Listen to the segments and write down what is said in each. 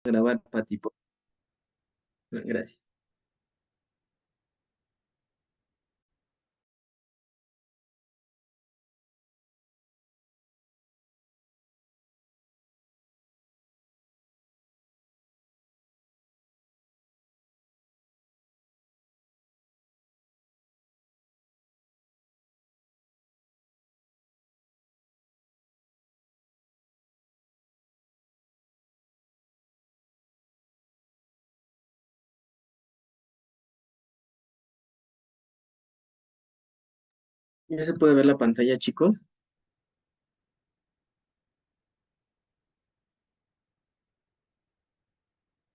Grabar, Pati. Gracias. ¿Ya se puede ver la pantalla, chicos?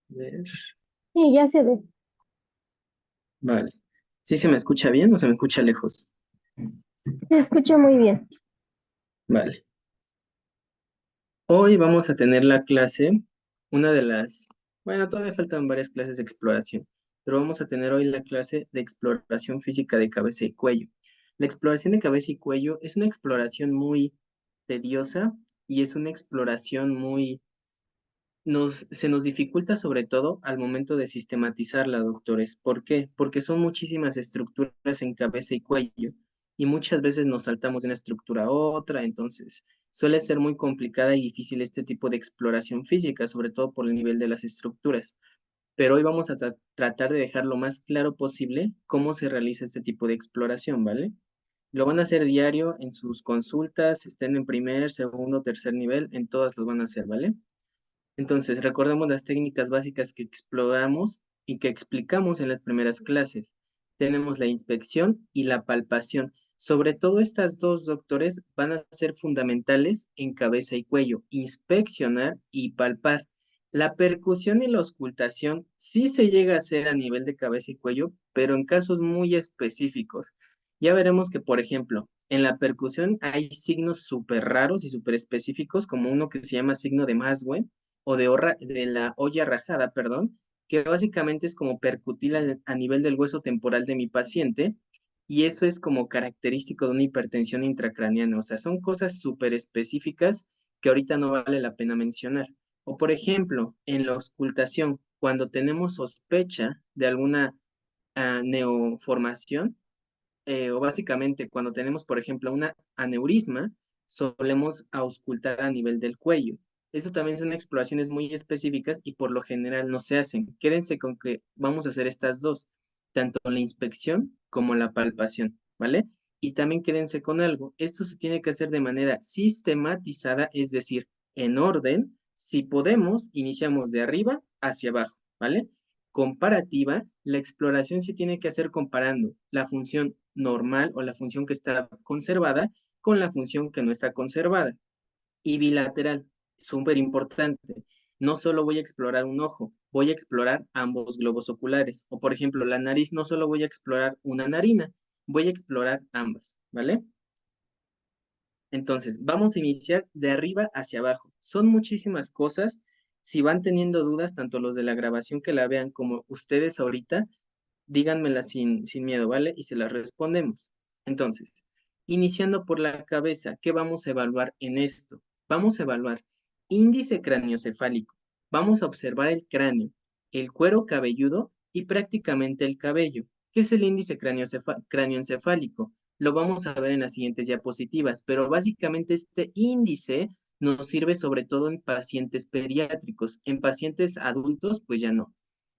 A ver. Sí, ya se ve. Vale. ¿Sí se me escucha bien o se me escucha lejos? Se escucha muy bien. Vale. Hoy vamos a tener la clase, una de las, bueno, todavía faltan varias clases de exploración, pero vamos a tener hoy la clase de exploración física de cabeza y cuello. La exploración de cabeza y cuello es una exploración muy tediosa y es una exploración muy se nos dificulta sobre todo al momento de sistematizarla, doctores. ¿Por qué? Porque son muchísimas estructuras en cabeza y cuello y muchas veces nos saltamos de una estructura a otra, entonces suele ser muy complicada y difícil este tipo de exploración física, sobre todo por el nivel de las estructuras. Pero hoy vamos a tratar de dejar lo más claro posible cómo se realiza este tipo de exploración, ¿vale? Lo van a hacer diario en sus consultas, estén en primer, segundo, tercer nivel, en todas lo van a hacer, ¿vale? Entonces, recordemos las técnicas básicas que exploramos y que explicamos en las primeras clases. Tenemos la inspección y la palpación. Sobre todo estas dos, doctores, van a ser fundamentales en cabeza y cuello, inspeccionar y palpar. La percusión y la auscultación sí se llega a hacer a nivel de cabeza y cuello, pero en casos muy específicos. Ya veremos que, por ejemplo, en la percusión hay signos súper raros y súper específicos, como uno que se llama signo de Maswell, o de la olla rajada, perdón, que básicamente es como percutir a nivel del hueso temporal de mi paciente, y eso es como característico de una hipertensión intracraneana. O sea, son cosas súper específicas que ahorita no vale la pena mencionar. O por ejemplo, en la auscultación, cuando tenemos sospecha de alguna neoformación, o básicamente cuando tenemos, por ejemplo, una aneurisma, solemos auscultar a nivel del cuello. Eso también son exploraciones muy específicas y por lo general no se hacen. Quédense con que vamos a hacer estas dos, tanto la inspección como la palpación, ¿vale? Y también quédense con algo, esto se tiene que hacer de manera sistematizada, es decir, en orden. Si podemos, iniciamos de arriba hacia abajo, ¿vale? Comparativa, la exploración se tiene que hacer comparando la función normal o la función que está conservada con la función que no está conservada. Y bilateral, súper importante. No solo voy a explorar un ojo, voy a explorar ambos globos oculares. O por ejemplo, la nariz, no solo voy a explorar una narina, voy a explorar ambas, ¿vale? Entonces, vamos a iniciar de arriba hacia abajo. Son muchísimas cosas. Si van teniendo dudas, tanto los de la grabación que la vean como ustedes ahorita, díganmelas sin miedo, ¿vale? Y se las respondemos. Entonces, iniciando por la cabeza, ¿qué vamos a evaluar en esto? Vamos a evaluar índice craneoencefálico. Vamos a observar el cráneo, el cuero cabelludo y prácticamente el cabello. ¿Qué es el índice craneoencefálico? Lo vamos a ver en las siguientes diapositivas, pero básicamente este índice nos sirve sobre todo en pacientes pediátricos. En pacientes adultos, pues ya no.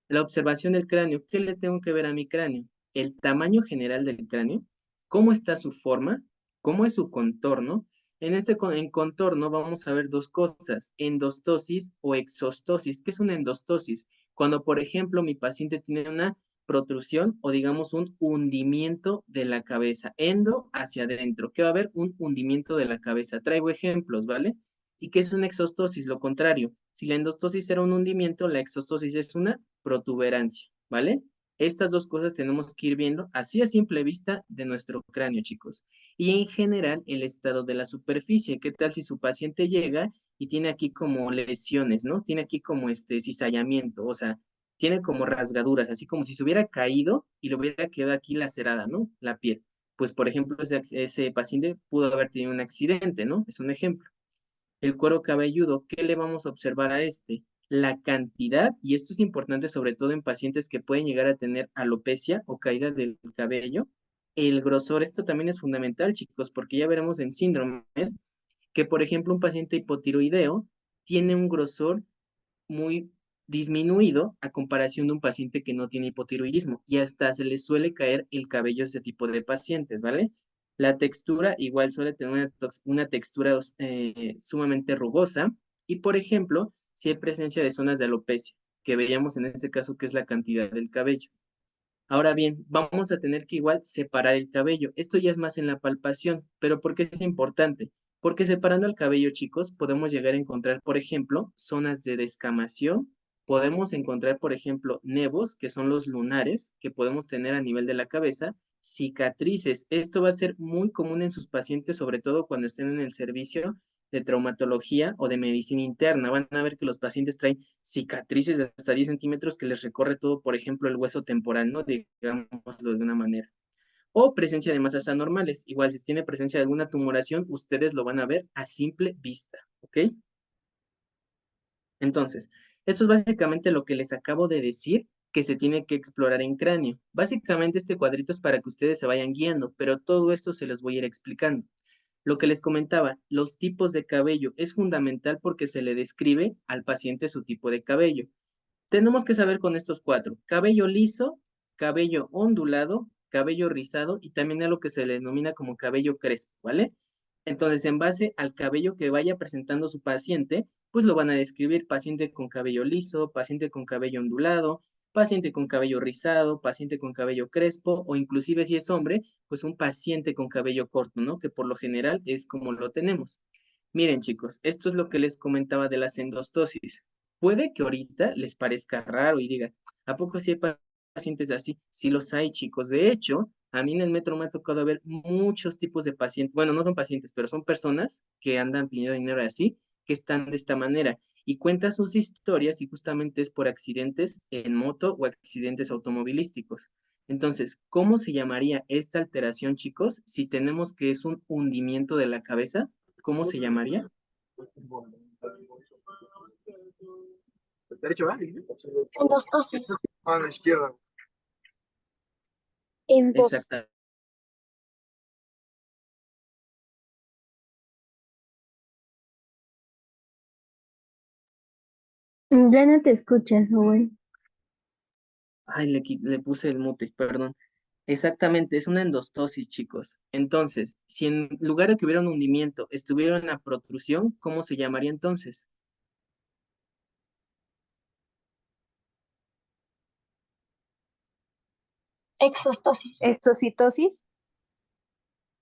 La observación del cráneo. ¿Qué le tengo que ver a mi cráneo? El tamaño general del cráneo, cómo está su forma, cómo es su contorno. En contorno vamos a ver dos cosas, endostosis o exostosis. ¿Qué es una endostosis? Cuando, por ejemplo, mi paciente tiene una protrusión o digamos un hundimiento de la cabeza, endo hacia adentro. ¿Qué va a haber? Un hundimiento de la cabeza. Traigo ejemplos, ¿vale? ¿Y qué es una exostosis? Lo contrario. Si la endostosis era un hundimiento, la exostosis es una protuberancia, ¿vale? Estas dos cosas tenemos que ir viendo así a simple vista de nuestro cráneo, chicos. Y en general, el estado de la superficie. ¿Qué tal si su paciente llega y tiene aquí como lesiones, ¿no? Tiene aquí como este cizallamiento, o sea, tiene como rasgaduras, así como si se hubiera caído y le hubiera quedado aquí lacerada, ¿no? La piel. Pues, por ejemplo, ese paciente pudo haber tenido un accidente, ¿no? Es un ejemplo. El cuero cabelludo, ¿qué le vamos a observar a este? la cantidad, y esto es importante sobre todo en pacientes que pueden llegar a tener alopecia o caída del cabello, el grosor, esto también es fundamental, chicos, porque ya veremos en síndromes que, por ejemplo, un paciente hipotiroideo tiene un grosor muy disminuido a comparación de un paciente que no tiene hipotiroidismo y hasta se le suele caer el cabello a ese tipo de pacientes, ¿vale? La textura igual suele tener una textura sumamente rugosa y, por ejemplo, si hay presencia de zonas de alopecia, que veíamos en este caso que es la cantidad del cabello. Ahora bien, vamos a tener que igual separar el cabello. Esto ya es más en la palpación, pero ¿por qué es importante? Porque separando el cabello, chicos, podemos llegar a encontrar, por ejemplo, zonas de descamación. Podemos encontrar, por ejemplo, nevos, que son los lunares que podemos tener a nivel de la cabeza, cicatrices. Esto va a ser muy común en sus pacientes, sobre todo cuando estén en el servicio de traumatología o de medicina interna. Van a ver que los pacientes traen cicatrices de hasta 10 centímetros que les recorre todo, por ejemplo, el hueso temporal, ¿no? Digámoslo de una manera. O presencia de masas anormales. Igual, si tiene presencia de alguna tumoración, ustedes lo van a ver a simple vista, ¿ok? Entonces, esto es básicamente lo que les acabo de decir que se tiene que explorar en cráneo. Básicamente este cuadrito es para que ustedes se vayan guiando, pero todo esto se los voy a ir explicando. Lo que les comentaba, los tipos de cabello es fundamental porque se le describe al paciente su tipo de cabello. Tenemos que saber con estos cuatro: cabello liso, cabello ondulado, cabello rizado y también a lo que se le denomina como cabello crespo, ¿vale? Entonces, en base al cabello que vaya presentando su paciente, pues lo van a describir: paciente con cabello liso, paciente con cabello ondulado, paciente con cabello rizado, paciente con cabello crespo, o inclusive si es hombre, pues un paciente con cabello corto, ¿no? Que por lo general es como lo tenemos. Miren, chicos, esto es lo que les comentaba de las endostosis. Puede que ahorita les parezca raro y digan, ¿a poco sí hay pacientes así? Sí los hay, chicos. De hecho, a mí en el metro me ha tocado ver muchos tipos de pacientes. Bueno, no son pacientes, pero son personas que andan pidiendo dinero así, que están de esta manera. Y cuentan sus historias y justamente es por accidentes en moto o accidentes automovilísticos. Entonces, ¿cómo se llamaría esta alteración, chicos? Si tenemos que es un hundimiento de la cabeza, ¿cómo se llamaría? Derecho, ¿va? Endostosis. A la izquierda. Endos. Exactamente. Ya no te escuchas, Owen. Ay, le puse el mute, perdón. Exactamente, es una endostosis, chicos. Entonces, si en lugar de que hubiera un hundimiento estuviera una protrusión, ¿cómo se llamaría entonces? Exostosis. Exocitosis.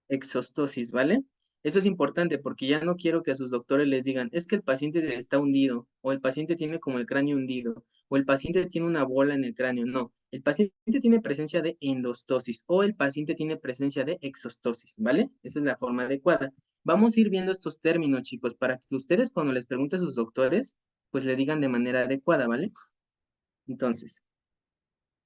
Exostosis, ¿vale? Eso es importante porque ya no quiero que a sus doctores les digan, es que el paciente está hundido, o el paciente tiene como el cráneo hundido, o el paciente tiene una bola en el cráneo. No, el paciente tiene presencia de endostosis, o el paciente tiene presencia de exostosis, ¿vale? Esa es la forma adecuada. Vamos a ir viendo estos términos, chicos, para que ustedes cuando les pregunten a sus doctores, pues le digan de manera adecuada, ¿vale? Entonces,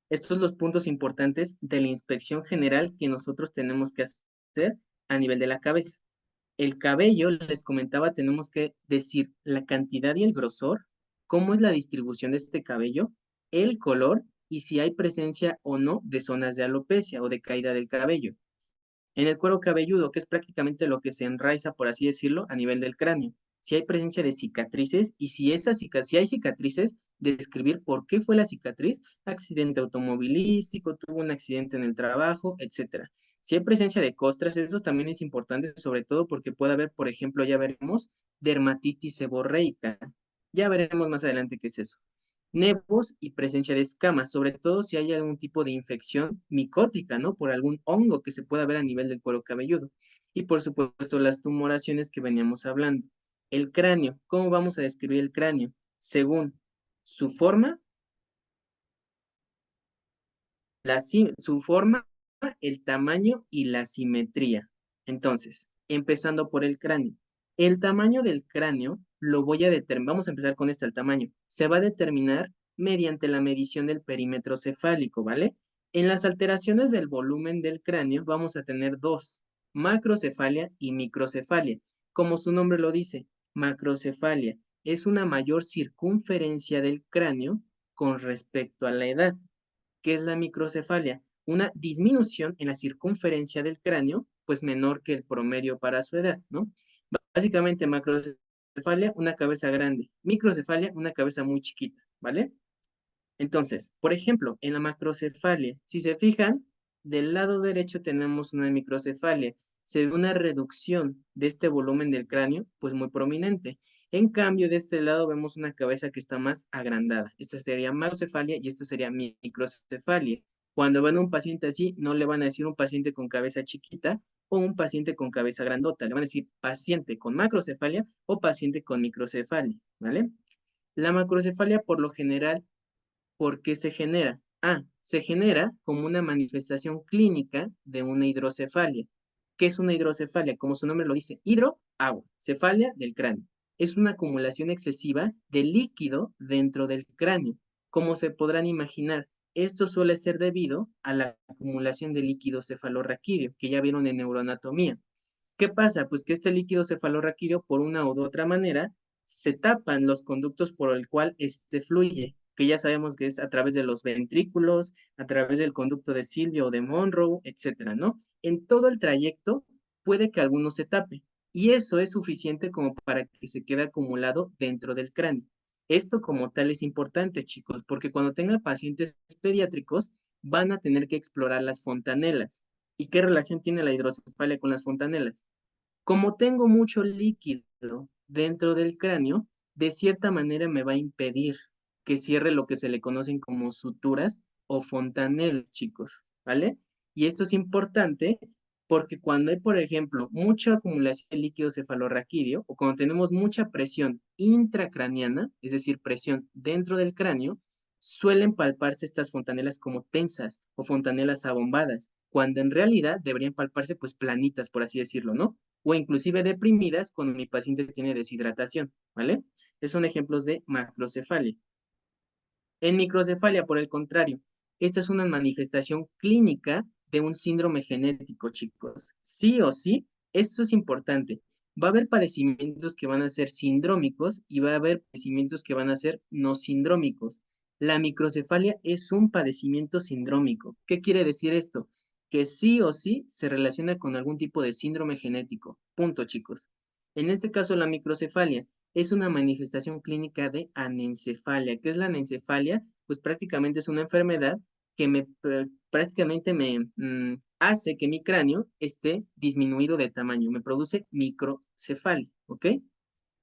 estos son los puntos importantes de la inspección general que nosotros tenemos que hacer a nivel de la cabeza. El cabello, les comentaba, tenemos que decir la cantidad y el grosor, cómo es la distribución de este cabello, el color y si hay presencia o no de zonas de alopecia o de caída del cabello. En el cuero cabelludo, que es prácticamente lo que se enraiza, por así decirlo, a nivel del cráneo. Si hay presencia de cicatrices y si hay cicatrices, describir por qué fue la cicatriz: accidente automovilístico, tuvo un accidente en el trabajo, etcétera. Si hay presencia de costras, eso también es importante, sobre todo porque puede haber, por ejemplo, ya veremos, dermatitis seborreica. Ya veremos más adelante qué es eso. Nevos y presencia de escamas, sobre todo si hay algún tipo de infección micótica, ¿no? Por algún hongo que se pueda ver a nivel del cuero cabelludo. Y por supuesto las tumoraciones que veníamos hablando. El cráneo, ¿cómo vamos a describir el cráneo? Según su forma, su forma, el tamaño y la simetría. Entonces, empezando por el cráneo. El tamaño del cráneo lo voy a determinar, vamos a empezar con este, el tamaño. Se va a determinar mediante la medición del perímetro cefálico, ¿vale? En las alteraciones del volumen del cráneo vamos a tener dos: macrocefalia y microcefalia. Como su nombre lo dice, macrocefalia es una mayor circunferencia del cráneo con respecto a la edad. ¿Qué es la microcefalia? Una disminución en la circunferencia del cráneo, pues menor que el promedio para su edad, ¿no? Básicamente, macrocefalia, una cabeza grande. Microcefalia, una cabeza muy chiquita, ¿vale? Entonces, por ejemplo, en la macrocefalia, si se fijan, del lado derecho tenemos una microcefalia. Se ve una reducción de este volumen del cráneo, pues muy prominente. En cambio, de este lado vemos una cabeza que está más agrandada. Esta sería macrocefalia y esta sería microcefalia. Cuando ven a un paciente así, no le van a decir un paciente con cabeza chiquita o un paciente con cabeza grandota. Le van a decir paciente con macrocefalia o paciente con microcefalia, ¿vale? La macrocefalia, por lo general, ¿por qué se genera? Se genera como una manifestación clínica de una hidrocefalia. ¿Qué es una hidrocefalia? Como su nombre lo dice, hidro, agua, cefalia del cráneo. Es una acumulación excesiva de líquido dentro del cráneo. Como se podrán imaginar, esto suele ser debido a la acumulación de líquido cefalorraquídeo, que ya vieron en neuroanatomía. ¿Qué pasa? Pues que este líquido cefalorraquídeo, por una u otra manera, se tapan los conductos por el cual este fluye, que ya sabemos que es a través de los ventrículos, a través del conducto de Silvio o de Monroe, etcétera, ¿no? En todo el trayecto puede que alguno se tape, y eso es suficiente como para que se quede acumulado dentro del cráneo. Esto como tal es importante, chicos, porque cuando tengan pacientes pediátricos van a tener que explorar las fontanelas. ¿Y qué relación tiene la hidrocefalia con las fontanelas? Como tengo mucho líquido dentro del cráneo, de cierta manera me va a impedir que cierre lo que se le conocen como suturas o fontanelas, chicos, ¿vale? Y esto es importante porque cuando hay, por ejemplo, mucha acumulación de líquido cefalorraquídeo o cuando tenemos mucha presión intracraniana, es decir, presión dentro del cráneo, suelen palparse estas fontanelas como tensas o fontanelas abombadas, cuando en realidad deberían palparse pues planitas, por así decirlo, ¿no? O inclusive deprimidas cuando mi paciente tiene deshidratación, ¿vale? Esos son ejemplos de macrocefalia. En microcefalia, por el contrario, esta es una manifestación clínica de un síndrome genético, chicos. Sí o sí, esto es importante. Va a haber padecimientos que van a ser sindrómicos y va a haber padecimientos que van a ser no sindrómicos. La microcefalia es un padecimiento sindrómico. ¿Qué quiere decir esto? Que sí o sí se relaciona con algún tipo de síndrome genético. Punto, chicos. En este caso, la microcefalia es una manifestación clínica de anencefalia. ¿Qué es la anencefalia? Pues prácticamente es una enfermedad que prácticamente me hace que mi cráneo esté disminuido de tamaño, me produce microcefalia, ¿ok?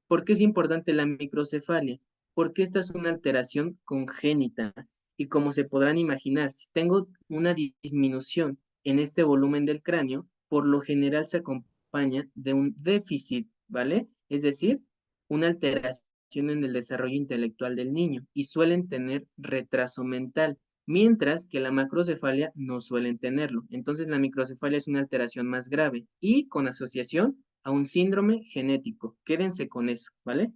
¿Por qué es importante la microcefalia? Porque esta es una alteración congénita y como se podrán imaginar, si tengo una disminución en este volumen del cráneo, por lo general se acompaña de un déficit, ¿vale? Es decir, una alteración en el desarrollo intelectual del niño y suelen tener retraso mental, mientras que la macrocefalia no suelen tenerlo. Entonces la microcefalia es una alteración más grave y con asociación a un síndrome genético. Quédense con eso, ¿vale?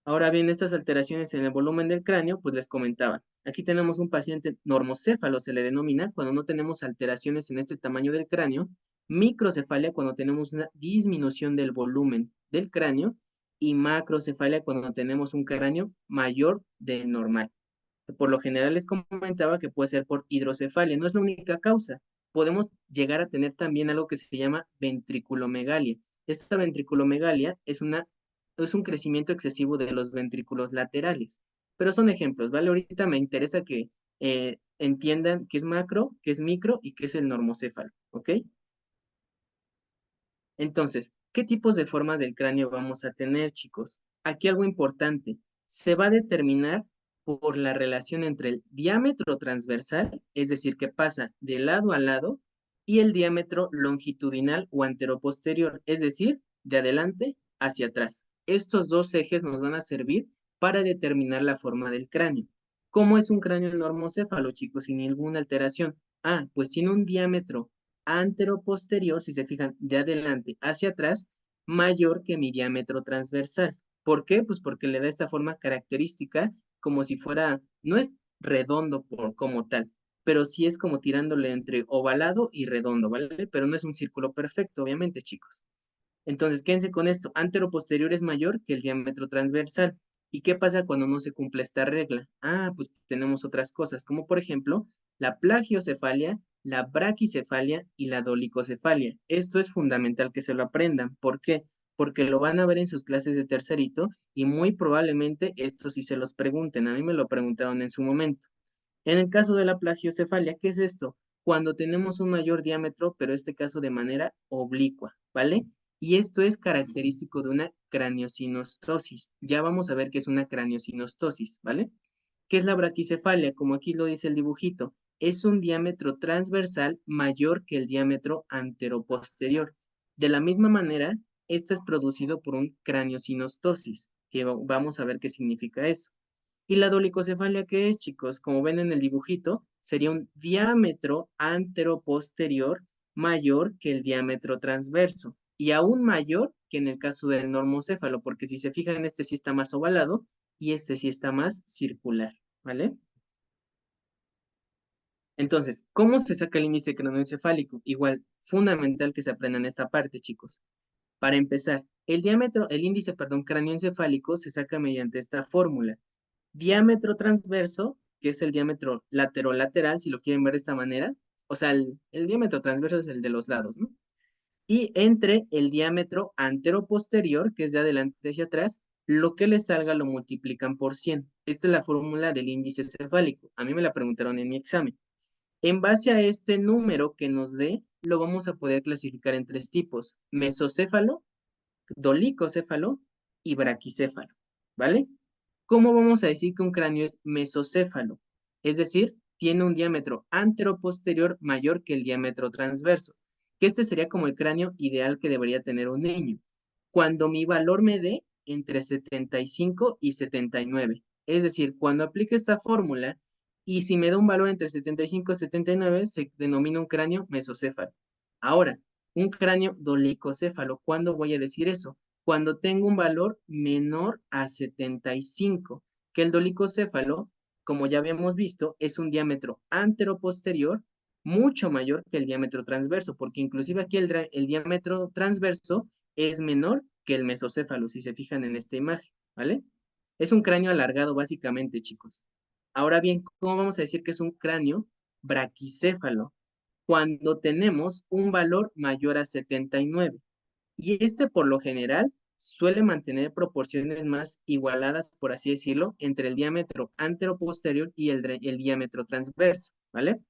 Ahora bien, estas alteraciones en el volumen del cráneo, pues les comentaba. Aquí tenemos un paciente normocéfalo, se le denomina, cuando no tenemos alteraciones en este tamaño del cráneo, microcefalia cuando tenemos una disminución del volumen del cráneo y macrocefalia cuando tenemos un cráneo mayor del normal. Por lo general les comentaba que puede ser por hidrocefalia, no es la única causa. Podemos llegar a tener también algo que se llama ventriculomegalia. Esta ventriculomegalia es un crecimiento excesivo de los ventrículos laterales. Pero son ejemplos, ¿vale? Ahorita me interesa que entiendan qué es macro, qué es micro y qué es el normocéfalo, ¿ok? Entonces, ¿qué tipos de forma del cráneo vamos a tener, chicos? Aquí algo importante. Se va a determinar por la relación entre el diámetro transversal, es decir, que pasa de lado a lado, y el diámetro longitudinal o anteroposterior, es decir, de adelante hacia atrás. Estos dos ejes nos van a servir para determinar la forma del cráneo. ¿Cómo es un cráneo normocéfalo, chicos, sin ninguna alteración? Pues tiene un diámetro anteroposterior, si se fijan, de adelante hacia atrás, mayor que mi diámetro transversal. ¿Por qué? Pues porque le da esta forma característica como si fuera, no es redondo por como tal, pero sí es como tirándole entre ovalado y redondo, ¿vale? Pero no es un círculo perfecto, obviamente, chicos. Entonces, quédense con esto. Antero-posterior es mayor que el diámetro transversal. ¿Y qué pasa cuando no se cumple esta regla? Ah, pues tenemos otras cosas, como por ejemplo, la plagiocefalia, la braquicefalia y la dolicocefalia. Esto es fundamental que se lo aprendan. ¿Por qué? Porque lo van a ver en sus clases de tercerito y muy probablemente esto sí se los pregunten. A mí me lo preguntaron en su momento. En el caso de la plagiocefalia, ¿qué es esto? Cuando tenemos un mayor diámetro, pero este caso de manera oblicua, ¿vale? Y esto es característico de una craniosinostosis. Ya vamos a ver qué es una craniosinostosis, ¿vale? ¿Qué es la braquicefalia? Como aquí lo dice el dibujito, es un diámetro transversal mayor que el diámetro anteroposterior. De la misma manera, este es producido por un craniosinostosis, que vamos a ver qué significa eso. ¿Y la dolicocefalia qué es, chicos? Como ven en el dibujito, sería un diámetro anteroposterior mayor que el diámetro transverso y aún mayor que en el caso del normocéfalo, porque si se fijan, este sí está más ovalado y este sí está más circular, ¿vale? Entonces, ¿cómo se saca el índice craneoencefálico? Igual, fundamental que se aprendan esta parte, chicos. Para empezar, el índice, perdón, craneoencefálico se saca mediante esta fórmula. Diámetro transverso, que es el diámetro lateral, si lo quieren ver de esta manera. O sea, el diámetro transverso es el de los lados, ¿no? Y entre el diámetro antero-posterior, que es de adelante hacia atrás, lo que les salga lo multiplican por 100. Esta es la fórmula del índice cefálico. A mí me la preguntaron en mi examen. En base a este número que nos dé, lo vamos a poder clasificar en tres tipos: mesocéfalo, dolicocéfalo y braquicéfalo, ¿vale? ¿Cómo vamos a decir que un cráneo es mesocéfalo? Es decir, tiene un diámetro anteroposterior mayor que el diámetro transverso, que este sería como el cráneo ideal que debería tener un niño. Cuando mi valor me dé entre 75 y 79. Es decir, cuando aplique esta fórmula y si me da un valor entre 75 y 79, se denomina un cráneo mesocéfalo. Ahora, un cráneo dolicocéfalo, ¿cuándo voy a decir eso? Cuando tengo un valor menor a 75, que el dolicocéfalo, como ya habíamos visto, es un diámetro anteroposterior mucho mayor que el diámetro transverso, porque inclusive aquí el diámetro transverso es menor que el mesocéfalo, si se fijan en esta imagen, ¿vale? Es un cráneo alargado básicamente, chicos. Ahora bien, ¿cómo vamos a decir que es un cráneo braquicéfalo? Cuando tenemos un valor mayor a 79. Y este, por lo general, suele mantener proporciones más igualadas, por así decirlo, entre el diámetro anteroposterior y el diámetro transverso, ¿vale?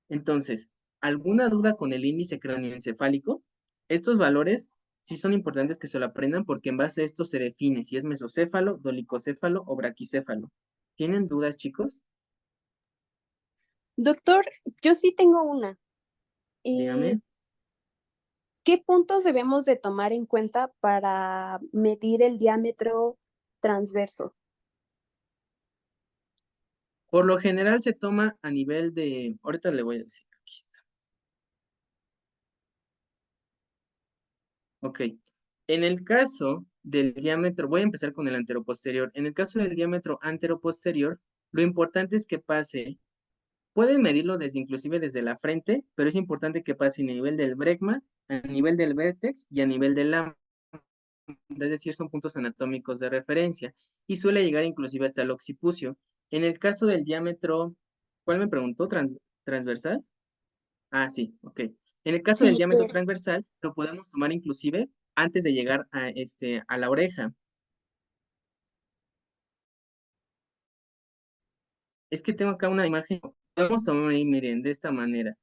Entonces, ¿alguna duda con el índice craneoencefálico? Estos valores sí son importantes que se lo aprendan porque en base a esto se define si es mesocéfalo, dolicocéfalo o braquicéfalo. ¿Tienen dudas, chicos? Doctor, yo sí tengo una. Dígame. ¿Qué puntos debemos de tomar en cuenta para medir el diámetro transverso? Por lo general se toma a nivel de, ahorita le voy a decir, aquí está. Ok. En el caso del diámetro, voy a empezar con el anteroposterior. En el caso del diámetro anteroposterior, lo importante es que pase, pueden medirlo desde inclusive desde la frente, pero es importante que pase a nivel del brecma, a nivel del vértex y a nivel del lambda, es decir, son puntos anatómicos de referencia y suele llegar inclusive hasta el occipucio. En el caso del diámetro, ¿cuál me preguntó? ¿Transversal? Ah, sí, ok. En el caso del Sí, diámetro transversal, lo podemos tomar inclusive antes de llegar a la oreja. Es que tengo acá una imagen, podemos tomar ahí, miren, de esta manera.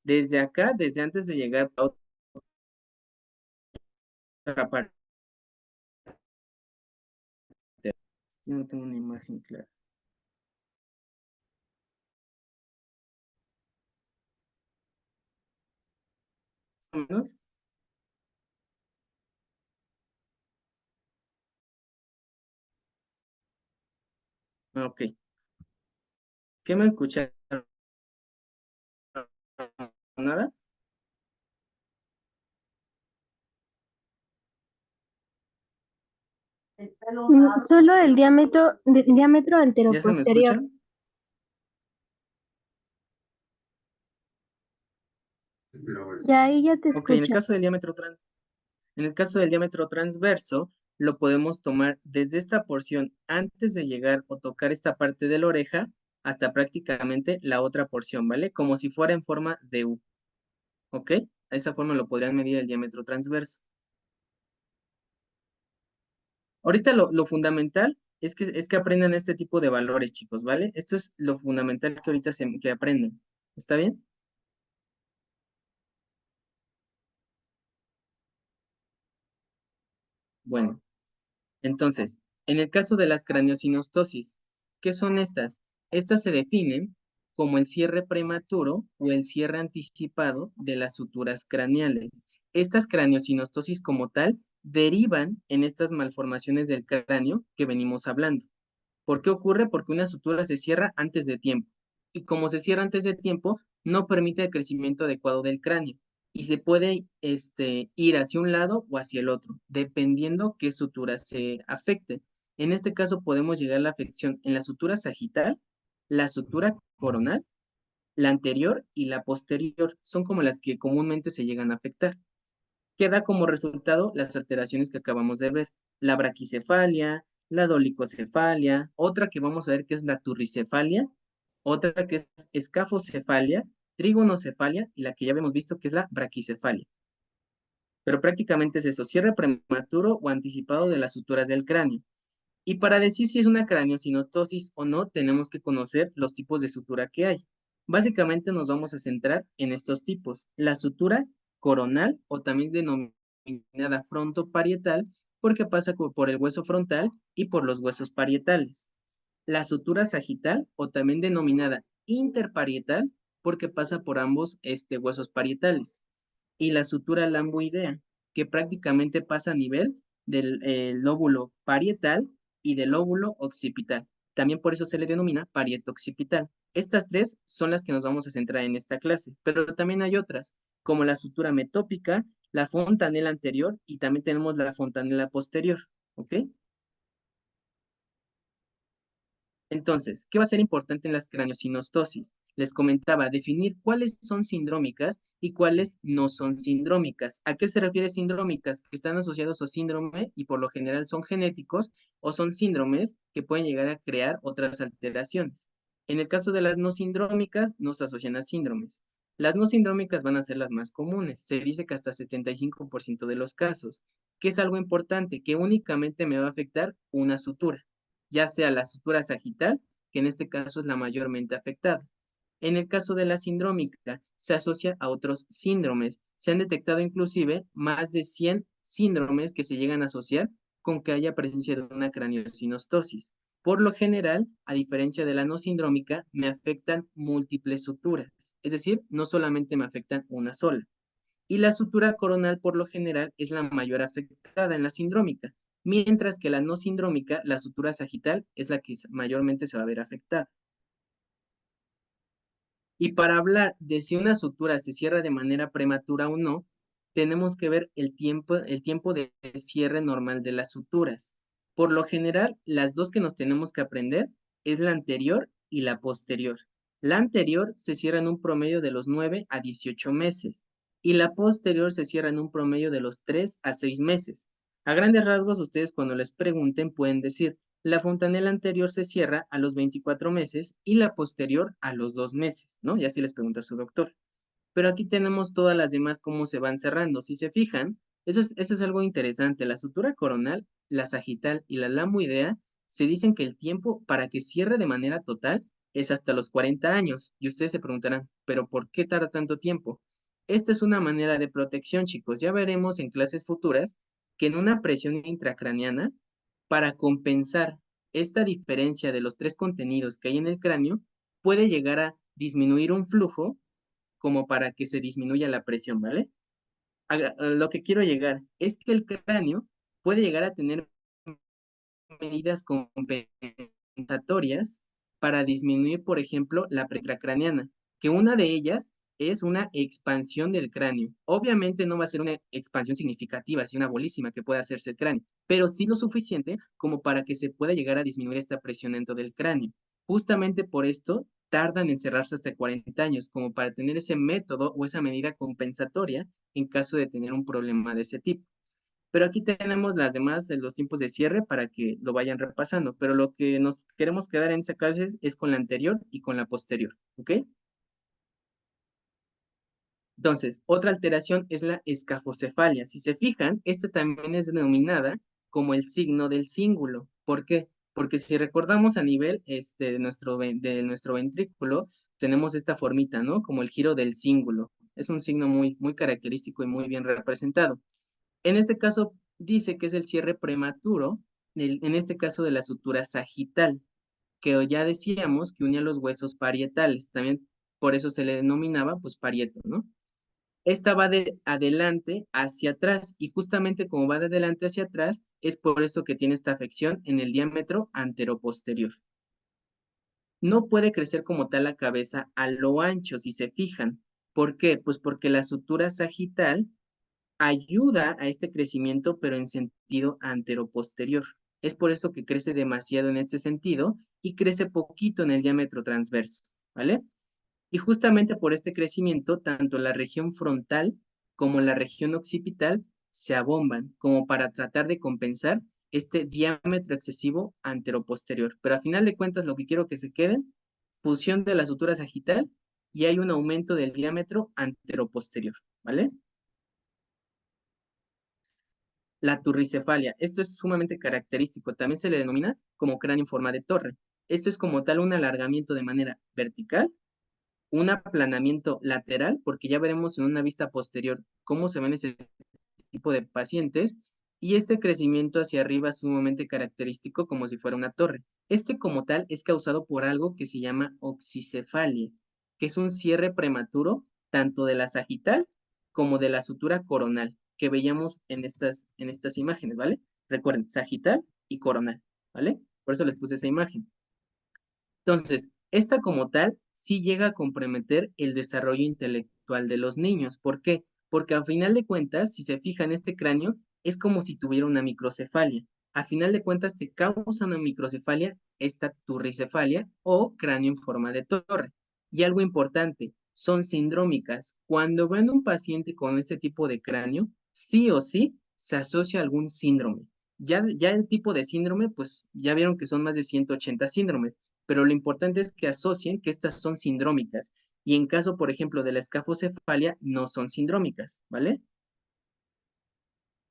Desde acá, desde antes de llegar a otra parte. Yo no tengo una imagen clara. ¿Más o menos? Ah, ok. ¿Qué me escucharon? ¿Nada? Solo el diámetro ¿Ya se me anteroposterior. escucha? Ya ahí ya te Ok, en el escucho. caso del en el caso del diámetro transverso, lo podemos tomar desde esta porción antes de llegar o tocar esta parte de la oreja hasta prácticamente la otra porción, ¿vale? Como si fuera en forma de U, ¿ok? De esa forma lo podrían medir el diámetro transverso. Ahorita lo fundamental es que aprendan este tipo de valores, chicos, ¿vale? Esto es lo fundamental que ahorita que aprenden. ¿Está bien? Bueno. Entonces, en el caso de las craneosinostosis, ¿qué son estas? Estas se definen como el cierre prematuro o el cierre anticipado de las suturas craneales. Estas craneosinostosis como tal derivan en estas malformaciones del cráneo que venimos hablando. ¿Por qué ocurre? Porque una sutura se cierra antes de tiempo. Y como se cierra antes de tiempo, no permite el crecimiento adecuado del cráneo. Y se puede ir hacia un lado o hacia el otro, dependiendo qué sutura se afecte. En este caso podemos llegar a la afección en la sutura sagital, la sutura coronal, la anterior y la posterior. Son como las que comúnmente se llegan a afectar, que da como resultado las alteraciones que acabamos de ver, la braquicefalia, la dolicocefalia, otra que vamos a ver que es la turricefalia, otra que es escafocefalia, trigonocefalia y la que ya habíamos visto que es la braquicefalia. Pero prácticamente es eso, cierre prematuro o anticipado de las suturas del cráneo. Y para decir si es una craneosinostosis o no, tenemos que conocer los tipos de sutura que hay. Básicamente nos vamos a centrar en estos tipos. La sutura coronal o también denominada frontoparietal porque pasa por el hueso frontal y por los huesos parietales. La sutura sagital o también denominada interparietal porque pasa por ambos huesos parietales y la sutura lamboidea, que prácticamente pasa a nivel del lóbulo parietal y del lóbulo occipital. También por eso se le denomina parieto-occipital. Estas tres son las que nos vamos a centrar en esta clase, pero también hay otras, como la sutura metópica, la fontanela anterior y también tenemos la fontanela posterior, ¿ok? Entonces, ¿qué va a ser importante en las craneosinostosis? Les comentaba, definir cuáles son sindrómicas y cuáles no son sindrómicas. ¿A qué se refiere sindrómicas? Que están asociados a síndrome y por lo general son genéticos o son síndromes que pueden llegar a crear otras alteraciones. En el caso de las no sindrómicas, no se asocian a síndromes. Las no sindrómicas van a ser las más comunes. Se dice que hasta 75% de los casos. ¿Qué es algo importante? Que únicamente me va a afectar una sutura, ya sea la sutura sagital, que en este caso es la mayormente afectada. En el caso de la sindrómica, se asocia a otros síndromes. Se han detectado inclusive más de 100 síndromes que se llegan a asociar con que haya presencia de una craneosinostosis. Por lo general, a diferencia de la no sindrómica, me afectan múltiples suturas, es decir, no solamente me afectan una sola. Y la sutura coronal por lo general es la mayor afectada en la sindrómica, mientras que la no sindrómica, la sutura sagital, es la que mayormente se va a ver afectada. Y para hablar de si una sutura se cierra de manera prematura o no, tenemos que ver el tiempo de cierre normal de las suturas. Por lo general, las dos que nos tenemos que aprender es la anterior y la posterior. La anterior se cierra en un promedio de los 9 a 18 meses y la posterior se cierra en un promedio de los 3 a 6 meses. A grandes rasgos, ustedes cuando les pregunten pueden decir, la fontanela anterior se cierra a los 24 meses y la posterior a los 2 meses, ¿no? Y así les pregunta su doctor. Pero aquí tenemos todas las demás cómo se van cerrando. Si se fijan, eso es algo interesante. La sutura coronal, la sagital y la lamoidea se dicen que el tiempo para que cierre de manera total es hasta los 40 años. Y ustedes se preguntarán, ¿pero por qué tarda tanto tiempo? Esta es una manera de protección, chicos. Ya veremos en clases futuras que en una presión intracraneana, para compensar esta diferencia de los tres contenidos que hay en el cráneo, puede llegar a disminuir un flujo como para que se disminuya la presión, ¿vale? A lo que quiero llegar es que el cráneo puede llegar a tener medidas compensatorias para disminuir, por ejemplo, la pretracraneana, que una de ellas es una expansión del cráneo. Obviamente no va a ser una expansión significativa, así una bolísima que pueda hacerse el cráneo, pero sí lo suficiente como para que se pueda llegar a disminuir esta presión dentro del cráneo. Justamente por esto tardan en cerrarse hasta 40 años, como para tener ese método o esa medida compensatoria en caso de tener un problema de ese tipo. Pero aquí tenemos las demás, los tiempos de cierre para que lo vayan repasando, pero lo que nos queremos quedar en esa clase es con la anterior y con la posterior, ¿ok? Entonces, otra alteración es la escafocefalia. Si se fijan, esta también es denominada como el signo del cíngulo. ¿Por qué? Porque si recordamos a nivel de nuestro ventrículo, tenemos esta formita, ¿no? Como el giro del cíngulo. Es un signo muy, muy característico y muy bien representado. En este caso, dice que es el cierre prematuro, en este caso de la sutura sagital, que ya decíamos que unía los huesos parietales. También por eso se le denominaba, pues, parieto, ¿no? Esta va de adelante hacia atrás y justamente como va de adelante hacia atrás, es por eso que tiene esta afección en el diámetro anteroposterior. No puede crecer como tal la cabeza a lo ancho, si se fijan. ¿Por qué? Pues porque la sutura sagital ayuda a este crecimiento, pero en sentido anteroposterior. Es por eso que crece demasiado en este sentido y crece poquito en el diámetro transverso, ¿vale? Y justamente por este crecimiento, tanto la región frontal como la región occipital se abomban, como para tratar de compensar este diámetro excesivo anteroposterior. Pero a final de cuentas, lo que quiero que se queden, fusión de la sutura sagital y hay un aumento del diámetro anteroposterior, ¿vale? La turricefalia, esto es sumamente característico, también se le denomina como cráneo en forma de torre. Esto es como tal un alargamiento de manera vertical, un aplanamiento lateral, porque ya veremos en una vista posterior cómo se ven ese tipo de pacientes, y este crecimiento hacia arriba es sumamente característico como si fuera una torre. Este como tal es causado por algo que se llama oxicefalia, que es un cierre prematuro tanto de la sagital como de la sutura coronal, que veíamos en estas imágenes, ¿vale? Recuerden, sagital y coronal, ¿vale? Por eso les puse esa imagen. Entonces, esta como tal sí llega a comprometer el desarrollo intelectual de los niños. ¿Por qué? Porque a final de cuentas, si se fijan, este cráneo es como si tuviera una microcefalia. A final de cuentas, te causa una microcefalia, esta turricefalia o cráneo en forma de torre. Y algo importante, son sindrómicas. Cuando ven un paciente con este tipo de cráneo, sí o sí se asocia a algún síndrome. Ya el tipo de síndrome, pues ya vieron que son más de 180 síndromes, pero lo importante es que asocien que estas son sindrómicas y en caso, por ejemplo, de la escafocefalia, no son sindrómicas, ¿vale?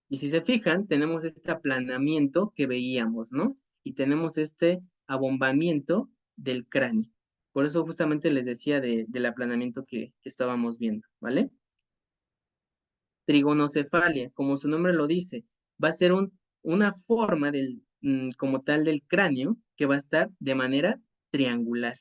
Y si se fijan, tenemos este aplanamiento que veíamos, ¿no? Y tenemos este abombamiento del cráneo. Por eso justamente les decía del aplanamiento que estábamos viendo, ¿vale? Trigonocefalia, como su nombre lo dice, va a ser una forma como tal del cráneo que va a estar de manera triangular.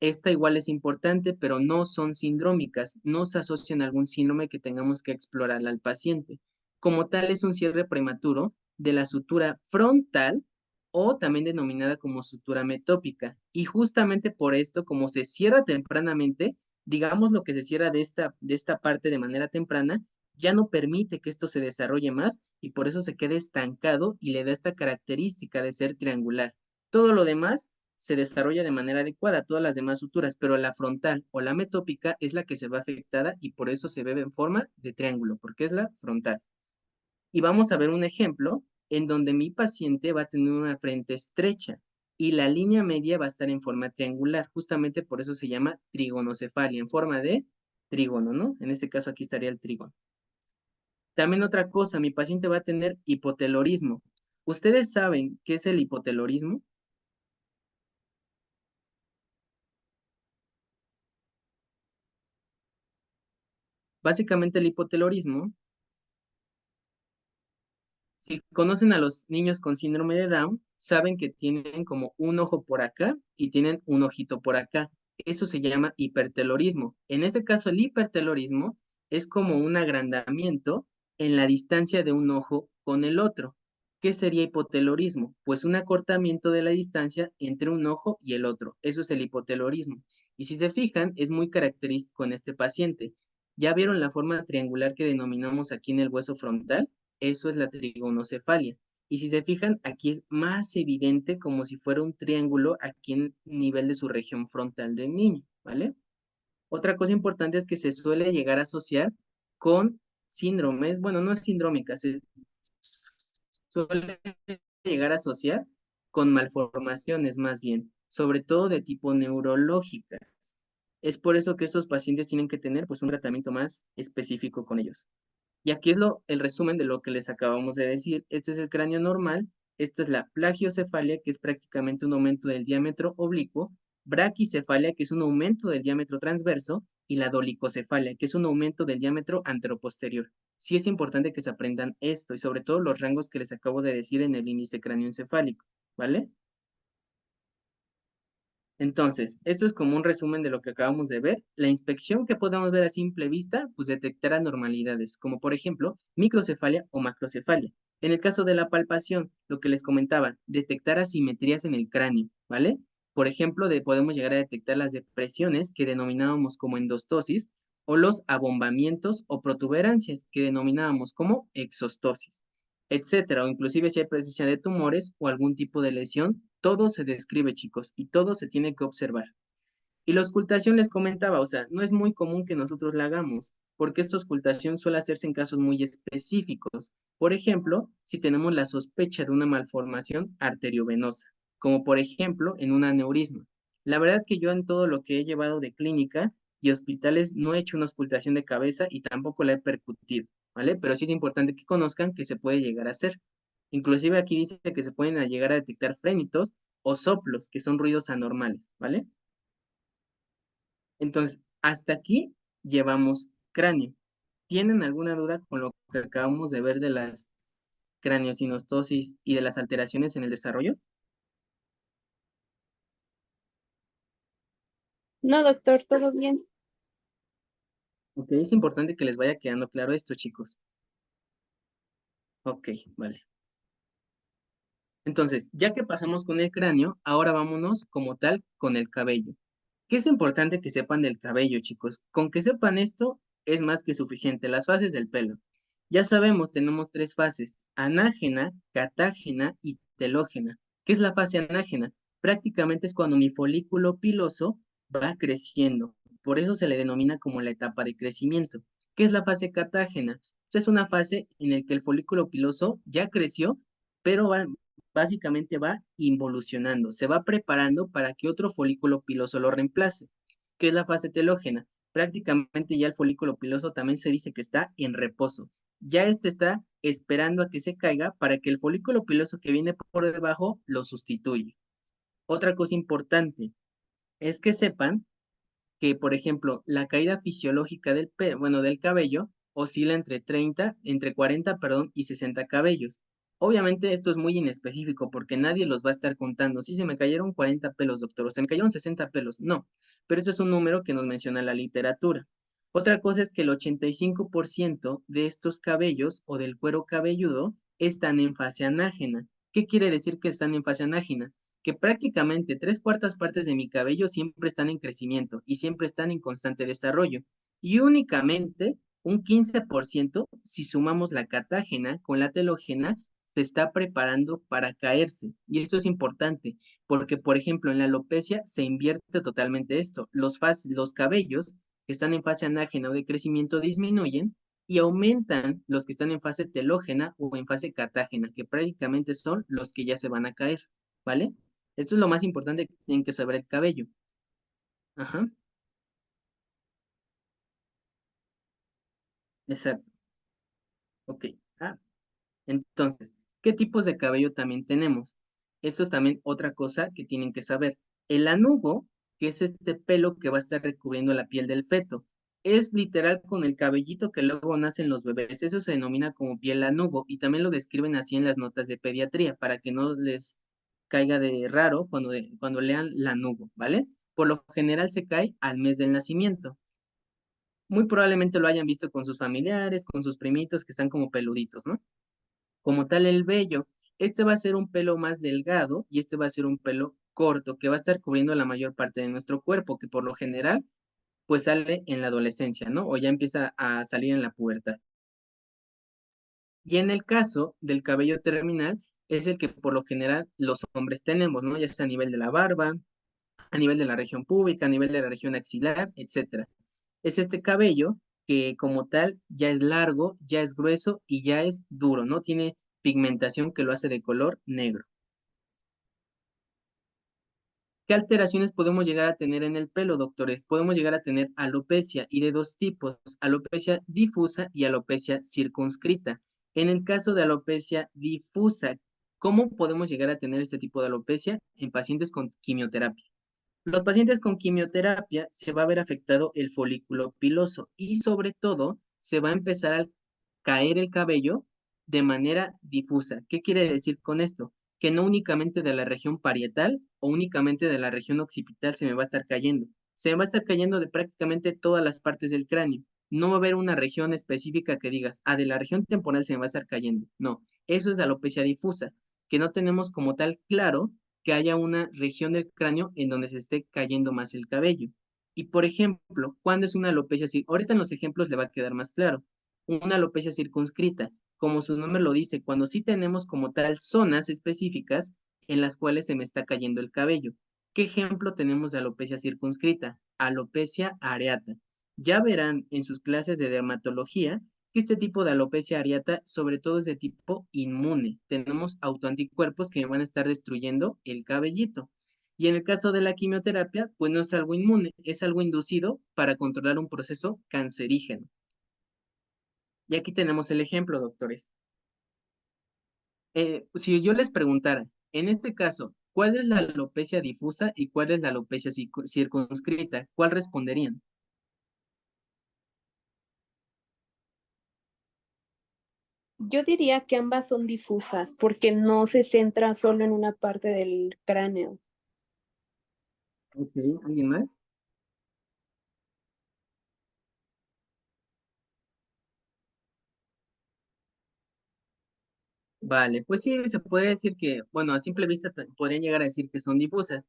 Esta igual es importante, pero no son sindrómicas, no se asocian a algún síndrome que tengamos que explorar al paciente. Como tal, es un cierre prematuro de la sutura frontal o también denominada como sutura metópica. Y justamente por esto, como se cierra tempranamente, digamos lo que se cierra de esta parte de manera temprana, ya no permite que esto se desarrolle más y por eso se queda estancado y le da esta característica de ser triangular. Todo lo demás se desarrolla de manera adecuada, todas las demás suturas, pero la frontal o la metópica es la que se ve afectada y por eso se ve en forma de triángulo, porque es la frontal. Y vamos a ver un ejemplo en donde mi paciente va a tener una frente estrecha y la línea media va a estar en forma triangular, justamente por eso se llama trigonocefalia, en forma de trígono, ¿no? En este caso aquí estaría el trígono. También otra cosa, mi paciente va a tener hipotelorismo. ¿Ustedes saben qué es el hipotelorismo? Básicamente el hipotelorismo, si conocen a los niños con síndrome de Down, saben que tienen como un ojo por acá y tienen un ojito por acá. Eso se llama hipertelorismo. En ese caso, el hipertelorismo es como un agrandamiento en la distancia de un ojo con el otro. ¿Qué sería hipotelorismo? Pues un acortamiento de la distancia entre un ojo y el otro. Eso es el hipotelorismo. Y si se fijan, es muy característico en este paciente. ¿Ya vieron la forma triangular que denominamos aquí en el hueso frontal? Eso es la trigonocefalia. Y si se fijan, aquí es más evidente como si fuera un triángulo aquí en nivel de su región frontal del niño, ¿vale? Otra cosa importante es que se suele llegar a asociar con síndromes, bueno, no es sindrómica, se suele llegar a asociar con malformaciones más bien, sobre todo de tipo neurológicas. Es por eso que estos pacientes tienen que tener pues un tratamiento más específico con ellos. Y aquí es el resumen de lo que les acabamos de decir. Este es el cráneo normal, esta es la plagiocefalia, que es prácticamente un aumento del diámetro oblicuo, braquicefalia, que es un aumento del diámetro transverso, y la dolicocefalia, que es un aumento del diámetro anteroposterior. Sí es importante que se aprendan esto y sobre todo los rangos que les acabo de decir en el índice cráneoencefálico, ¿vale? Entonces, esto es como un resumen de lo que acabamos de ver. La inspección que podemos ver a simple vista, pues detectará anormalidades, como por ejemplo microcefalia o macrocefalia. En el caso de la palpación, lo que les comentaba, detectar asimetrías en el cráneo, ¿vale? Por ejemplo, podemos llegar a detectar las depresiones que denominábamos como endostosis o los abombamientos o protuberancias que denominábamos como exostosis, etcétera, o inclusive si hay presencia de tumores o algún tipo de lesión, todo se describe, chicos, y todo se tiene que observar. Y la auscultación les comentaba, o sea, no es muy común que nosotros la hagamos, porque esta auscultación suele hacerse en casos muy específicos. Por ejemplo, si tenemos la sospecha de una malformación arteriovenosa, como por ejemplo en un aneurisma. La verdad que yo en todo lo que he llevado de clínica y hospitales no he hecho una auscultación de cabeza y tampoco la he percutido, ¿vale? Pero sí es importante que conozcan que se puede llegar a hacer. Inclusive aquí dice que se pueden llegar a detectar frénitos o soplos, que son ruidos anormales, ¿vale? Entonces, hasta aquí llevamos cráneo. ¿Tienen alguna duda con lo que acabamos de ver de las craniosinostosis y de las alteraciones en el desarrollo? No, doctor, todo bien. Ok, es importante que les vaya quedando claro esto, chicos. Ok, vale. Entonces, ya que pasamos con el cráneo, ahora vámonos como tal con el cabello. ¿Qué es importante que sepan del cabello, chicos? Con que sepan esto es más que suficiente. Las fases del pelo. Ya sabemos, tenemos tres fases: anágena, catágena y telógena. ¿Qué es la fase anágena? Prácticamente es cuando mi folículo piloso va creciendo. Por eso se le denomina como la etapa de crecimiento. ¿Qué es la fase catágena? Esta es una fase en la que el folículo piloso ya creció, pero básicamente va involucionando, se va preparando para que otro folículo piloso lo reemplace. ¿Qué es la fase telógena? Prácticamente ya el folículo piloso también se dice que está en reposo. Ya este está esperando a que se caiga para que el folículo piloso que viene por debajo lo sustituya. Otra cosa importante es que sepan que, por ejemplo, la caída fisiológica del cabello oscila entre 40, perdón, y 60 cabellos. Obviamente esto es muy inespecífico porque nadie los va a estar contando. Sí, se me cayeron 40 pelos, doctor, o se me cayeron 60 pelos. No, pero esto es un número que nos menciona la literatura. Otra cosa es que el 85% de estos cabellos o del cuero cabelludo están en fase anágena. ¿Qué quiere decir que están en fase anágena? Que prácticamente tres cuartas partes de mi cabello siempre están en crecimiento y siempre están en constante desarrollo. Y únicamente un 15%, si sumamos la catágena con la telógena, se está preparando para caerse. Y esto es importante porque, por ejemplo, en la alopecia se invierte totalmente esto. Los cabellos que están en fase anágena o de crecimiento disminuyen y aumentan los que están en fase telógena o en fase catágena, que prácticamente son los que ya se van a caer, ¿vale? Esto es lo más importante que tienen que saber el cabello. Ajá, exacto. Ok. Ah, entonces, ¿qué tipos de cabello también tenemos? Esto es también otra cosa que tienen que saber. El lanugo, que es este pelo que va a estar recubriendo la piel del feto, es literal con el cabellito que luego nacen los bebés. Eso se denomina como piel lanugo y también lo describen así en las notas de pediatría para que no les caiga de raro cuando lean lanugo, ¿vale? Por lo general se cae al mes del nacimiento. Muy probablemente lo hayan visto con sus familiares, con sus primitos que están como peluditos, ¿no? Como tal el vello, este va a ser un pelo más delgado y este va a ser un pelo corto que va a estar cubriendo la mayor parte de nuestro cuerpo, que por lo general pues sale en la adolescencia, ¿no? O ya empieza a salir en la pubertad. Y en el caso del cabello terminal, es el que por lo general los hombres tenemos, ¿no? Ya sea a nivel de la barba, a nivel de la región púbica, a nivel de la región axilar, etcétera. Es este cabello que como tal ya es largo, ya es grueso y ya es duro, ¿no? Tiene pigmentación que lo hace de color negro. ¿Qué alteraciones podemos llegar a tener en el pelo, doctores? Podemos llegar a tener alopecia y de dos tipos, alopecia difusa y alopecia circunscrita. En el caso de alopecia difusa, ¿cómo podemos llegar a tener este tipo de alopecia en pacientes con quimioterapia? Los pacientes con quimioterapia se va a ver afectado el folículo piloso y sobre todo se va a empezar a caer el cabello de manera difusa. ¿Qué quiere decir con esto? Que no únicamente de la región parietal o únicamente de la región occipital se me va a estar cayendo. Se me va a estar cayendo de prácticamente todas las partes del cráneo. No va a haber una región específica que digas, ah, de la región temporal se me va a estar cayendo. No, eso es alopecia difusa, que no tenemos como tal claro que haya una región del cráneo en donde se esté cayendo más el cabello. Y por ejemplo, ¿cuándo es una alopecia? Ahorita en los ejemplos le va a quedar más claro. Una alopecia circunscrita, como su nombre lo dice, cuando sí tenemos como tal zonas específicas en las cuales se me está cayendo el cabello. ¿Qué ejemplo tenemos de alopecia circunscrita? Alopecia areata. Ya verán en sus clases de dermatología que este tipo de alopecia areata sobre todo es de tipo inmune. Tenemos autoanticuerpos que van a estar destruyendo el cabellito. Y en el caso de la quimioterapia, pues no es algo inmune, es algo inducido para controlar un proceso cancerígeno. Y aquí tenemos el ejemplo, doctores. Si yo les preguntara, en este caso, ¿cuál es la alopecia difusa y cuál es la alopecia circunscrita? ¿Cuál responderían? Yo diría que ambas son difusas porque no se centra solo en una parte del cráneo. Ok, ¿alguien más? Vale, pues sí, se puede decir que, bueno, a simple vista podrían llegar a decir que son difusas.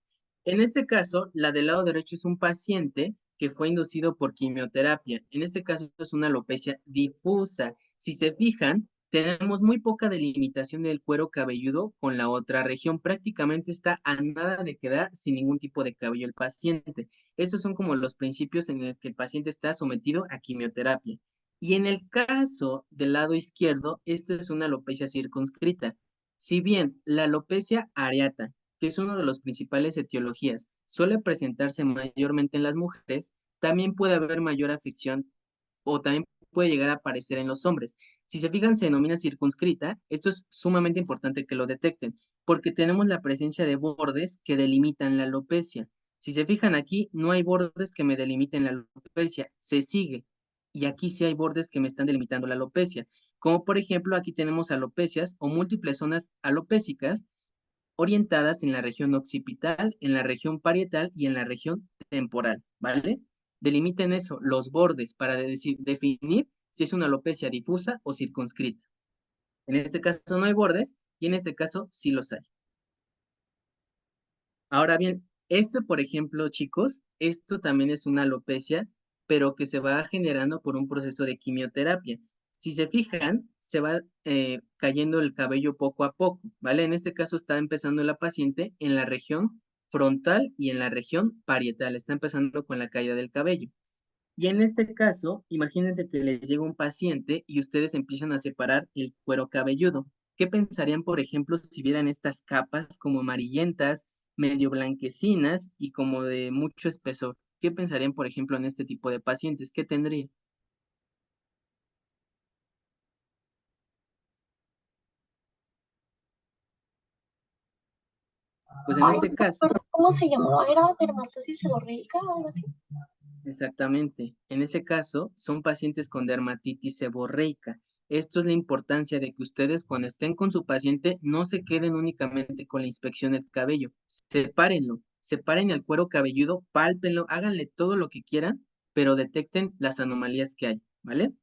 En este caso, la del lado derecho es un paciente que fue inducido por quimioterapia. En este caso es una alopecia difusa. Si se fijan, tenemos muy poca delimitación del cuero cabelludo con la otra región. Prácticamente está a nada de quedar sin ningún tipo de cabello el paciente. Estos son como los principios en el que el paciente está sometido a quimioterapia. Y en el caso del lado izquierdo, esta es una alopecia circunscrita. Si bien la alopecia areata, que es una de las principales etiologías, suele presentarse mayormente en las mujeres, también puede haber mayor afección o también puede llegar a aparecer en los hombres. Si se fijan, se denomina circunscrita. Esto es sumamente importante que lo detecten, porque tenemos la presencia de bordes que delimitan la alopecia. Si se fijan aquí, no hay bordes que me delimiten la alopecia, se sigue. Y aquí sí hay bordes que me están delimitando la alopecia. Como por ejemplo, aquí tenemos alopecias o múltiples zonas alopécicas orientadas en la región occipital, en la región parietal y en la región temporal, ¿vale? Delimiten eso, los bordes, para definir si es una alopecia difusa o circunscrita. En este caso no hay bordes y en este caso sí los hay. Ahora bien, esto, por ejemplo, chicos, esto también es una alopecia, pero que se va generando por un proceso de quimioterapia. Si se fijan, se va cayendo el cabello poco a poco, ¿vale? En este caso está empezando la paciente en la región frontal y en la región parietal, está empezando con la caída del cabello. Y en este caso, imagínense que les llega un paciente y ustedes empiezan a separar el cuero cabelludo. ¿Qué pensarían, por ejemplo, si vieran estas capas como amarillentas, medio blanquecinas y como de mucho espesor? ¿Qué pensarían, por ejemplo, en este tipo de pacientes? ¿Qué tendría? Pues en Ay, este caso, doctor, ¿cómo se llamaba? ¿Era dermatosis seborreica o algo así? exactamente. En ese caso, son pacientes con dermatitis seborreica. Esto es la importancia de que ustedes cuando estén con su paciente no se queden únicamente con la inspección del cabello. Sepárenlo, separen el cuero cabelludo, pálpenlo, háganle todo lo que quieran, pero detecten las anomalías que hay, ¿vale?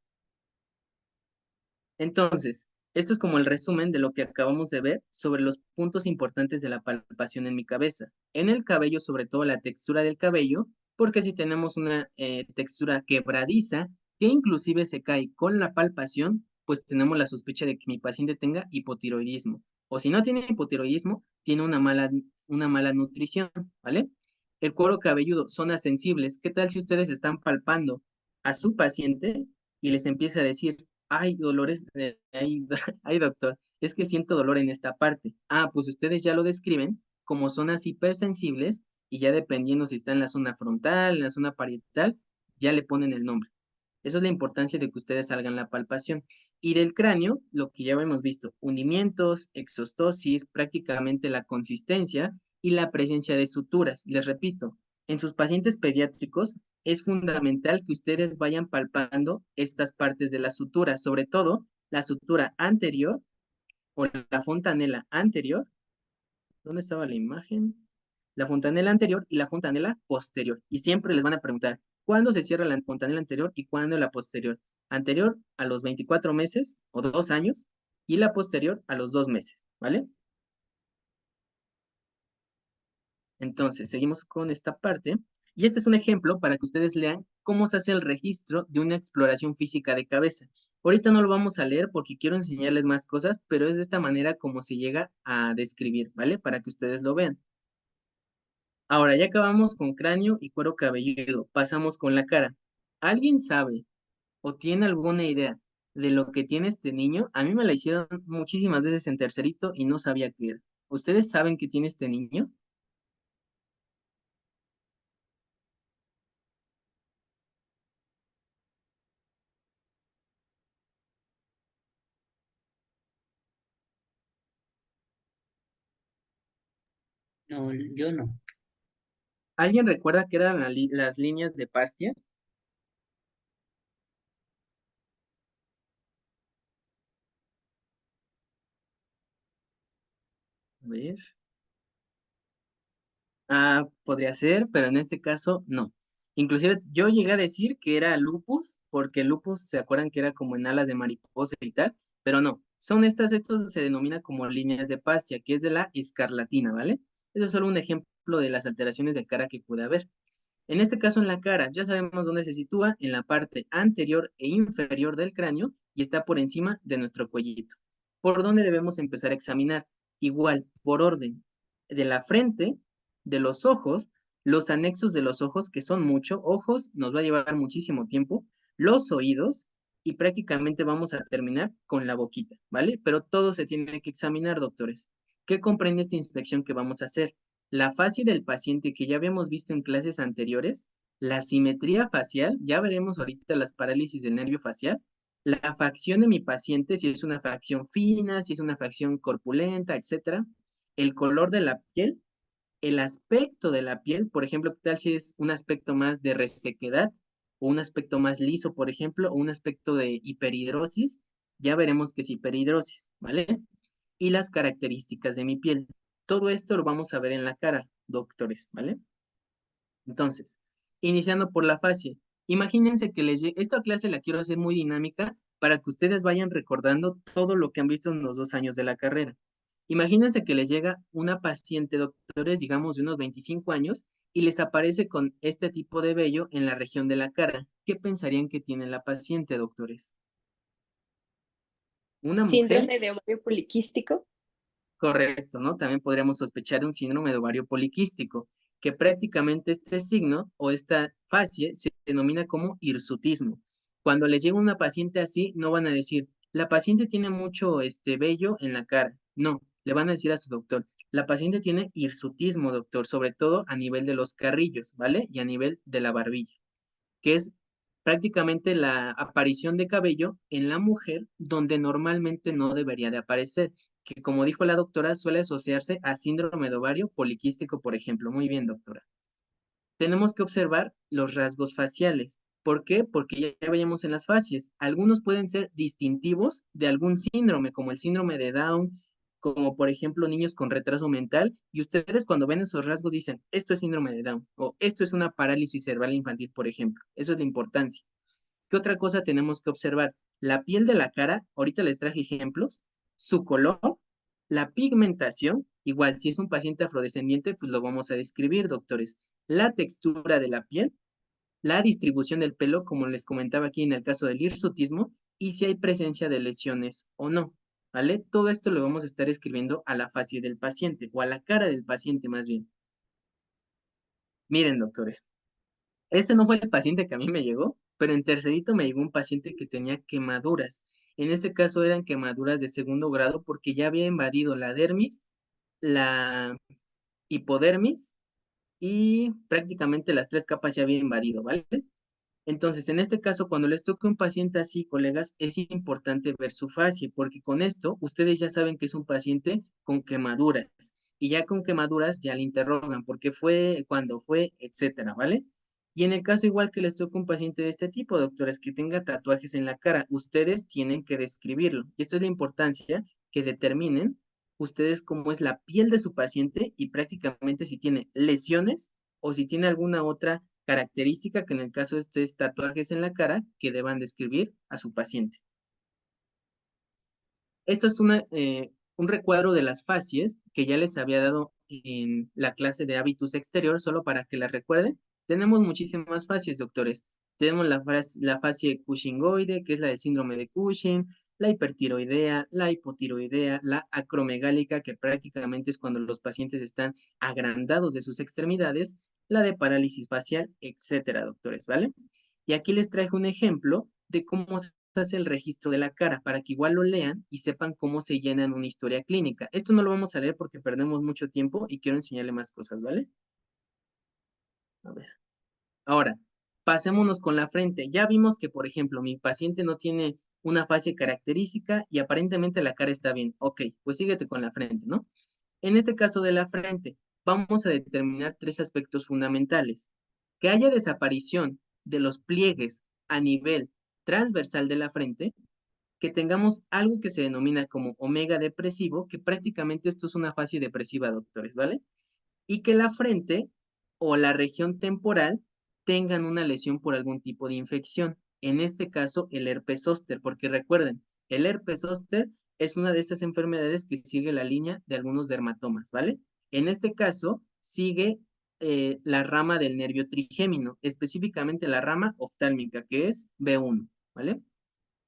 Entonces, esto es como el resumen de lo que acabamos de ver sobre los puntos importantes de la palpación en mi cabeza. En el cabello, sobre todo la textura del cabello, porque si tenemos una textura quebradiza, que inclusive se cae con la palpación, pues tenemos la sospecha de que mi paciente tenga hipotiroidismo. O si no tiene hipotiroidismo, tiene una mala nutrición, ¿vale? El cuero cabelludo, zonas sensibles. ¿Qué tal si ustedes están palpando a su paciente y les empieza a decir, ay, dolores, ay, ay, doctor, es que siento dolor en esta parte? Ah, pues ustedes ya lo describen como zonas hipersensibles y ya dependiendo si está en la zona frontal, en la zona parietal, ya le ponen el nombre. Eso es la importancia de que ustedes salgan la palpación. Y del cráneo, lo que ya hemos visto, hundimientos, exostosis, prácticamente la consistencia y la presencia de suturas. Les repito, en sus pacientes pediátricos es fundamental que ustedes vayan palpando estas partes de la sutura, sobre todo la sutura anterior o la fontanela anterior. ¿Dónde estaba la imagen? La fontanela anterior y la fontanela posterior. Y siempre les van a preguntar, ¿cuándo se cierra la fontanela anterior y cuándo la posterior? Anterior a los 24 meses o 2 años y la posterior a los 2 meses, ¿vale? Entonces, seguimos con esta parte. Y este es un ejemplo para que ustedes lean cómo se hace el registro de una exploración física de cabeza. Ahorita no lo vamos a leer porque quiero enseñarles más cosas, pero es de esta manera como se llega a describir, ¿vale? Para que ustedes lo vean. Ahora ya acabamos con cráneo y cuero cabelludo. Pasamos con la cara. ¿Alguien sabe o tiene alguna idea de lo que tiene este niño? A mí me la hicieron muchísimas veces en tercerito y no sabía qué era. ¿Ustedes saben qué tiene este niño? No, yo no. ¿Alguien recuerda qué eran las líneas de Pastia? A ver. Ah, podría ser, pero en este caso no. Inclusive yo llegué a decir que era lupus, porque lupus se acuerdan que era como en alas de mariposa y tal, pero no. Son esto se denomina como líneas de Pastia, que es de la escarlatina, ¿vale? Eso es solo un ejemplo de las alteraciones de cara que puede haber. En este caso en la cara, ya sabemos dónde se sitúa, en la parte anterior e inferior del cráneo y está por encima de nuestro cuellito. ¿Por dónde debemos empezar a examinar? Igual, por orden, de la frente, de los ojos, los anexos de los ojos, que son mucho, ojos nos va a llevar muchísimo tiempo, los oídos y prácticamente vamos a terminar con la boquita, ¿vale? Pero todo se tiene que examinar, doctores. ¿Qué comprende esta inspección que vamos a hacer? La fascia del paciente que ya habíamos visto en clases anteriores, la simetría facial, ya veremos ahorita las parálisis del nervio facial, la facción de mi paciente, si es una facción fina, si es una facción corpulenta, etcétera, el color de la piel, el aspecto de la piel, por ejemplo, ¿qué tal si es un aspecto más de resequedad o un aspecto más liso, por ejemplo, o un aspecto de hiperhidrosis? Ya veremos que es hiperhidrosis, ¿vale? Y las características de mi piel. Todo esto lo vamos a ver en la cara, doctores, ¿vale? Entonces, iniciando por la fascia. Imagínense que esta clase la quiero hacer muy dinámica para que ustedes vayan recordando todo lo que han visto en los 2 años de la carrera. Imagínense que les llega una paciente, doctores, digamos de unos 25 años, y les aparece con este tipo de vello en la región de la cara. ¿Qué pensarían que tiene la paciente, doctores? Una mujer. Síndrome de ovario poliquístico. Correcto, ¿no? También podríamos sospechar un síndrome de ovario poliquístico, que prácticamente este signo o esta fase se denomina como hirsutismo. Cuando les llega una paciente así, no van a decir, la paciente tiene mucho vello en la cara. No, le van a decir a su doctor, la paciente tiene hirsutismo, doctor, sobre todo a nivel de los carrillos, ¿vale? Y a nivel de la barbilla, que es prácticamente la aparición de cabello en la mujer donde normalmente no debería de aparecer, que como dijo la doctora, suele asociarse a síndrome de ovario poliquístico, por ejemplo. Muy bien, doctora. Tenemos que observar los rasgos faciales. ¿Por qué? Porque ya veíamos en las facies. Algunos pueden ser distintivos de algún síndrome, como el síndrome de Down, como por ejemplo niños con retraso mental, y ustedes cuando ven esos rasgos dicen, esto es síndrome de Down, o esto es una parálisis cerebral infantil, por ejemplo. Eso es la importancia. ¿Qué otra cosa tenemos que observar? La piel de la cara, ahorita les traje ejemplos, su color, la pigmentación, igual si es un paciente afrodescendiente, pues lo vamos a describir, doctores. La textura de la piel, la distribución del pelo, como les comentaba aquí en el caso del hirsutismo, y si hay presencia de lesiones o no. ¿vale? Todo esto lo vamos a estar escribiendo a la facie del paciente, o a la cara del paciente más bien. Miren, doctores, este no fue el paciente que a mí me llegó, pero en tercerito me llegó un paciente que tenía quemaduras. En este caso eran quemaduras de segundo grado porque ya había invadido la dermis, la hipodermis y prácticamente las tres capas ya había invadido, ¿vale? Entonces, en este caso, cuando les toque un paciente así, colegas, es importante ver su fascia, porque con esto ustedes ya saben que es un paciente con quemaduras. Y ya con quemaduras ya le interrogan por qué fue, cuándo fue, etcétera, ¿vale? Y en el caso igual que les toque un paciente de este tipo, doctores, que tenga tatuajes en la cara, ustedes tienen que describirlo. Y esto es la importancia que determinen ustedes cómo es la piel de su paciente y prácticamente si tiene lesiones o si tiene alguna otra característica que en el caso de estos tatuajes en la cara que deban describir a su paciente. Esto es un recuadro de las facies que ya les había dado en la clase de hábitus exterior, solo para que la recuerden. Tenemos muchísimas facies, doctores. Tenemos la facie cushingoide, que es la del síndrome de Cushing, la hipertiroidea, la hipotiroidea, la acromegálica, que prácticamente es cuando los pacientes están agrandados de sus extremidades, la de parálisis facial, etcétera, doctores, ¿vale? Y aquí les traje un ejemplo de cómo se hace el registro de la cara, para que igual lo lean y sepan cómo se llena en una historia clínica. Esto no lo vamos a leer porque perdemos mucho tiempo y quiero enseñarle más cosas, ¿vale? A ver. Ahora, pasémonos con la frente. Ya vimos que, por ejemplo, mi paciente no tiene una fase característica y aparentemente la cara está bien. Ok, pues síguete con la frente, ¿no? En este caso de la frente, vamos a determinar tres aspectos fundamentales. Que haya desaparición de los pliegues a nivel transversal de la frente, que tengamos algo que se denomina como omega depresivo, que prácticamente esto es una fase depresiva, doctores, ¿vale? Y que la frente o la región temporal tengan una lesión por algún tipo de infección. En este caso, el herpes zóster, porque recuerden, el herpes zóster es una de esas enfermedades que sigue la línea de algunos dermatomas, ¿vale? En este caso, sigue la rama del nervio trigémino, específicamente la rama oftálmica, que es B1, ¿vale?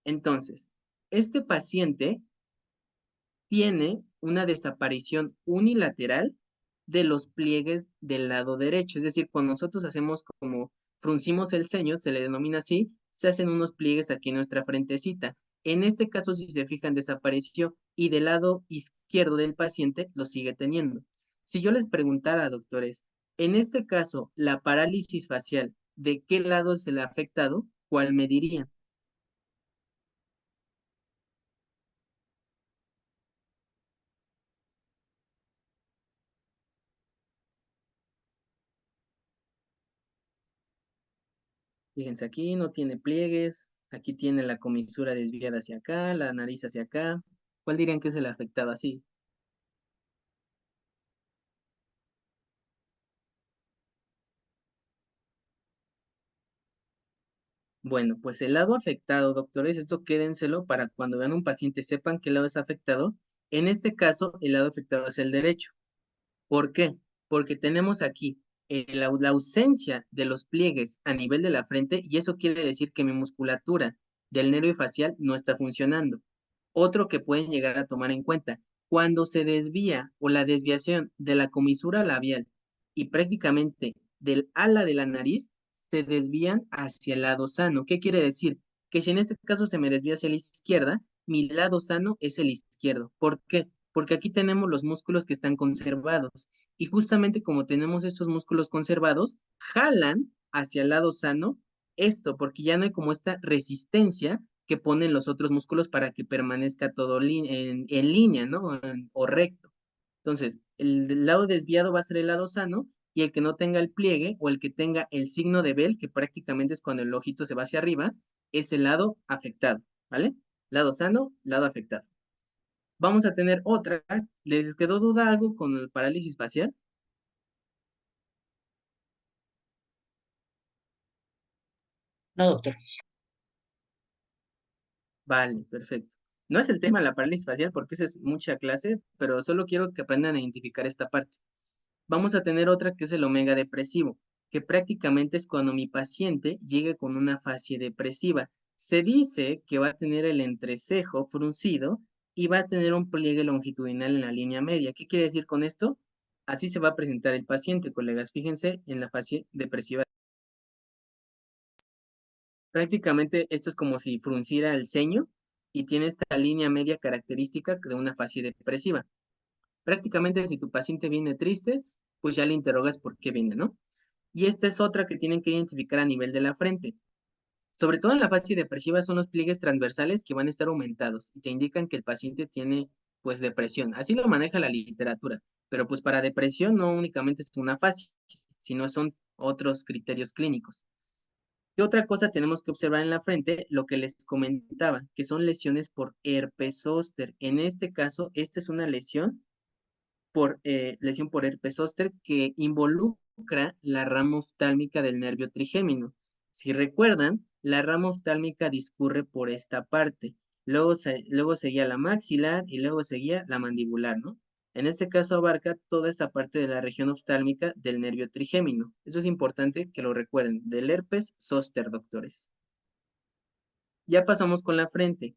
Entonces, este paciente tiene una desaparición unilateral de los pliegues del lado derecho. Es decir, cuando nosotros hacemos como fruncimos el ceño, se le denomina así, se hacen unos pliegues aquí en nuestra frentecita. En este caso, si se fijan, desapareció y del lado izquierdo del paciente lo sigue teniendo. Si yo les preguntara, doctores, en este caso, la parálisis facial, ¿de qué lado se le ha afectado? ¿Cuál me dirían? Fíjense, aquí no tiene pliegues, aquí tiene la comisura desviada hacia acá, la nariz hacia acá. ¿Cuál dirían que es el afectado así? Bueno, pues el lado afectado, doctores, esto quédenselo para cuando vean un paciente sepan qué lado es afectado. En este caso, el lado afectado es el derecho. ¿Por qué? Porque tenemos aquí la ausencia de los pliegues a nivel de la frente y eso quiere decir que mi musculatura del nervio facial no está funcionando. Otro que pueden llegar a tomar en cuenta, cuando se desvía o la desviación de la comisura labial y prácticamente del ala de la nariz, se desvían hacia el lado sano. ¿Qué quiere decir? Que si en este caso se me desvía hacia la izquierda, mi lado sano es el izquierdo. ¿Por qué? Porque aquí tenemos los músculos que están conservados. Y justamente como tenemos estos músculos conservados, jalan hacia el lado sano esto, porque ya no hay como esta resistencia que ponen los otros músculos para que permanezca todo en línea, ¿no? O recto. Entonces, el lado desviado va a ser el lado sano y el que no tenga el pliegue o el que tenga el signo de Bell, que prácticamente es cuando el ojito se va hacia arriba, es el lado afectado, ¿vale? Lado sano, lado afectado. Vamos a tener otra. ¿Les quedó duda algo con el parálisis facial? No, doctor. Vale, perfecto. No es el tema de la parálisis facial porque esa es mucha clase, pero solo quiero que aprendan a identificar esta parte. Vamos a tener otra que es el omega depresivo, que prácticamente es cuando mi paciente llegue con una fase depresiva. Se dice que va a tener el entrecejo fruncido y va a tener un pliegue longitudinal en la línea media. ¿Qué quiere decir con esto? Así se va a presentar el paciente, colegas. Fíjense en la fase depresiva. Prácticamente esto es como si frunciera el ceño y tiene esta línea media característica de una fase depresiva. Prácticamente si tu paciente viene triste, pues ya le interrogas por qué viene, ¿no? Y esta es otra que tienen que identificar a nivel de la frente. Sobre todo en la fase depresiva son los pliegues transversales que van a estar aumentados y te indican que el paciente tiene pues depresión. Así lo maneja la literatura, pero pues para depresión no únicamente es una fase, sino son otros criterios clínicos. ¿Qué otra cosa tenemos que observar en la frente? Lo que les comentaba, que son lesiones por herpes zóster. En este caso, esta es una lesión por herpes zóster que involucra la rama oftálmica del nervio trigémino. Si recuerdan, la rama oftálmica discurre por esta parte, luego seguía la maxilar y luego seguía la mandibular, ¿no? En este caso abarca toda esta parte de la región oftálmica del nervio trigémino. Eso es importante que lo recuerden, del herpes zóster, doctores. Ya pasamos con la frente.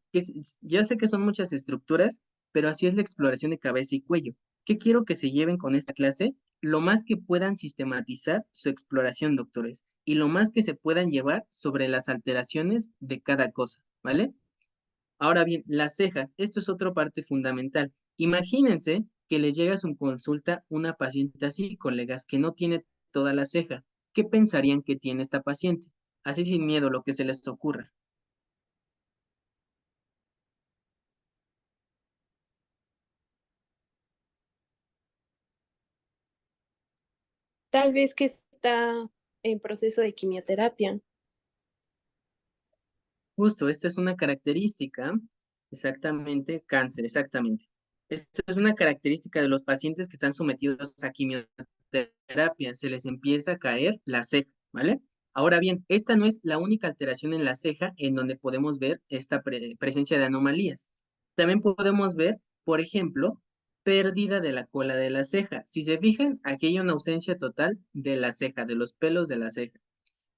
Ya sé que son muchas estructuras, pero así es la exploración de cabeza y cuello. ¿Qué quiero que se lleven con esta clase? Lo más que puedan sistematizar su exploración, doctores, y lo más que se puedan llevar sobre las alteraciones de cada cosa, ¿vale? Ahora bien, las cejas, esto es otra parte fundamental. Imagínense que les llega a su consulta una paciente así, colegas, que no tiene toda la ceja. ¿Qué pensarían que tiene esta paciente? Así sin miedo, lo que se les ocurra. Tal vez que está en proceso de quimioterapia. Justo, esta es una característica, exactamente, cáncer, exactamente. Esta es una característica de los pacientes que están sometidos a quimioterapia, se les empieza a caer la ceja, ¿vale? Ahora bien, esta no es la única alteración en la ceja en donde podemos ver esta presencia de anomalías. También podemos ver, por ejemplo, pérdida de la cola de la ceja. Si se fijan, aquí hay una ausencia total de la ceja, de los pelos de la ceja,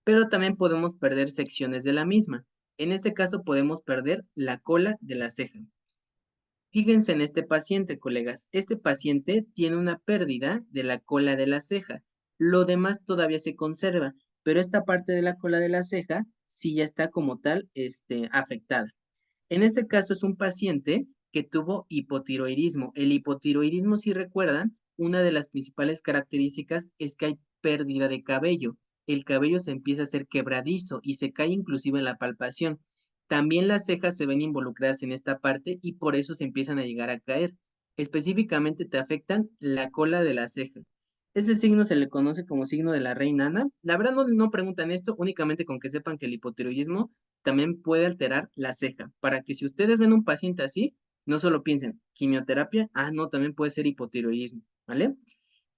pero también podemos perder secciones de la misma. En este caso podemos perder la cola de la ceja. Fíjense en este paciente, colegas. Este paciente tiene una pérdida de la cola de la ceja. Lo demás todavía se conserva, pero esta parte de la cola de la ceja sí ya está como tal, afectada. En este caso es un paciente que tuvo hipotiroidismo. El hipotiroidismo, si recuerdan, una de las principales características es que hay pérdida de cabello. El cabello se empieza a hacer quebradizo y se cae inclusive en la palpación. También las cejas se ven involucradas en esta parte y por eso se empiezan a llegar a caer. Específicamente te afectan la cola de la ceja. Ese signo se le conoce como signo de la reina Ana. La verdad no preguntan esto, únicamente con que sepan que el hipotiroidismo también puede alterar la ceja, para que si ustedes ven un paciente así, no solo piensen, quimioterapia, no, también puede ser hipotiroidismo, ¿vale?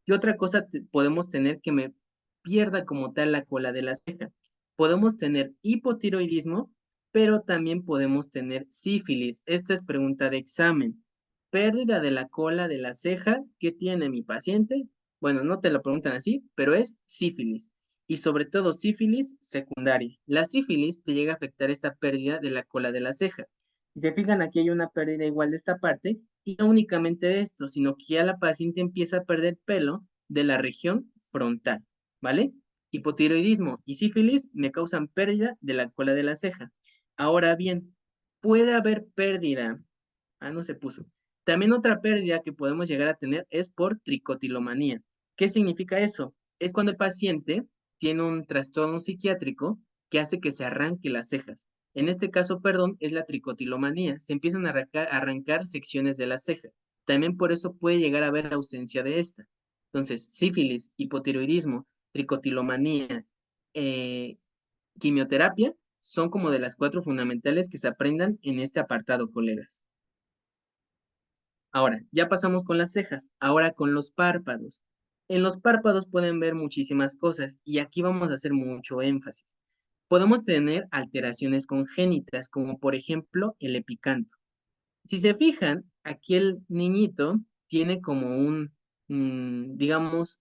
¿Qué otra cosa podemos tener que me pierda como tal la cola de la ceja? Podemos tener hipotiroidismo, pero también podemos tener sífilis. Esta es pregunta de examen. Pérdida de la cola de la ceja, ¿qué tiene mi paciente? Bueno, no te lo preguntan así, pero es sífilis. Y sobre todo sífilis secundaria. La sífilis te llega a afectar esta pérdida de la cola de la ceja. Si te fijan, aquí hay una pérdida igual de esta parte, y no únicamente de esto, sino que ya la paciente empieza a perder pelo de la región frontal, ¿vale? Hipotiroidismo y sífilis me causan pérdida de la cola de la ceja. Ahora bien, puede haber pérdida. No se puso. También otra pérdida que podemos llegar a tener es por tricotilomanía. ¿Qué significa eso? Es cuando el paciente tiene un trastorno psiquiátrico que hace que se arranque las cejas. En este caso, perdón, es la tricotilomanía. Se empiezan a arrancar secciones de la ceja. También por eso puede llegar a haber ausencia de esta. Entonces, sífilis, hipotiroidismo, tricotilomanía, eh, quimioterapia, son como de las 4 fundamentales que se aprendan en este apartado, colegas. Ahora, ya pasamos con las cejas, ahora con los párpados. En los párpados pueden ver muchísimas cosas y aquí vamos a hacer mucho énfasis. Podemos tener alteraciones congénitas, como por ejemplo el epicanto. Si se fijan, aquí el niñito tiene como un, digamos,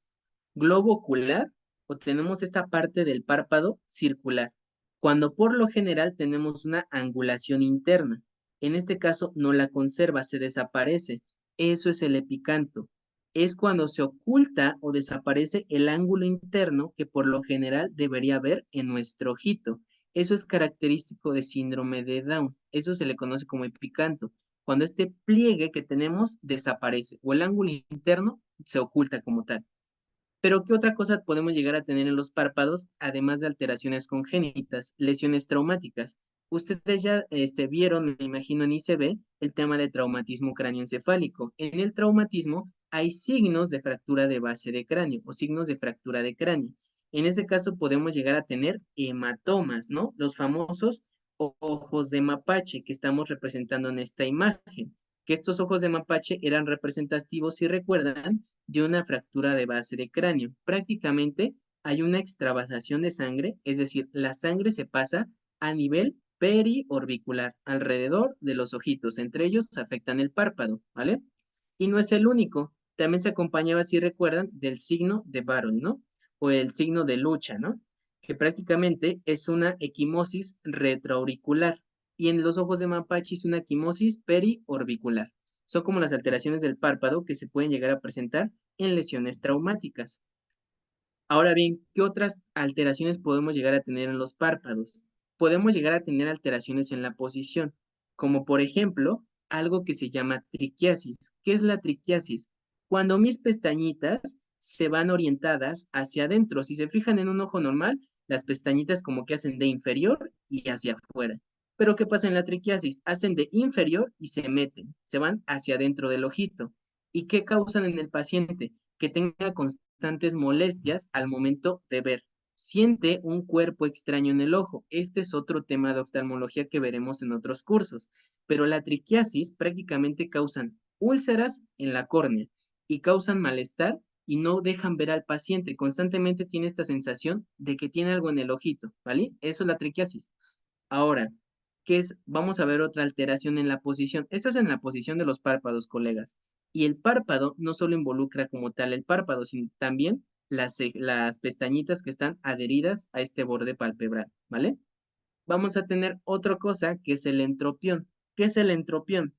globo ocular o tenemos esta parte del párpado circular, cuando por lo general tenemos una angulación interna. En este caso no la conserva, se desaparece. Eso es el epicanto. Es cuando se oculta o desaparece el ángulo interno que por lo general debería haber en nuestro ojito. Eso es característico de síndrome de Down. Eso se le conoce como epicanto. Cuando este pliegue que tenemos desaparece o el ángulo interno se oculta como tal. Pero ¿qué otra cosa podemos llegar a tener en los párpados, además de alteraciones congénitas, lesiones traumáticas? Ustedes ya vieron, me imagino en ICB, el tema de traumatismo cráneoencefálico. En el traumatismo hay signos de fractura de base de cráneo o signos de fractura de cráneo. En ese caso podemos llegar a tener hematomas, ¿no? Los famosos ojos de mapache que estamos representando en esta imagen. Que estos ojos de mapache eran representativos, si recuerdan, de una fractura de base de cráneo. Prácticamente hay una extravasación de sangre, es decir, la sangre se pasa a nivel periorbicular, alrededor de los ojitos, entre ellos afectan el párpado, ¿vale? Y no es el único, también se acompañaba, si recuerdan, del signo de Baron, ¿no? O el signo de lucha, ¿no? Que prácticamente es una equimosis retroauricular, y en los ojos de mapache es una equimosis periorbicular. Son como las alteraciones del párpado que se pueden llegar a presentar en lesiones traumáticas. Ahora bien, ¿qué otras alteraciones podemos llegar a tener en los párpados? Podemos llegar a tener alteraciones en la posición, como por ejemplo, algo que se llama triquiasis. ¿Qué es la triquiasis? Cuando mis pestañitas se van orientadas hacia adentro. Si se fijan en un ojo normal, las pestañitas como que hacen de inferior y hacia afuera. Pero ¿qué pasa en la triquiasis? Hacen de inferior y se meten, se van hacia adentro del ojito. ¿Y qué causan en el paciente? Que tenga constantes molestias al momento de ver. Siente un cuerpo extraño en el ojo. Este es otro tema de oftalmología que veremos en otros cursos. Pero la triquiasis prácticamente causan úlceras en la córnea y causan malestar y no dejan ver al paciente. Constantemente tiene esta sensación de que tiene algo en el ojito, ¿vale? Eso es la triquiasis. Ahora, ¿qué es? Vamos a ver otra alteración en la posición. Esto es en la posición de los párpados, colegas. Y el párpado no solo involucra como tal el párpado, sino también las pestañitas que están adheridas a este borde palpebral, ¿vale? Vamos a tener otra cosa que es el entropión. ¿Qué es el entropión?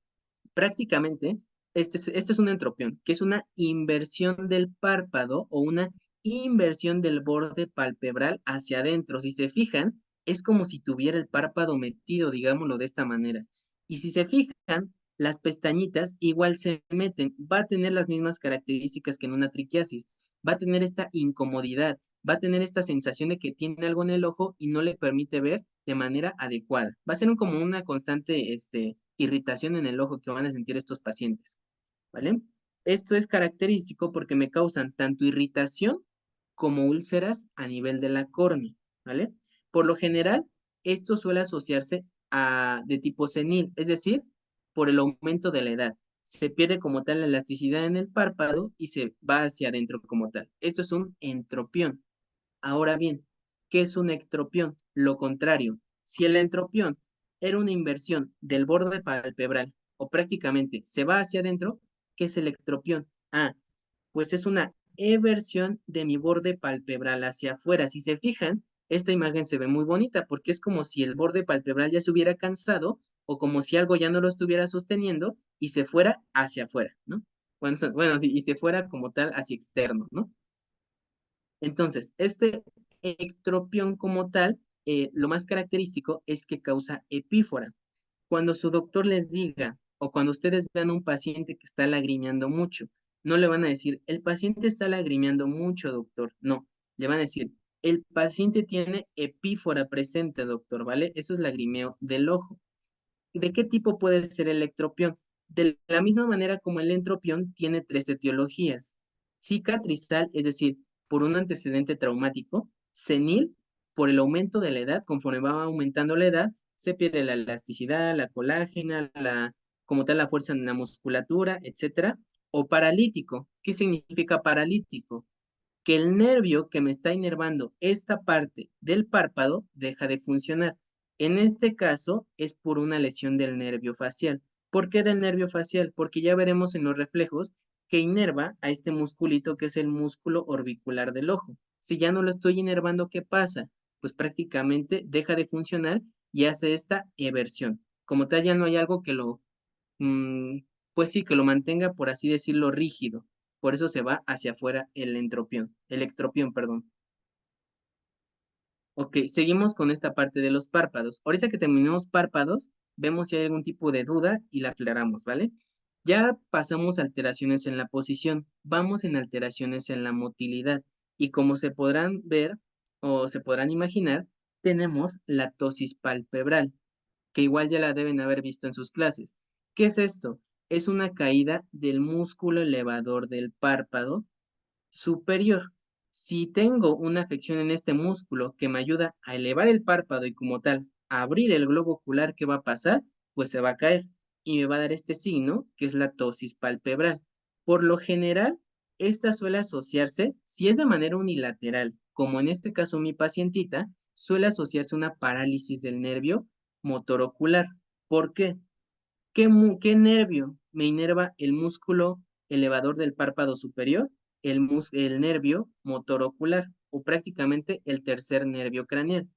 Prácticamente, este es un entropión, que es una inversión del párpado o una inversión del borde palpebral hacia adentro. Si se fijan, es como si tuviera el párpado metido, digámoslo de esta manera. Y si se fijan, las pestañitas igual se meten, va a tener las mismas características que en una triquiasis, va a tener esta incomodidad, va a tener esta sensación de que tiene algo en el ojo y no le permite ver de manera adecuada. Va a ser como una constante, irritación en el ojo que van a sentir estos pacientes, ¿vale? Esto es característico porque me causan tanto irritación como úlceras a nivel de la córnea, ¿vale? Por lo general, esto suele asociarse de tipo senil, es decir, por el aumento de la edad. Se pierde como tal la elasticidad en el párpado y se va hacia adentro como tal. Esto es un entropión. Ahora bien, ¿qué es un ectropión? Lo contrario, si el entropión era una inversión del borde palpebral o prácticamente se va hacia adentro, ¿qué es el ectropión? Ah, pues es una eversión de mi borde palpebral hacia afuera. Si se fijan, esta imagen se ve muy bonita porque es como si el borde palpebral ya se hubiera cansado o como si algo ya no lo estuviera sosteniendo y se fuera hacia afuera, ¿no? Bueno, sí, y se fuera como tal hacia externo, ¿no? Entonces, este ectropión como tal, lo más característico es que causa epífora. Cuando su doctor les diga, o cuando ustedes vean un paciente que está lagrimeando mucho, no le van a decir, el paciente está lagrimeando mucho, doctor. No, le van a decir, el paciente tiene epífora presente, doctor, ¿vale? Eso es lagrimeo del ojo. ¿De qué tipo puede ser el ectropión? De la misma manera como el entropión tiene tres etiologías. Cicatrizal, es decir, por un antecedente traumático. Senil, por el aumento de la edad. Conforme va aumentando la edad, se pierde la elasticidad, la colágena, como tal la fuerza en la musculatura, etcétera. O paralítico. ¿Qué significa paralítico? Que el nervio que me está inervando esta parte del párpado deja de funcionar. En este caso es por una lesión del nervio facial. ¿Por qué del nervio facial? Porque ya veremos en los reflejos que inerva a este musculito que es el músculo orbicular del ojo. Si ya no lo estoy inervando, ¿qué pasa? Pues prácticamente deja de funcionar y hace esta eversión. como tal ya no hay algo que lo, mm, pues sí, que lo mantenga, por así decirlo, rígido. Por eso se va hacia afuera el ectropión, perdón. Ok, seguimos con esta parte de los párpados. Ahorita que terminemos párpados, vemos si hay algún tipo de duda y la aclaramos, ¿vale? Ya pasamos a alteraciones en la posición, vamos en alteraciones en la motilidad. Y como se podrán ver o se podrán imaginar, tenemos la tosis palpebral, que igual ya la deben haber visto en sus clases. ¿Qué es esto? Es una caída del músculo elevador del párpado superior. Si tengo una afección en este músculo que me ayuda a elevar el párpado y como tal a abrir el globo ocular, ¿qué va a pasar? Pues se va a caer y me va a dar este signo que es la tosis palpebral. Por lo general, esta suele asociarse, si es de manera unilateral, como en este caso mi pacientita, suele asociarse a una parálisis del nervio motor ocular. ¿Por qué? ¿Qué nervio me inerva el músculo elevador del párpado superior? El nervio motor ocular, o prácticamente el tercer nervio craneal.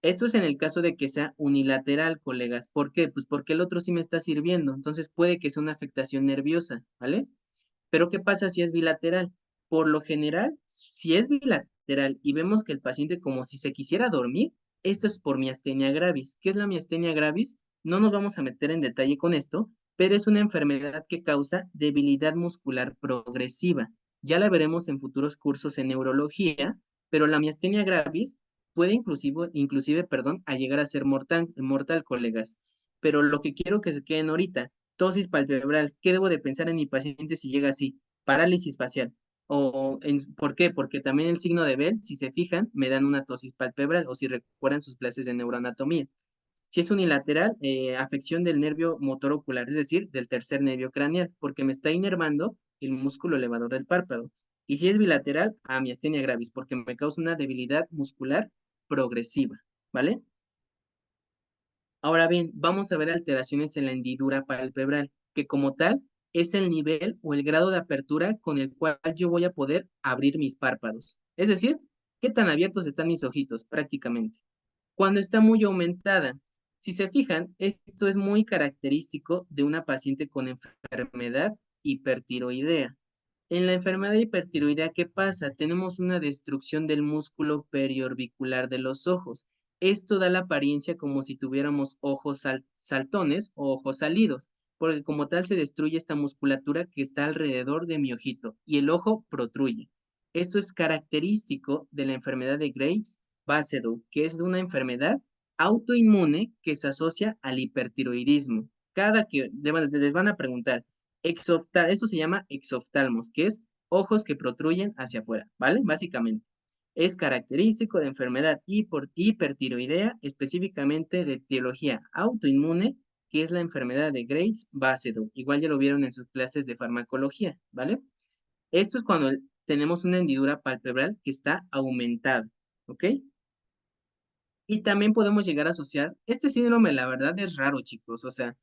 Esto es en el caso de que sea unilateral, colegas. ¿Por qué? Pues porque el otro sí me está sirviendo. Entonces puede que sea una afectación nerviosa, ¿vale? Pero ¿qué pasa si es bilateral? Por lo general, si es bilateral y vemos que el paciente como si se quisiera dormir, esto es por miastenia gravis. ¿Qué es la miastenia gravis? No nos vamos a meter en detalle con esto, pero es una enfermedad que causa debilidad muscular progresiva. Ya la veremos en futuros cursos en neurología, pero la miastenia gravis puede inclusive, a llegar a ser mortal, colegas. Pero lo que quiero que se queden ahorita, tosis palpebral, ¿qué debo de pensar en mi paciente si llega así? Parálisis facial. ¿Por qué? Porque también el signo de Bell, si se fijan, me dan una tosis palpebral o si recuerdan sus clases de neuroanatomía. Si es unilateral, afección del nervio motor ocular, es decir, del tercer nervio craneal, porque me está inervando el músculo elevador del párpado. Y si es bilateral, a miastenia gravis, porque me causa una debilidad muscular progresiva, ¿vale? Ahora bien, vamos a ver alteraciones en la hendidura palpebral, que como tal es el nivel o el grado de apertura con el cual yo voy a poder abrir mis párpados. Es decir, qué tan abiertos están mis ojitos prácticamente. Cuando está muy aumentada, si se fijan, esto es muy característico de una paciente con enfermedad hipertiroidea. En la enfermedad hipertiroidea, ¿qué pasa? Tenemos una destrucción del músculo periorbicular de los ojos. Esto da la apariencia como si tuviéramos ojos saltones o ojos salidos, porque como tal se destruye esta musculatura que está alrededor de mi ojito y el ojo protruye. Esto es característico de la enfermedad de Graves-Basedow, que es una enfermedad autoinmune que se asocia al hipertiroidismo. Cada que les van a preguntar, eso se llama exoftalmos, que es ojos que protruyen hacia afuera, ¿vale? Básicamente. Es característico de enfermedad hipertiroidea, específicamente de etiología autoinmune, que es la enfermedad de Graves-Basedow. Igual ya lo vieron en sus clases de farmacología, ¿vale? Esto es cuando tenemos una hendidura palpebral que está aumentada, ¿ok? Y también podemos llegar a asociar, este síndrome la verdad es raro, chicos, o sea,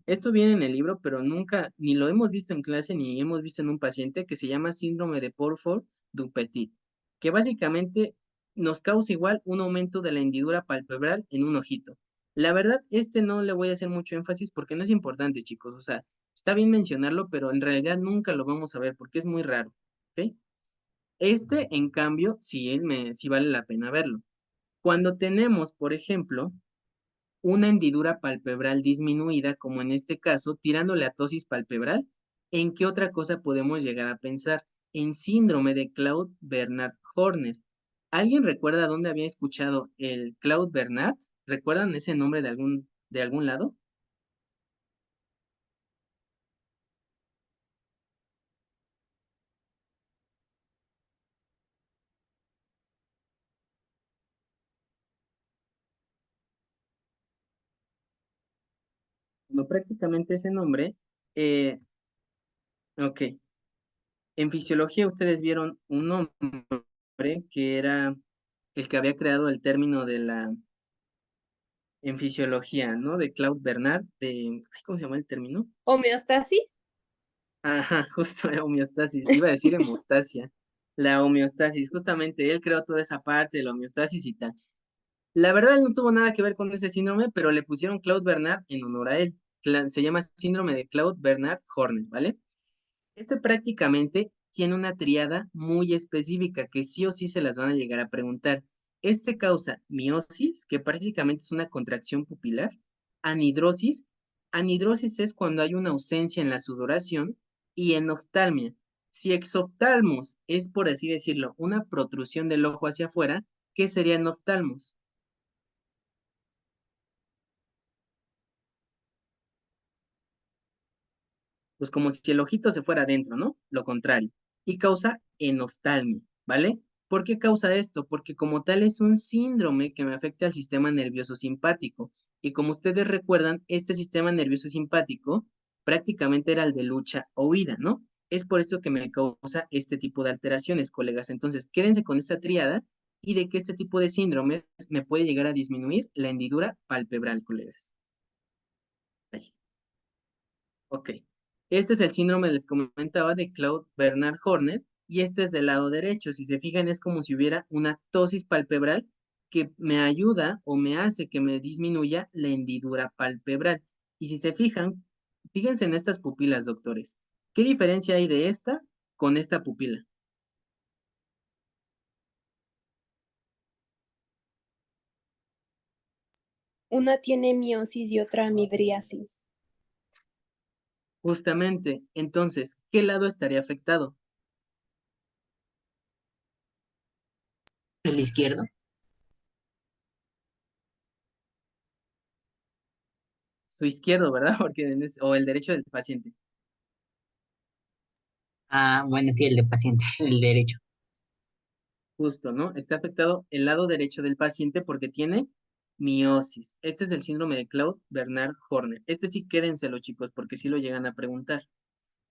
esto viene en el libro, pero nunca, ni lo hemos visto en clase, ni hemos visto en un paciente que se llama síndrome de Porphyr-Dupetit, que básicamente nos causa igual un aumento de la hendidura palpebral en un ojito. La verdad, este no le voy a hacer mucho énfasis porque no es importante, chicos, o sea, está bien mencionarlo, pero en realidad nunca lo vamos a ver porque es muy raro, ¿ok? Este, en cambio, sí vale la pena verlo. Cuando tenemos, por ejemplo, una hendidura palpebral disminuida, como en este caso, tirándole a tosis palpebral, ¿en qué otra cosa podemos llegar a pensar? En síndrome de Claude-Bernard-Horner. ¿Alguien recuerda dónde había escuchado el Claude-Bernard? ¿Recuerdan ese nombre de algún lado? No, prácticamente ese nombre. eh, ok. En fisiología ustedes vieron un nombre que era el que había creado el término en fisiología, ¿no? De Claude Bernard, ay, ¿cómo se llama el término? ¿Homeostasis? Ajá, justo homeostasis, iba a decir hemostasia. La homeostasis, justamente él creó toda esa parte de la homeostasis y tal. La verdad no tuvo nada que ver con ese síndrome, pero le pusieron Claude Bernard en honor a él. Se llama síndrome de Claude Bernard Horner, ¿vale? Este prácticamente tiene una triada muy específica que sí o sí se las van a llegar a preguntar. Este causa miosis, que prácticamente es una contracción pupilar, anhidrosis. Anhidrosis es cuando hay una ausencia en la sudoración y enoftalmia. Si exoftalmos es, por así decirlo, una protrusión del ojo hacia afuera, ¿qué sería enoftalmos? Pues como si el ojito se fuera adentro, ¿no? Lo contrario. Y causa enoftalmia, ¿vale? ¿Por qué causa esto? Porque como tal es un síndrome que me afecta al sistema nervioso simpático. Y como ustedes recuerdan, este sistema nervioso simpático prácticamente era el de lucha o huida, ¿no? Es por esto que me causa este tipo de alteraciones, colegas. Entonces, quédense con esta triada y de que este tipo de síndromes me puede llegar a disminuir la hendidura palpebral, colegas. Ahí. Ok. Este es el síndrome, les comentaba, de Claude Bernard Horner, y este es del lado derecho. Si se fijan, es como si hubiera una ptosis palpebral que me ayuda o me hace que me disminuya la hendidura palpebral. Y si se fijan, fíjense en estas pupilas, doctores. ¿Qué diferencia hay de esta con esta pupila? Una tiene miosis y otra midriasis. Justamente, entonces, ¿qué lado estaría afectado? ¿El izquierdo? Su izquierdo, ¿verdad? Porque o el derecho del paciente. Ah, bueno, sí, el de paciente, el derecho. Justo, ¿no? Está afectado el lado derecho del paciente porque tiene miosis. Este es el síndrome de Claude Bernard Horner. Este sí quédenselo, chicos, porque sí lo llegan a preguntar.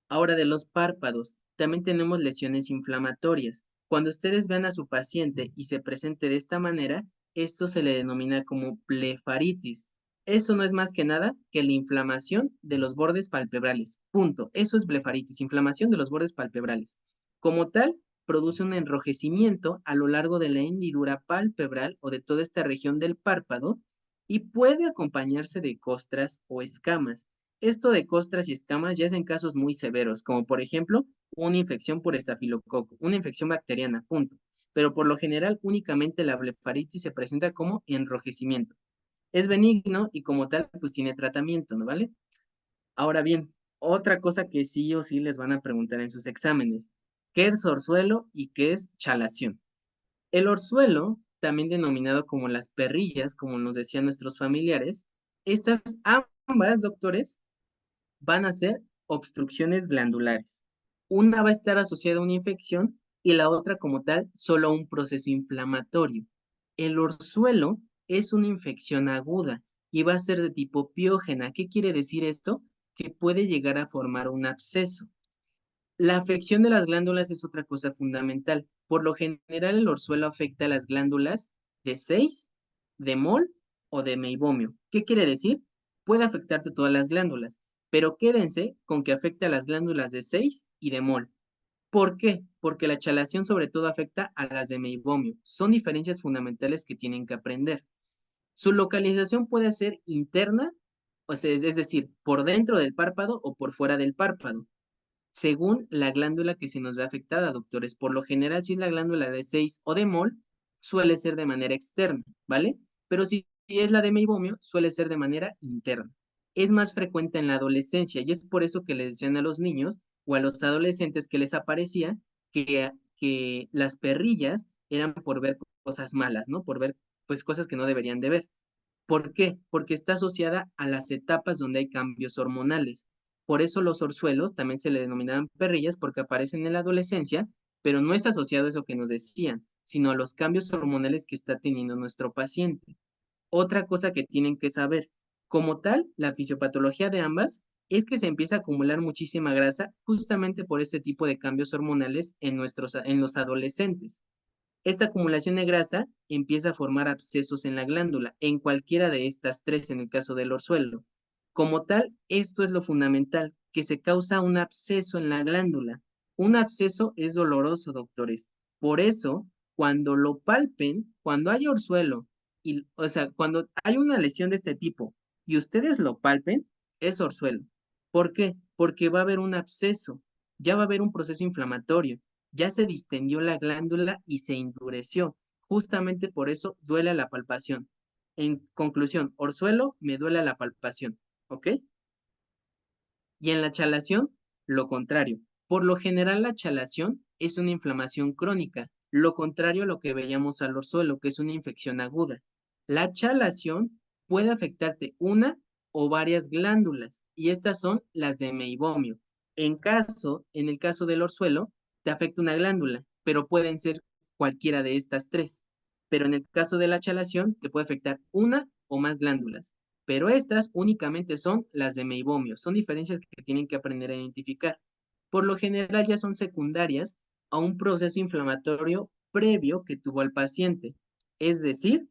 Ahora de los párpados, también tenemos lesiones inflamatorias. Cuando ustedes vean a su paciente y se presente de esta manera, esto se le denomina como blefaritis. Eso no es más que nada que la inflamación de los bordes palpebrales. Punto. Eso es blefaritis, inflamación de los bordes palpebrales. Como tal, produce un enrojecimiento a lo largo de la hendidura palpebral o de toda esta región del párpado y puede acompañarse de costras o escamas. Esto de costras y escamas ya es en casos muy severos, como por ejemplo una infección por estafilococo, una infección bacteriana, punto. Pero por lo general únicamente la blefaritis se presenta como enrojecimiento. Es benigno y como tal pues tiene tratamiento, ¿no vale? Ahora bien, otra cosa que sí o sí les van a preguntar en sus exámenes, ¿qué es orzuelo y qué es chalación? El orzuelo, también denominado como las perrillas, como nos decían nuestros familiares, estas ambas, doctores, van a ser obstrucciones glandulares. Una va a estar asociada a una infección y la otra como tal solo a un proceso inflamatorio. El orzuelo es una infección aguda y va a ser de tipo piógena. ¿Qué quiere decir esto? Que puede llegar a formar un absceso. La afección de las glándulas es otra cosa fundamental. Por lo general, el orzuelo afecta a las glándulas de 6, de Moll o de Meibomio. ¿Qué quiere decir? Puede afectarte todas las glándulas, pero quédense con que afecta a las glándulas de 6 y de Moll. ¿Por qué? Porque la chalación sobre todo afecta a las de Meibomio. Son diferencias fundamentales que tienen que aprender. Su localización puede ser interna, o sea, es decir, por dentro del párpado o por fuera del párpado según la glándula que se nos ve afectada, doctores. Por lo general, si es la glándula de 6 o de Moll, suele ser de manera externa, ¿vale? Pero si es la de Meibomio, suele ser de manera interna. Es más frecuente en la adolescencia y es por eso que les decían a los niños o a los adolescentes que les aparecía que las perrillas eran por ver cosas malas, ¿no? Por ver pues cosas que no deberían de ver. ¿Por qué? Porque está asociada a las etapas donde hay cambios hormonales. Por eso los orzuelos también se le denominaban perrillas porque aparecen en la adolescencia, pero no es asociado a eso que nos decían, sino a los cambios hormonales que está teniendo nuestro paciente. Otra cosa que tienen que saber, como tal, la fisiopatología de ambas es que se empieza a acumular muchísima grasa justamente por este tipo de cambios hormonales en los adolescentes. Esta acumulación de grasa empieza a formar abscesos en la glándula, en cualquiera de estas tres en el caso del orzuelo. Como tal, esto es lo fundamental, que se causa un absceso en la glándula. Un absceso es doloroso, doctores. Por eso, cuando lo palpen, cuando hay orzuelo y, o sea, cuando hay una lesión de este tipo y ustedes lo palpen, es orzuelo. ¿Por qué? Porque va a haber un absceso, ya va a haber un proceso inflamatorio, ya se distendió la glándula y se endureció. Justamente por eso duele la palpación. En conclusión, orzuelo me duele la palpación, ¿ok? Y en la chalación, lo contrario. Por lo general, la chalación es una inflamación crónica, lo contrario a lo que veíamos al orzuelo, que es una infección aguda. La chalación puede afectarte una o varias glándulas, y estas son las de meibomio. En el caso del orzuelo, te afecta una glándula, pero pueden ser cualquiera de estas tres. Pero en el caso de la chalación, te puede afectar una o más glándulas, pero estas únicamente son las de meibomio. Son diferencias que tienen que aprender a identificar. Por lo general ya son secundarias a un proceso inflamatorio previo que tuvo el paciente. Es decir,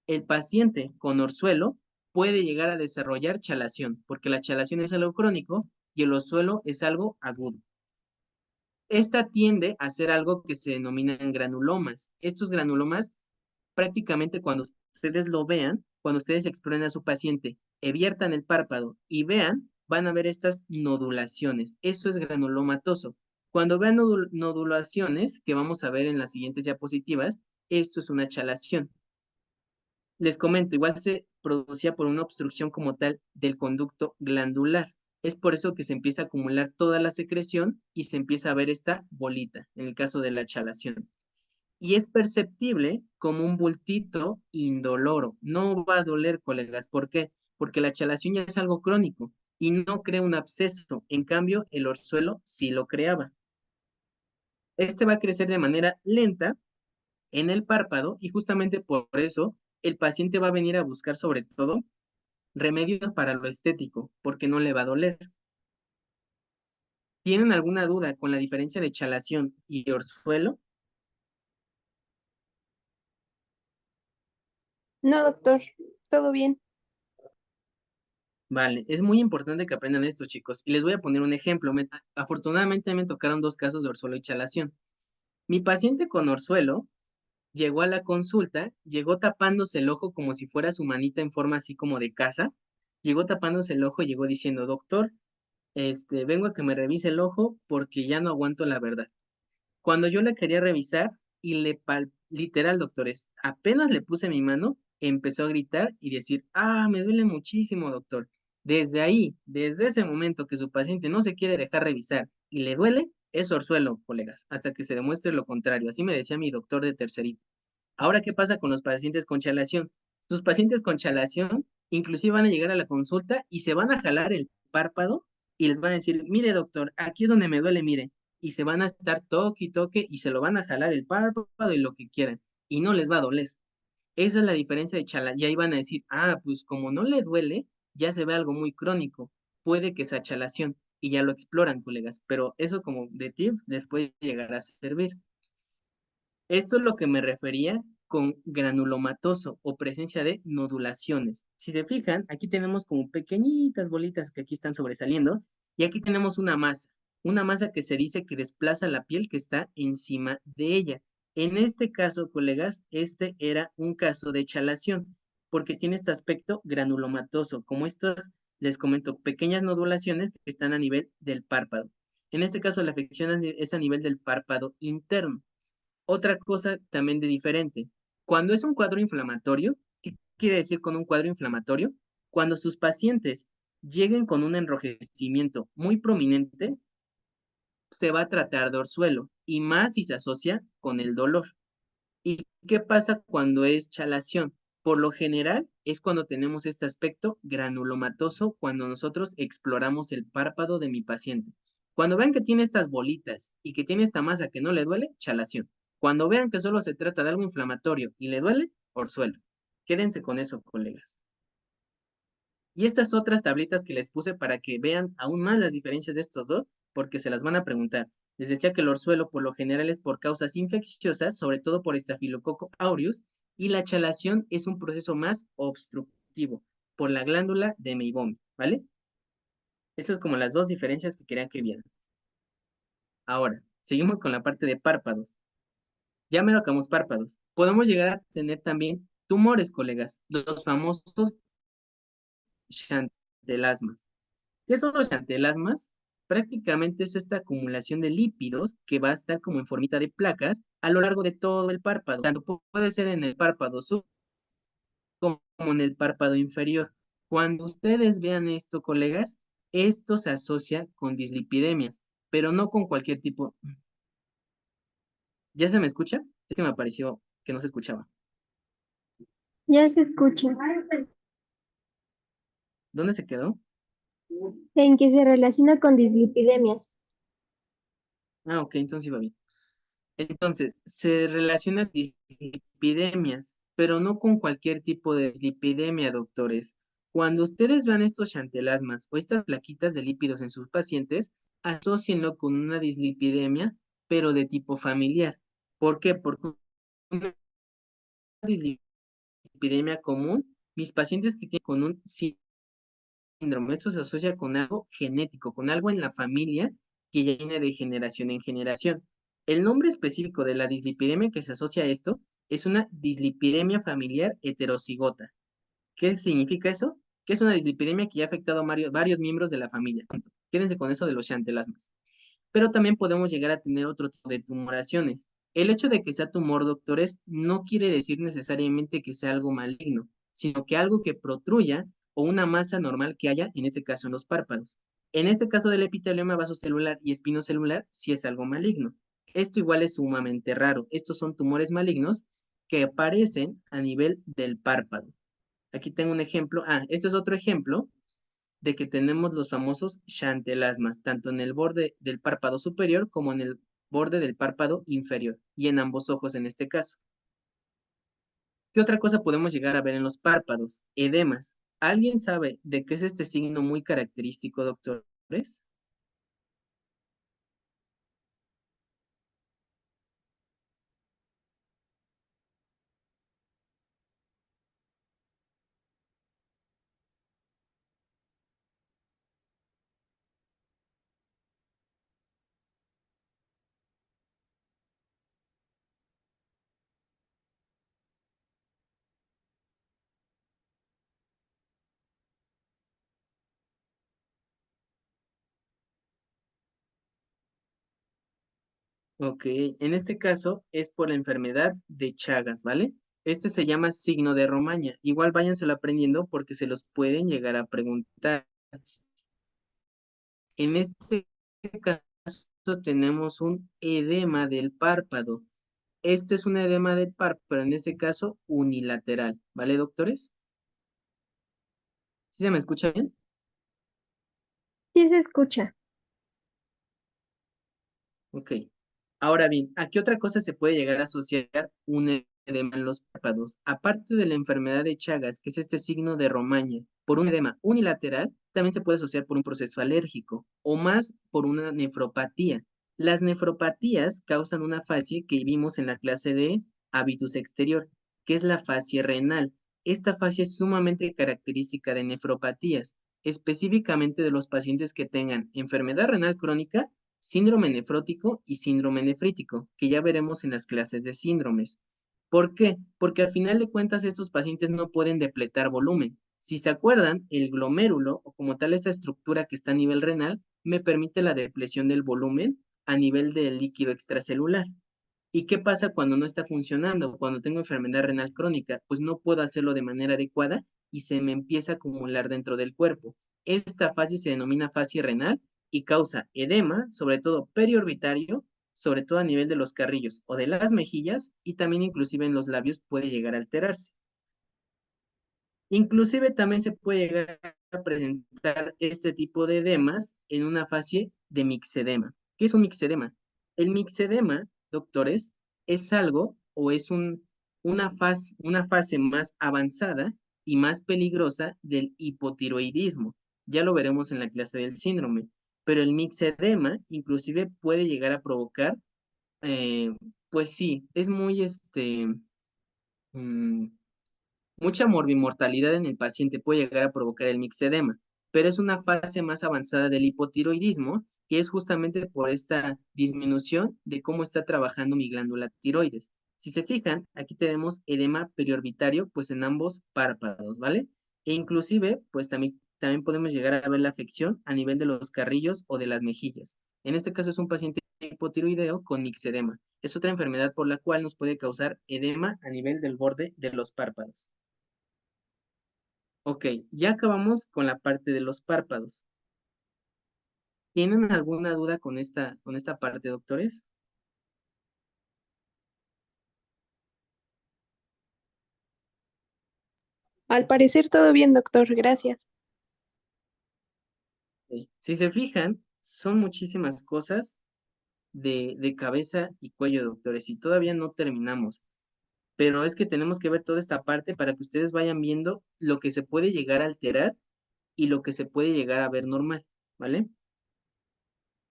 el paciente con orzuelo puede llegar a desarrollar chalación, porque la chalación es algo crónico y el orzuelo es algo agudo. Esta tiende a ser algo que se denominan granulomas. Estos granulomas prácticamente cuando ustedes lo vean, cuando ustedes exploren a su paciente, eviertan el párpado y vean, van a ver estas nodulaciones. Eso es granulomatoso. Cuando vean nodulaciones, que vamos a ver en las siguientes diapositivas, esto es una chalación. Les comento, igual se producía por una obstrucción como tal del conducto glandular. Es por eso que se empieza a acumular toda la secreción y se empieza a ver esta bolita, en el caso de la chalación y es perceptible como un bultito indoloro. No va a doler, colegas. ¿Por qué? Porque la chalación ya es algo crónico y no crea un absceso. En cambio, el orzuelo sí lo creaba. Este va a crecer de manera lenta en el párpado y justamente por eso el paciente va a venir a buscar sobre todo remedios para lo estético, porque no le va a doler. ¿Tienen alguna duda con la diferencia de chalación y orzuelo? No, doctor, todo bien. Vale, es muy importante que aprendan esto, chicos. Y les voy a poner un ejemplo. Afortunadamente me tocaron dos casos de orzuelo y chalación. Mi paciente con orzuelo llegó a la consulta, llegó tapándose el ojo como si fuera su manita en forma así como de casa. Llegó tapándose el ojo y llegó diciendo, doctor, vengo a que me revise el ojo porque ya no aguanto la verdad. Cuando yo le quería revisar y literal, doctores, apenas le puse mi mano, empezó a gritar y decir, me duele muchísimo, doctor. Desde ahí, desde ese momento que su paciente no se quiere dejar revisar y le duele, es orzuelo, colegas, hasta que se demuestre lo contrario. Así me decía mi doctor de tercerito. Ahora, ¿qué pasa con los pacientes con chalación? Sus pacientes con chalación inclusive van a llegar a la consulta y se van a jalar el párpado y les van a decir, mire doctor, aquí es donde me duele, mire. Y se van a estar toque y toque y se lo van a jalar el párpado y lo que quieran. Y no les va a doler. Esa es la diferencia de chala. Y ahí van a decir, pues como no le duele, ya se ve algo muy crónico. Puede que sea chalación. Y ya lo exploran, colegas. Pero eso como de tip les puede llegar a servir. Esto es lo que me refería con granulomatoso o presencia de nodulaciones. Si se fijan, aquí tenemos como pequeñitas bolitas que aquí están sobresaliendo y aquí tenemos una masa que se dice que desplaza la piel que está encima de ella. En este caso, colegas, este era un caso de chalación porque tiene este aspecto granulomatoso, como estas, les comento, pequeñas nodulaciones que están a nivel del párpado. En este caso, la afección es a nivel del párpado interno. Otra cosa también de diferente. Cuando es un cuadro inflamatorio, ¿qué quiere decir con un cuadro inflamatorio? Cuando sus pacientes lleguen con un enrojecimiento muy prominente, se va a tratar de orzuelo y más si se asocia con el dolor. ¿Y qué pasa cuando es chalación? Por lo general es cuando tenemos este aspecto granulomatoso cuando nosotros exploramos el párpado de mi paciente. Cuando vean que tiene estas bolitas y que tiene esta masa que no le duele, chalación. Cuando vean que solo se trata de algo inflamatorio y le duele, orzuelo. Quédense con eso, colegas. Y estas otras tablitas que les puse para que vean aún más las diferencias de estos dos, porque se las van a preguntar. Les decía que el orzuelo por lo general es por causas infecciosas, sobre todo por Staphylococcus aureus, y la chalación es un proceso más obstructivo, por la glándula de Meibomian, ¿vale? Estas es como las dos diferencias que quería que vieran. Ahora, seguimos con la parte de párpados. Ya me acabamos párpados. Podemos llegar a tener también Tumores, colegas, los famosos xantelasmas. ¿Qué son los xantelasmas? Prácticamente es esta acumulación de lípidos que va a estar como en formita de placas a lo largo de todo el párpado. Tanto puede ser en el párpado superior como en el párpado inferior. Cuando ustedes vean esto, colegas, esto se asocia con dislipidemias, pero no con cualquier tipo. ¿Ya se me escucha? Es que me pareció que no se escuchaba. Ya se escucha. ¿Dónde se quedó? En que se relaciona con dislipidemias. Ah, ok, entonces iba bien. Entonces, se relaciona con dislipidemias, pero no con cualquier tipo de dislipidemia, doctores. Cuando ustedes vean estos xantelasmas o estas plaquitas de lípidos en sus pacientes, asócienlo con una dislipidemia, pero de tipo familiar. ¿Por qué? Porque una dislipidemia común, mis pacientes que tienen con un síndrome, esto se asocia con algo genético, con algo en la familia que ya viene de generación en generación. El nombre específico de la dislipidemia que se asocia a esto es una dislipidemia familiar heterocigota. ¿Qué significa eso? Que es una dislipidemia que ya ha afectado a varios miembros de la familia. Quédense con eso de los xantelasmas. Pero también podemos llegar a tener otro tipo de tumoraciones. El hecho de que sea tumor, doctores, no quiere decir necesariamente que sea algo maligno, sino que algo que protruya o una masa normal que haya, en este caso en los párpados. En este caso del epitelioma vasocelular y espinocelular, sí es algo maligno. Esto igual es sumamente raro. Estos son tumores malignos que aparecen a nivel del párpado. Aquí tengo un ejemplo. Este es otro ejemplo de que tenemos los famosos xantelasmas, tanto en el borde del párpado superior como en el borde del párpado inferior, y en ambos ojos en este caso. ¿Qué otra cosa podemos llegar a ver en los párpados? Edemas. ¿Alguien sabe de qué es este signo muy característico, doctores? Ok, en este caso es por la enfermedad de Chagas, ¿vale? Este se llama signo de Romaña. Igual váyanselo aprendiendo porque se los pueden llegar a preguntar. En este caso tenemos un edema del párpado. Este es un edema del párpado, pero en este caso unilateral. ¿Vale, doctores? ¿Sí se me escucha bien? Sí se escucha. Ok. Ahora bien, ¿a qué otra cosa se puede llegar a asociar un edema en los párpados? Aparte de la enfermedad de Chagas, que es este signo de Romaña, por un edema unilateral, también se puede asociar por un proceso alérgico o más por una nefropatía. Las nefropatías causan una fascia que vimos en la clase de hábitus exterior, que es la fascia renal. Esta fascia es sumamente característica de nefropatías, específicamente de los pacientes que tengan enfermedad renal crónica, síndrome nefrótico y síndrome nefrítico, que ya veremos en las clases de síndromes. ¿Por qué? Porque al final de cuentas estos pacientes no pueden depletar volumen. Si se acuerdan, el glomérulo, o como tal esa estructura que está a nivel renal, me permite la depresión del volumen a nivel del líquido extracelular. ¿Y qué pasa cuando no está funcionando? Cuando tengo enfermedad renal crónica, pues no puedo hacerlo de manera adecuada y se me empieza a acumular dentro del cuerpo. Esta fase se denomina fascia renal y causa edema, sobre todo periorbitario, sobre todo a nivel de los carrillos o de las mejillas y también inclusive en los labios puede llegar a alterarse. Inclusive también se puede llegar a presentar este tipo de edemas en una fase de mixedema. ¿Qué es un mixedema? El mixedema, doctores, es algo o es una fase más avanzada y más peligrosa del hipotiroidismo. Ya lo veremos en la clase del síndrome. Pero el mixedema inclusive puede llegar a provocar, eh, pues sí, es muy mm, mucha morbimortalidad en el paciente puede llegar a provocar el mixedema, pero es una fase más avanzada del hipotiroidismo y es justamente por esta disminución de cómo está trabajando mi glándula tiroides. Si se fijan, aquí tenemos edema periorbitario, pues en ambos párpados, ¿vale? E inclusive, pues también podemos llegar a ver la afección a nivel de los carrillos o de las mejillas. En este caso es un paciente hipotiroideo con ixedema. Es otra enfermedad por la cual nos puede causar edema a nivel del borde de los párpados. Ok, ya acabamos con la parte de los párpados. ¿Tienen alguna duda con esta parte, doctores? Al parecer todo bien, doctor. Gracias. Ok. Si se fijan, son muchísimas cosas de cabeza y cuello, doctores, y todavía no terminamos. Pero es que tenemos que ver toda esta parte para que ustedes vayan viendo lo que se puede llegar a alterar y lo que se puede llegar a ver normal, ¿vale?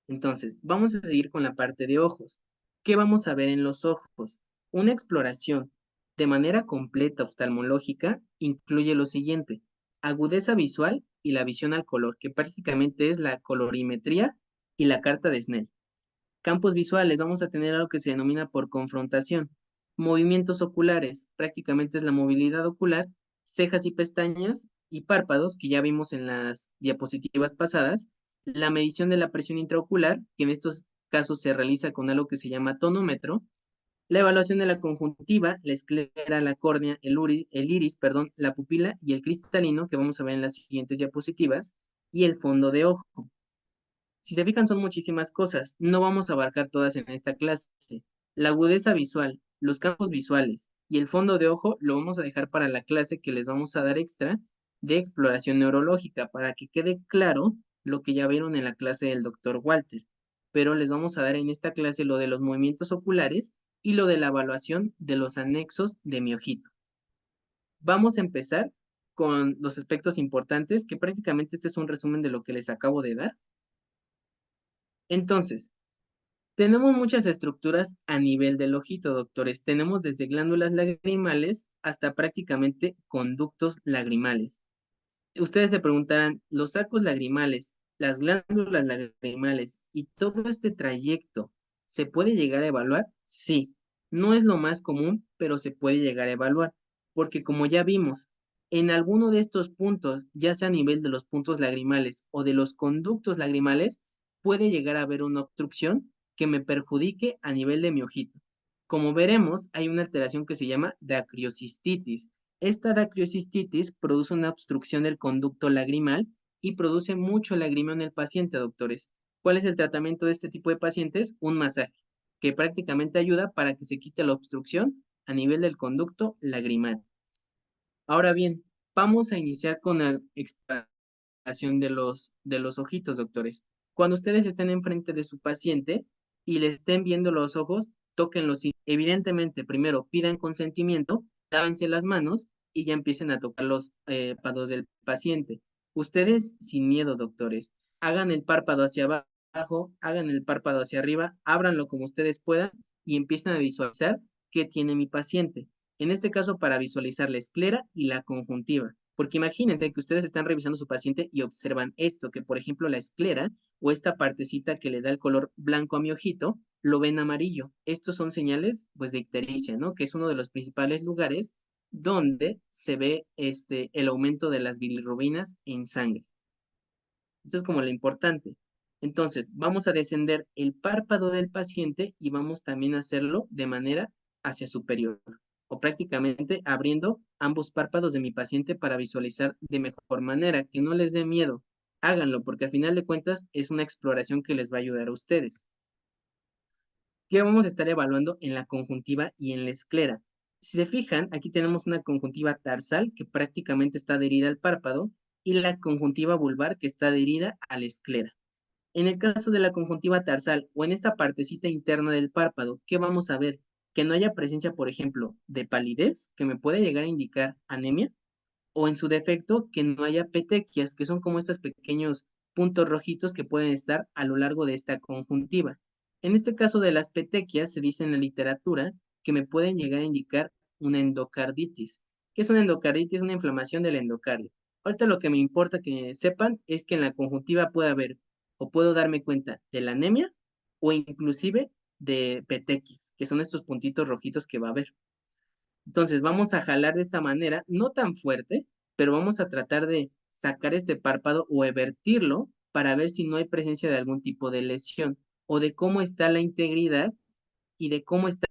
Entonces, vamos a seguir con la parte de ojos. ¿Qué vamos a ver en los ojos? Una exploración de manera completa oftalmológica incluye lo siguiente: agudeza visual y la visión al color, que prácticamente es la colorimetría y la carta de Snell. Campos visuales, vamos a tener algo que se denomina por confrontación. Movimientos oculares, prácticamente es la movilidad ocular, cejas y pestañas y párpados, que ya vimos en las diapositivas pasadas. La medición de la presión intraocular, que en estos casos se realiza con algo que se llama tonómetro. La evaluación de la conjuntiva, la esclera, la córnea, el iris, perdón, la pupila y el cristalino, que vamos a ver en las siguientes diapositivas, y el fondo de ojo. Si se fijan, son muchísimas cosas. No vamos a abarcar todas en esta clase. La agudeza visual, los campos visuales y el fondo de ojo lo vamos a dejar para la clase que les vamos a dar extra de exploración neurológica, para que quede claro lo que ya vieron en la clase del doctor Walter. Pero les vamos a dar en esta clase lo de los movimientos oculares y lo de la evaluación de los anexos de mi ojito. Vamos a empezar con los aspectos importantes, que prácticamente este es un resumen de lo que les acabo de dar. Entonces, tenemos muchas estructuras a nivel del ojito, doctores. Tenemos desde glándulas lagrimales hasta prácticamente conductos lagrimales. Ustedes se preguntarán, ¿los sacos lagrimales, las glándulas lagrimales y todo este trayecto se puede llegar a evaluar? Sí, no es lo más común, pero se puede llegar a evaluar, porque como ya vimos, en alguno de estos puntos, ya sea a nivel de los puntos lagrimales o de los conductos lagrimales, puede llegar a haber una obstrucción que me perjudique a nivel de mi ojito. Como veremos, hay una alteración que se llama dacriocistitis. Esta dacriocistitis produce una obstrucción del conducto lagrimal y produce mucho lagrimeo en el paciente, doctores. ¿Cuál es el tratamiento de este tipo de pacientes? Un masaje, que prácticamente ayuda para que se quite la obstrucción a nivel del conducto lagrimal. Ahora bien, vamos a iniciar con la exploración de los ojitos, doctores. Cuando ustedes estén enfrente de su paciente y le estén viendo los ojos, tóquenlos. Evidentemente, primero pidan consentimiento, lávense las manos y ya empiecen a tocar los párpados del paciente. Ustedes, sin miedo, doctores, hagan el párpado hacia abajo, hagan el párpado hacia arriba, ábranlo como ustedes puedan y empiecen a visualizar qué tiene mi paciente. En este caso, para visualizar la esclera y la conjuntiva. Porque imagínense que ustedes están revisando a su paciente y observan esto, que por ejemplo la esclera o esta partecita que le da el color blanco a mi ojito, lo ven amarillo. Estos son señales pues de ictericia, ¿no? Que es uno de los principales lugares donde se ve el aumento de las bilirrubinas en sangre. Eso es como lo importante. Entonces, vamos a descender el párpado del paciente y vamos también a hacerlo de manera hacia superior, o prácticamente abriendo ambos párpados de mi paciente para visualizar de mejor manera, que no les dé miedo. Háganlo, porque a final de cuentas es una exploración que les va a ayudar a ustedes. ¿Qué vamos a estar evaluando en la conjuntiva y en la esclera? Si se fijan, aquí tenemos una conjuntiva tarsal que prácticamente está adherida al párpado y la conjuntiva vulvar que está adherida a la esclera. En el caso de la conjuntiva tarsal o en esta partecita interna del párpado, ¿qué vamos a ver? Que no haya presencia, por ejemplo, de palidez, que me puede llegar a indicar anemia, o en su defecto, que no haya petequias, que son como estos pequeños puntos rojitos que pueden estar a lo largo de esta conjuntiva. En este caso de las petequias, se dice en la literatura que me pueden llegar a indicar una endocarditis. ¿Qué es una endocarditis? Una inflamación del endocardio. Ahorita lo que me importa que sepan es que en la conjuntiva puede haber o puedo darme cuenta de la anemia o inclusive de petequias, que son estos puntitos rojitos que va a haber. Entonces vamos a jalar de esta manera, no tan fuerte, pero vamos a tratar de sacar este párpado o evertirlo para ver si no hay presencia de algún tipo de lesión o de cómo está la integridad y de cómo está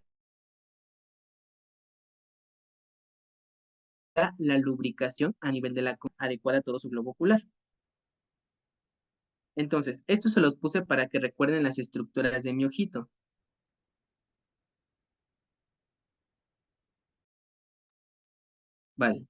la lubricación a nivel de la adecuada a todo su globo ocular. Entonces, esto se los puse para que recuerden las estructuras de mi ojito. Vale.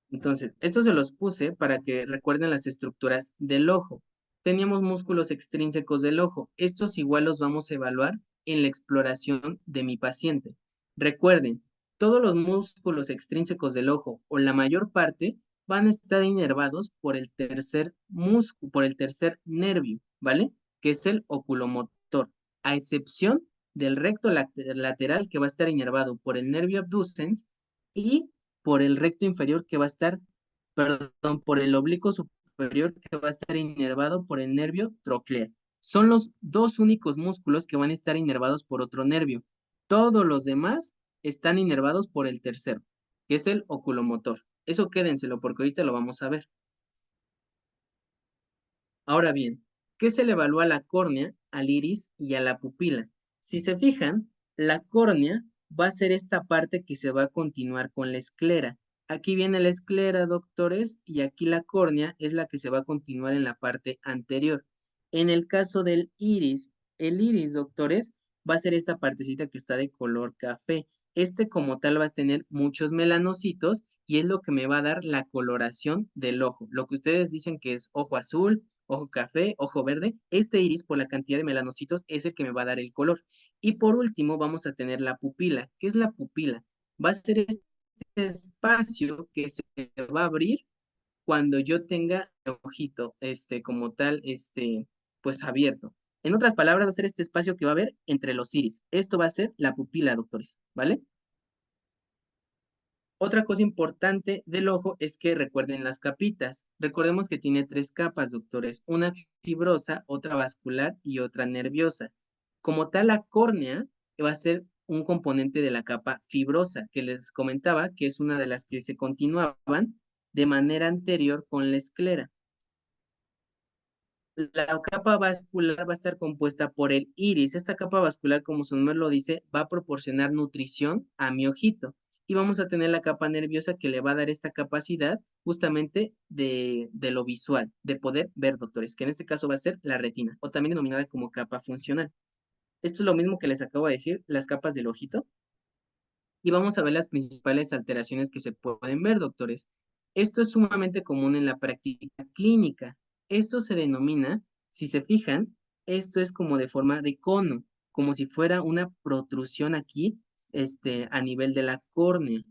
Entonces, esto se los puse para que recuerden las estructuras del ojo. Teníamos músculos extrínsecos del ojo. Estos igual los vamos a evaluar en la exploración de mi paciente. Recuerden, todos los músculos extrínsecos del ojo, o la mayor parte, van a estar inervados por el tercer músculo, por el tercer nervio, ¿vale? Que es el oculomotor, a excepción del recto lateral que va a estar inervado por el nervio abducens y por el recto inferior que va a estar, perdón, por el oblicuo superior que va a estar inervado por el nervio troclear. Son los dos únicos músculos que van a estar inervados por otro nervio. Todos los demás están inervados por el tercero, que es el oculomotor. Eso quédenselo porque ahorita lo vamos a ver. Ahora bien, ¿qué se le evalúa a la córnea, al iris y a la pupila? Si se fijan, la córnea va a ser esta parte que se va a continuar con la esclera. Aquí viene la esclera, doctores, y aquí la córnea es la que se va a continuar en la parte anterior. En el caso del iris, el iris, doctores, va a ser esta partecita que está de color café. Este como tal va a tener muchos melanocitos y es lo que me va a dar la coloración del ojo. Lo que ustedes dicen que es ojo azul, ojo café, ojo verde, este iris por la cantidad de melanocitos es el que me va a dar el color. Y por último vamos a tener la pupila. ¿Qué es la pupila? Va a ser este espacio que se va a abrir cuando yo tenga el ojito, como tal, pues abierto. En otras palabras, va a ser este espacio que va a haber entre los iris. Esto va a ser la pupila, doctores, ¿vale? Otra cosa importante del ojo es que recuerden las capitas. Recordemos que tiene tres capas, doctores. Una fibrosa, otra vascular y otra nerviosa. Como tal, la córnea va a ser un componente de la capa fibrosa, que les comentaba que es una de las que se continuaban de manera anterior con la esclera. La capa vascular va a estar compuesta por el iris. Esta capa vascular, como su nombre lo dice, va a proporcionar nutrición a mi ojito. Y vamos a tener la capa nerviosa que le va a dar esta capacidad justamente de lo visual, de poder ver, doctores, que en este caso va a ser la retina, o también denominada como capa funcional. Esto es lo mismo que les acabo de decir, las capas del ojito. Y vamos a ver las principales alteraciones que se pueden ver, doctores. Esto es sumamente común en la práctica clínica. Esto se denomina, si se fijan, esto es como de forma de cono, como si fuera una protrusión aquí, a nivel de la córnea.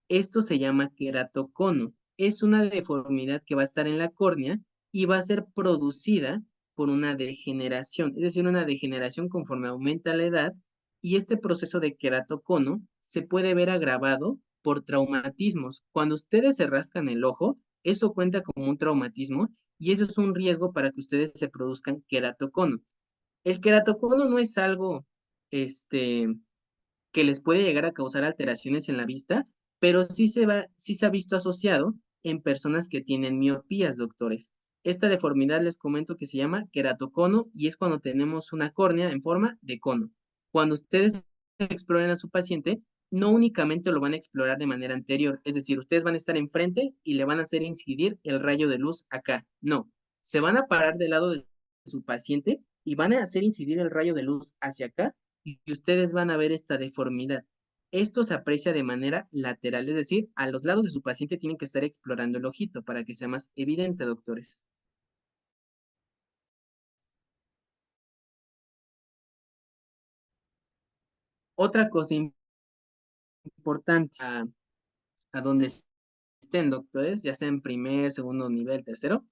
Esto se llama queratocono. Es una deformidad que va a estar en la córnea y va a ser producida por una degeneración, es decir, una degeneración conforme aumenta la edad, y este proceso de queratocono se puede ver agravado por traumatismos. Cuando ustedes se rascan el ojo, eso cuenta como un traumatismo y eso es un riesgo para que ustedes se produzcan queratocono. El queratocono no es algo, que les puede llegar a causar alteraciones en la vista, pero sí se ha visto asociado en personas que tienen miopías, doctores. Esta deformidad les comento que se llama queratocono y es cuando tenemos una córnea en forma de cono. Cuando ustedes exploren a su paciente, no únicamente lo van a explorar de manera anterior, es decir, ustedes van a estar enfrente y le van a hacer incidir el rayo de luz acá. No, se van a parar del lado de su paciente y van a hacer incidir el rayo de luz hacia acá y ustedes van a ver esta deformidad. Esto se aprecia de manera lateral, es decir, a los lados de su paciente tienen que estar explorando el ojito para que sea más evidente, doctores. Otra cosa importante a donde estén, doctores, ya sea en primer, segundo nivel, tercero,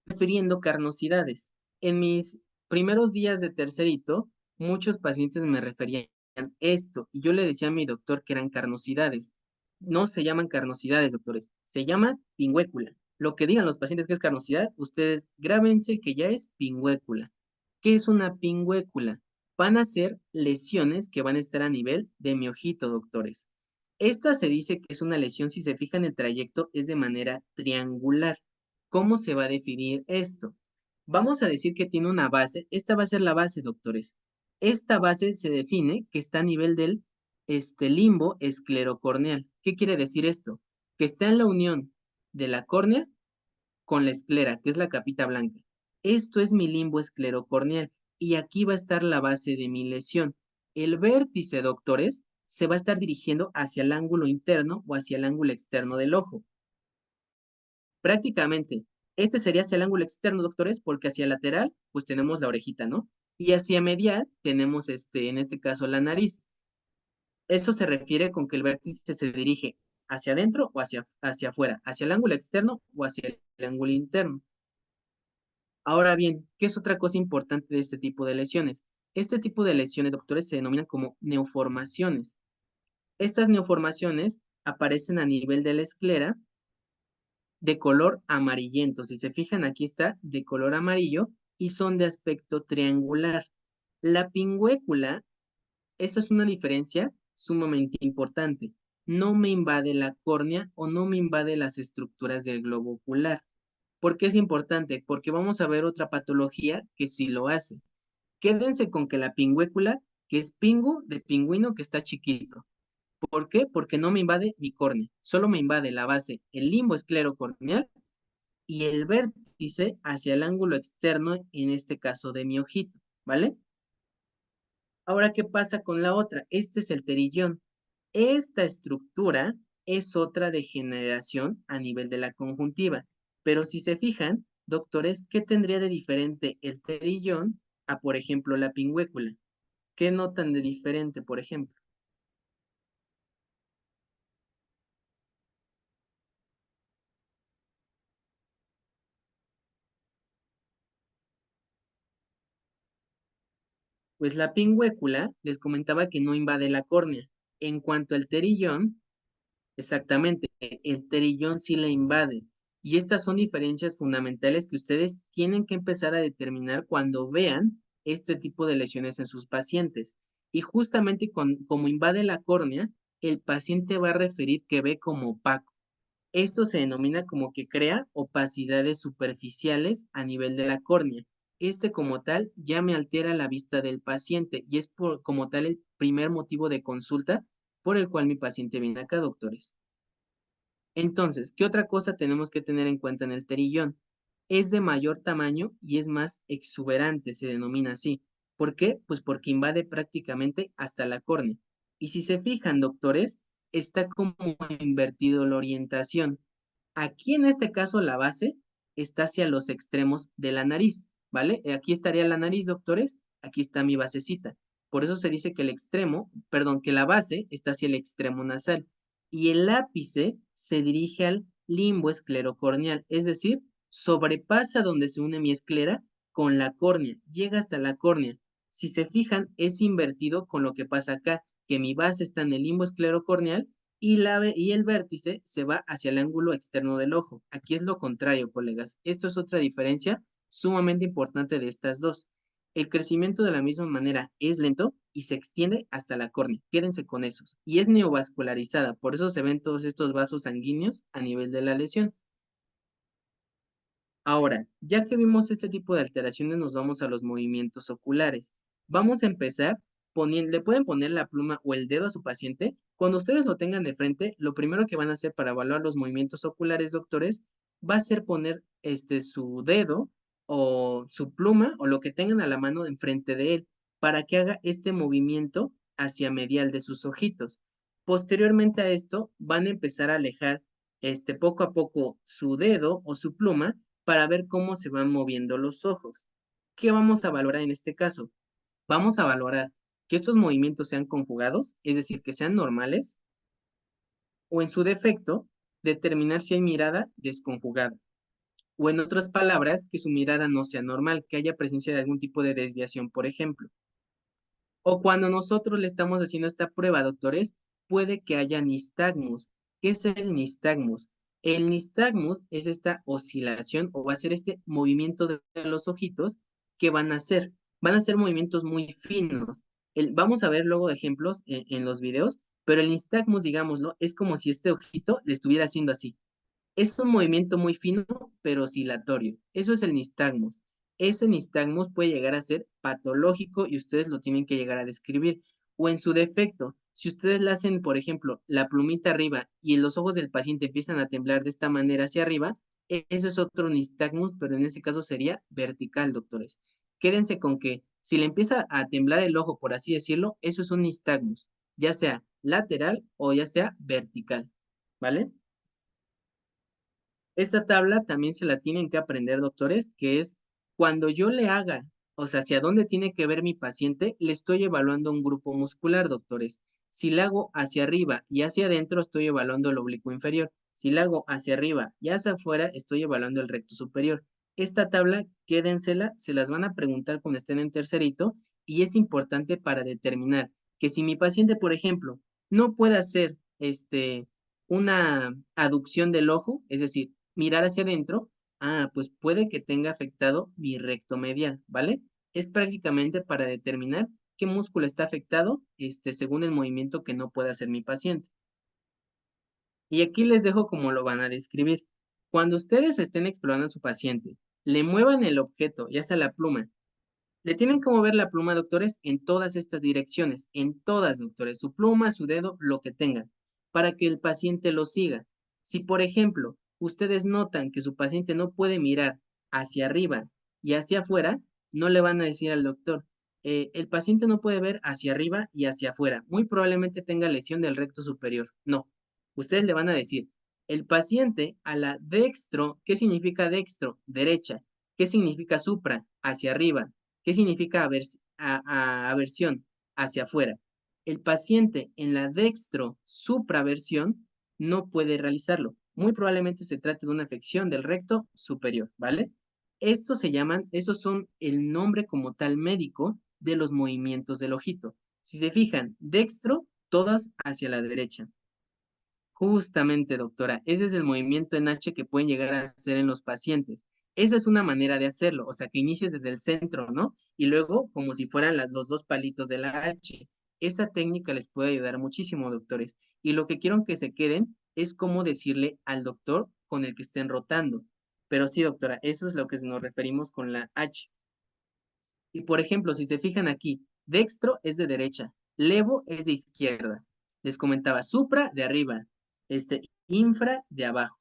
refiriendo carnosidades. En mis primeros días de tercerito, muchos pacientes me referían esto y yo le decía a mi doctor que eran carnosidades. No se llaman carnosidades, doctores, se llama pingüécula. Lo que digan los pacientes que es carnosidad, ustedes grábense que ya es pingüécula. ¿Qué es una pingüécula? van a ser lesiones que van a estar a nivel de mi ojito, doctores. Esta se dice que es una lesión, si se fijan, el trayecto es de manera triangular. ¿Cómo se va a definir esto? Vamos a decir que tiene una base. Esta va a ser la base, doctores. Esta base se define que está a nivel del limbo esclerocorneal. ¿Qué quiere decir esto? Que está en la unión de la córnea con la esclera, que es la capita blanca. Esto es mi limbo esclerocorneal y aquí va a estar la base de mi lesión. El vértice, doctores, se va a estar dirigiendo hacia el ángulo interno o hacia el ángulo externo del ojo. Prácticamente, este sería hacia el ángulo externo, doctores, porque hacia lateral, pues tenemos la orejita, ¿no? Y hacia medial tenemos, en este caso, la nariz. Eso se refiere con que el vértice se dirige hacia adentro o hacia afuera, hacia el ángulo externo o hacia el ángulo interno. Ahora bien, ¿qué es otra cosa importante de este tipo de lesiones? Este tipo de lesiones, doctores, se denominan como neoformaciones. Estas neoformaciones aparecen a nivel de la esclera de color amarillento. Si se fijan, aquí está de color amarillo y son de aspecto triangular. La pingüécula, esta es una diferencia sumamente importante. No me invade la córnea o no me invade las estructuras del globo ocular. ¿Por qué es importante? Porque vamos a ver otra patología que sí lo hace. Quédense con que la pingüécula, que es pingu de pingüino que está chiquito. ¿Por qué? Porque no me invade mi córnea, solo me invade la base, el limbo esclerocorneal y el vértice hacia el ángulo externo, en este caso de mi ojito, ¿vale? Ahora, ¿qué pasa con la otra? Este es el terillón. Esta estructura es otra degeneración a nivel de la conjuntiva. Pero si se fijan, doctores, ¿qué tendría de diferente el terillón a, por ejemplo, la pingüécula? ¿Qué notan de diferente, por ejemplo? Pues la pingüécula les comentaba que no invade la córnea. En cuanto al terillón, exactamente, el terillón sí la invade. Y estas son diferencias fundamentales que ustedes tienen que empezar a determinar cuando vean este tipo de lesiones en sus pacientes. Y justamente como invade la córnea, el paciente va a referir que ve como opaco. Esto se denomina como que crea opacidades superficiales a nivel de la córnea. Este como tal ya me altera la vista del paciente y es como tal el primer motivo de consulta por el cual mi paciente viene acá, doctores. Entonces, ¿qué otra cosa tenemos que tener en cuenta en el terillón? Es de mayor tamaño y es más exuberante, se denomina así. ¿Por qué? Pues porque invade prácticamente hasta la córnea. Y si se fijan, doctores, está como invertido la orientación. Aquí en este caso la base está hacia los extremos de la nariz, ¿vale? Aquí estaría la nariz, doctores, aquí está mi basecita. Por eso se dice que que la base está hacia el extremo nasal y el ápice se dirige al limbo esclerocorneal, es decir, sobrepasa donde se une mi esclera con la córnea, llega hasta la córnea. Si se fijan, es invertido con lo que pasa acá, que mi base está en el limbo esclerocorneal y el vértice se va hacia el ángulo externo del ojo. Aquí es lo contrario, colegas. Esto es otra diferencia sumamente importante de estas dos. El crecimiento de la misma manera es lento y se extiende hasta la córnea. Quédense con esos. Y es neovascularizada, por eso se ven todos estos vasos sanguíneos a nivel de la lesión. Ahora, ya que vimos este tipo de alteraciones, nos vamos a los movimientos oculares. Vamos a empezar poniendo, le pueden poner la pluma o el dedo a su paciente. Cuando ustedes lo tengan de frente, lo primero que van a hacer para evaluar los movimientos oculares, doctores, va a ser poner su dedo o su pluma o lo que tengan a la mano enfrente de él para que haga este movimiento hacia medial de sus ojitos. Posteriormente a esto, van a empezar a alejar poco a poco su dedo o su pluma para ver cómo se van moviendo los ojos. ¿Qué vamos a valorar en este caso? Vamos a valorar que estos movimientos sean conjugados, es decir, que sean normales, o en su defecto, determinar si hay mirada desconjugada. O en otras palabras, que su mirada no sea normal, que haya presencia de algún tipo de desviación, por ejemplo. O cuando nosotros le estamos haciendo esta prueba, doctores, puede que haya nistagmus. ¿Qué es el nistagmus? El nistagmus es esta oscilación o va a ser este movimiento de los ojitos que van a hacer. van a ser movimientos muy finos. Vamos a ver luego ejemplos en los videos, pero el nistagmus, digámoslo, es como si este ojito le estuviera haciendo así. Es un movimiento muy fino, pero oscilatorio. Eso es el nistagmus. Ese nistagmus puede llegar a ser patológico y ustedes lo tienen que llegar a describir. O en su defecto, si ustedes le hacen, por ejemplo, la plumita arriba y los ojos del paciente empiezan a temblar de esta manera hacia arriba, eso es otro nistagmus, pero en este caso sería vertical, doctores. Quédense con que si le empieza a temblar el ojo, por así decirlo, eso es un nistagmus, ya sea lateral o ya sea vertical, ¿vale? Esta tabla también se la tienen que aprender, doctores, que es cuando yo le haga, o sea, hacia dónde tiene que ver mi paciente, le estoy evaluando un grupo muscular, doctores. Si le hago hacia arriba y hacia adentro, estoy evaluando el oblicuo inferior. Si le hago hacia arriba y hacia afuera, estoy evaluando el recto superior. Esta tabla, quédensela, se las van a preguntar cuando estén en tercerito y es importante para determinar que si mi paciente, por ejemplo, no puede hacer una aducción del ojo, es decir, mirar hacia adentro, pues puede que tenga afectado mi recto medial, ¿vale? Es prácticamente para determinar qué músculo está afectado, según el movimiento que no puede hacer mi paciente. Y aquí les dejo cómo lo van a describir. Cuando ustedes estén explorando a su paciente, le muevan el objeto, ya sea la pluma, le tienen que mover la pluma, doctores, en todas estas direcciones, en todas, doctores, su pluma, su dedo, lo que tengan, para que el paciente lo siga. Si, por ejemplo, ustedes notan que su paciente no puede mirar hacia arriba y hacia afuera, no le van a decir al doctor, el paciente no puede ver hacia arriba y hacia afuera, muy probablemente tenga lesión del recto superior. No, ustedes le van a decir, el paciente a la dextro, ¿qué significa dextro? Derecha. ¿Qué significa supra? Hacia arriba. ¿Qué significa aversión? Hacia afuera. El paciente en la dextro-supraversión no puede realizarlo. Muy probablemente se trate de una afección del recto superior, ¿vale? Estos son el nombre como tal médico de los movimientos del ojito. Si se fijan, dextro, todas hacia la derecha. Justamente, doctora, ese es el movimiento en H que pueden llegar a hacer en los pacientes. Esa es una manera de hacerlo, o sea, que inicies desde el centro, ¿no? Y luego, como si fueran los dos palitos de la H. Esa técnica les puede ayudar muchísimo, doctores. Y lo que quiero que se queden es cómo decirle al doctor con el que estén rotando. Pero sí, doctora, eso es lo que nos referimos con la H. Y por ejemplo, si se fijan aquí, dextro es de derecha, levo es de izquierda. Les comentaba, supra de arriba, infra de abajo.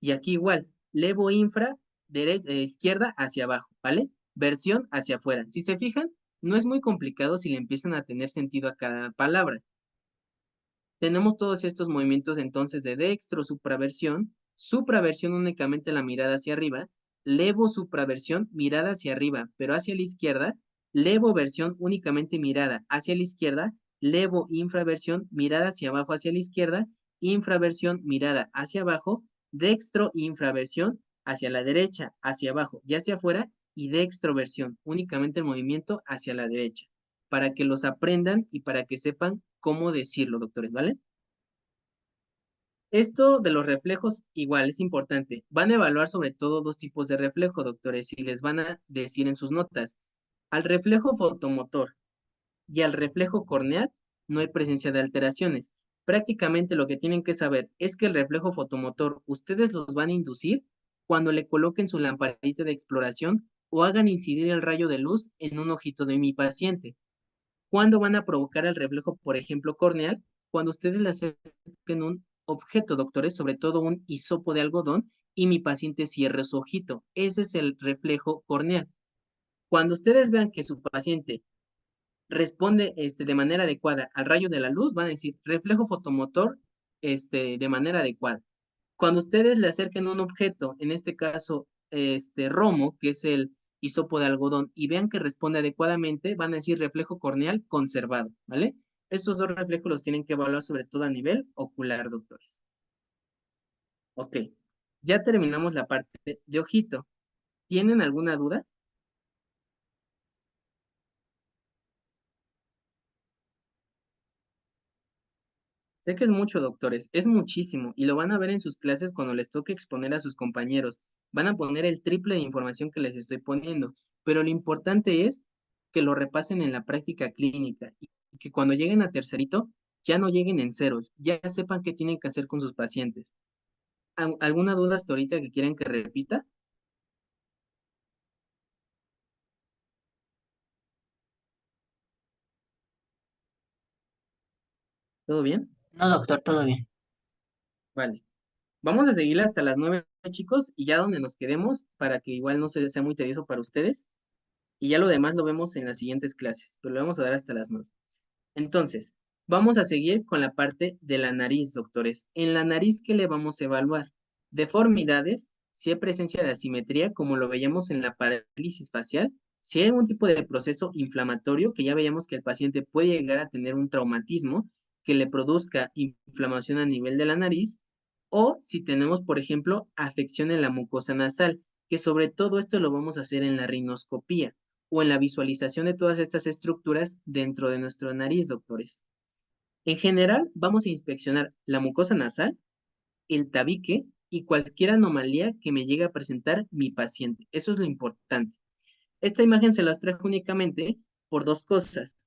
Y aquí igual, levo infra, izquierda hacia abajo, ¿vale? Versión hacia afuera. Si se fijan, no es muy complicado si le empiezan a tener sentido a cada palabra. Tenemos todos estos movimientos entonces de dextro, supraversión únicamente la mirada hacia arriba, levo supraversión mirada hacia arriba, pero hacia la izquierda, levo versión únicamente mirada hacia la izquierda, levo infraversión mirada hacia abajo hacia la izquierda, infraversión mirada hacia abajo, dextro infraversión hacia la derecha, hacia abajo y hacia afuera, y dextroversión, únicamente el movimiento hacia la derecha, para que los aprendan y para que sepan cómo decirlo, doctores, ¿vale? Esto de los reflejos igual es importante. Van a evaluar sobre todo dos tipos de reflejo, doctores, y les van a decir en sus notas. Al reflejo fotomotor y al reflejo corneal no hay presencia de alteraciones. Prácticamente lo que tienen que saber es que el reflejo fotomotor ustedes los van a inducir cuando le coloquen su lamparita de exploración o hagan incidir el rayo de luz en un ojito de mi paciente. ¿Cuándo van a provocar el reflejo, por ejemplo, corneal? Cuando ustedes le acerquen un objeto, doctores, sobre todo un hisopo de algodón, y mi paciente cierre su ojito. Ese es el reflejo corneal. Cuando ustedes vean que su paciente responde de manera adecuada al rayo de la luz, van a decir reflejo fotomotor de manera adecuada. Cuando ustedes le acerquen un objeto, en este caso, romo, que es el hisopo de algodón, y vean que responde adecuadamente, van a decir reflejo corneal conservado, ¿vale? Estos dos reflejos los tienen que evaluar sobre todo a nivel ocular, doctores. Ok, ya terminamos la parte de ojito. ¿Tienen alguna duda? Sé que es mucho, doctores, es muchísimo, y lo van a ver en sus clases cuando les toque exponer a sus compañeros. Van a poner el triple de información que les estoy poniendo, pero lo importante es que lo repasen en la práctica clínica y que cuando lleguen a tercerito ya no lleguen en ceros, ya sepan qué tienen que hacer con sus pacientes. ¿Alguna duda hasta ahorita que quieran que repita? ¿Todo bien? No, doctor, todo bien. Vale. Vamos a seguir hasta las 9, chicos, y ya donde nos quedemos, para que igual no sea muy tedioso para ustedes. Y ya lo demás lo vemos en las siguientes clases, pero le vamos a dar hasta las 9. Entonces, vamos a seguir con la parte de la nariz, doctores. En la nariz, ¿qué le vamos a evaluar? Deformidades, si hay presencia de asimetría, como lo veíamos en la parálisis facial, si hay algún tipo de proceso inflamatorio, que ya veíamos que el paciente puede llegar a tener un traumatismo que le produzca inflamación a nivel de la nariz, o si tenemos, por ejemplo, afección en la mucosa nasal, que sobre todo esto lo vamos a hacer en la rinoscopía o en la visualización de todas estas estructuras dentro de nuestra nariz, doctores. En general, vamos a inspeccionar la mucosa nasal, el tabique y cualquier anomalía que me llegue a presentar mi paciente. Eso es lo importante. Esta imagen se las trajo únicamente por dos cosas.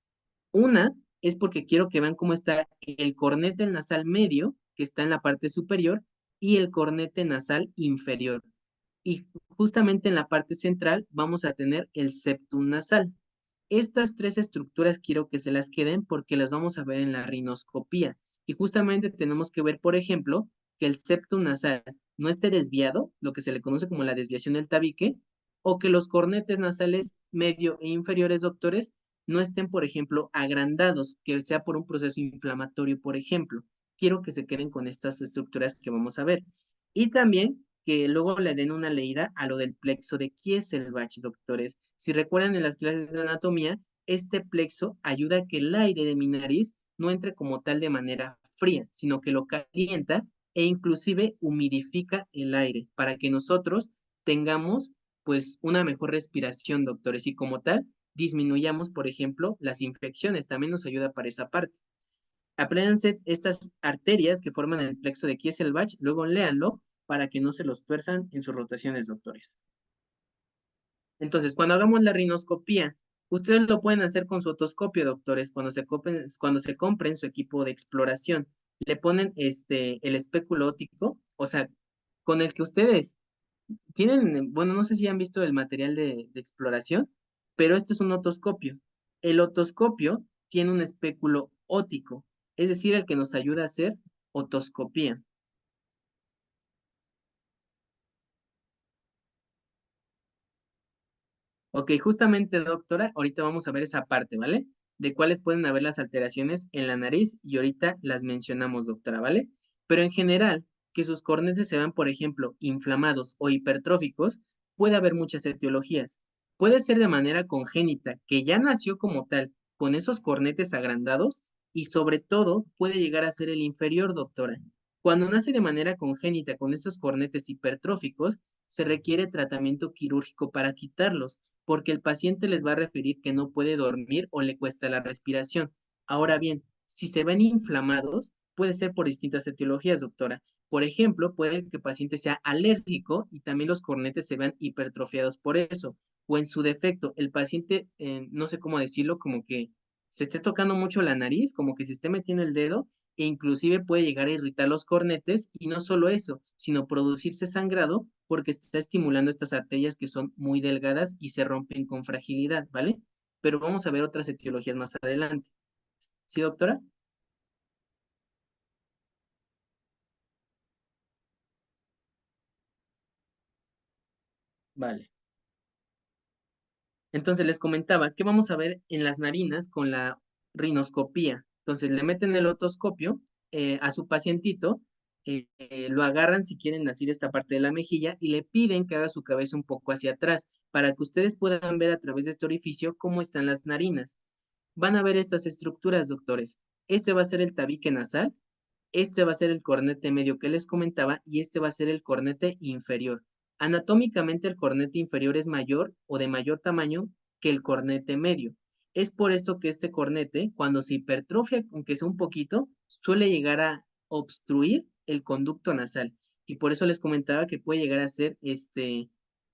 Una es porque quiero que vean cómo está el cornete nasal medio, que está en la parte superior, y el cornete nasal inferior. Y justamente en la parte central vamos a tener el septum nasal. Estas tres estructuras quiero que se las queden porque las vamos a ver en la rinoscopía. Y justamente tenemos que ver, por ejemplo, que el septum nasal no esté desviado, lo que se le conoce como la desviación del tabique, o que los cornetes nasales medio e inferiores, doctores, no estén, por ejemplo, agrandados, que sea por un proceso inflamatorio, por ejemplo. Quiero que se queden con estas estructuras que vamos a ver. Y también que luego le den una leída a lo del plexo de Kieselbach, doctores. Si recuerdan en las clases de anatomía, este plexo ayuda a que el aire de mi nariz no entre como tal de manera fría, sino que lo calienta e inclusive humidifica el aire para que nosotros tengamos pues una mejor respiración, doctores, y como tal disminuyamos, por ejemplo, las infecciones. También nos ayuda para esa parte. Apréndanse estas arterias que forman el plexo de Kieselbach, luego léanlo para que no se los tuerzan en sus rotaciones, doctores. Entonces, cuando hagamos la rinoscopía, ustedes lo pueden hacer con su otoscopio, doctores, cuando se compren su equipo de exploración. Le ponen el espéculo óptico, o sea, con el que ustedes tienen, bueno, no sé si han visto el material de exploración, pero este es un otoscopio. El otoscopio tiene un espéculo óptico, es decir, el que nos ayuda a hacer otoscopía. Ok, justamente, doctora, ahorita vamos a ver esa parte, ¿vale? De cuáles pueden haber las alteraciones en la nariz y ahorita las mencionamos, doctora, ¿vale? Pero en general, que sus cornetes se vean, por ejemplo, inflamados o hipertróficos, puede haber muchas etiologías. Puede ser de manera congénita, que ya nació como tal, con esos cornetes agrandados, y sobre todo puede llegar a ser el inferior, doctora. Cuando nace de manera congénita con esos cornetes hipertróficos, se requiere tratamiento quirúrgico para quitarlos porque el paciente les va a referir que no puede dormir o le cuesta la respiración. Ahora bien, si se ven inflamados, puede ser por distintas etiologías, doctora. Por ejemplo, puede que el paciente sea alérgico y también los cornetes se vean hipertrofiados por eso. O en su defecto, el paciente, no sé cómo decirlo, como que se esté tocando mucho la nariz, como que se esté metiendo el dedo e inclusive puede llegar a irritar los cornetes y no solo eso, sino producirse sangrado porque está estimulando estas arterias que son muy delgadas y se rompen con fragilidad, ¿vale? Pero vamos a ver otras etiologías más adelante. ¿Sí, doctora? Vale. Entonces les comentaba que vamos a ver en las narinas con la rinoscopía. Entonces le meten el otoscopio a su pacientito, lo agarran si quieren así esta parte de la mejilla y le piden que haga su cabeza un poco hacia atrás para que ustedes puedan ver a través de este orificio cómo están las narinas. Van a ver estas estructuras, doctores. Este va a ser el tabique nasal, este va a ser el cornete medio que les comentaba y este va a ser el cornete inferior. Anatómicamente el cornete inferior es mayor o de mayor tamaño que el cornete medio. Es por esto que este cornete, cuando se hipertrofia, aunque sea un poquito, suele llegar a obstruir el conducto nasal. Y por eso les comentaba que puede llegar a ser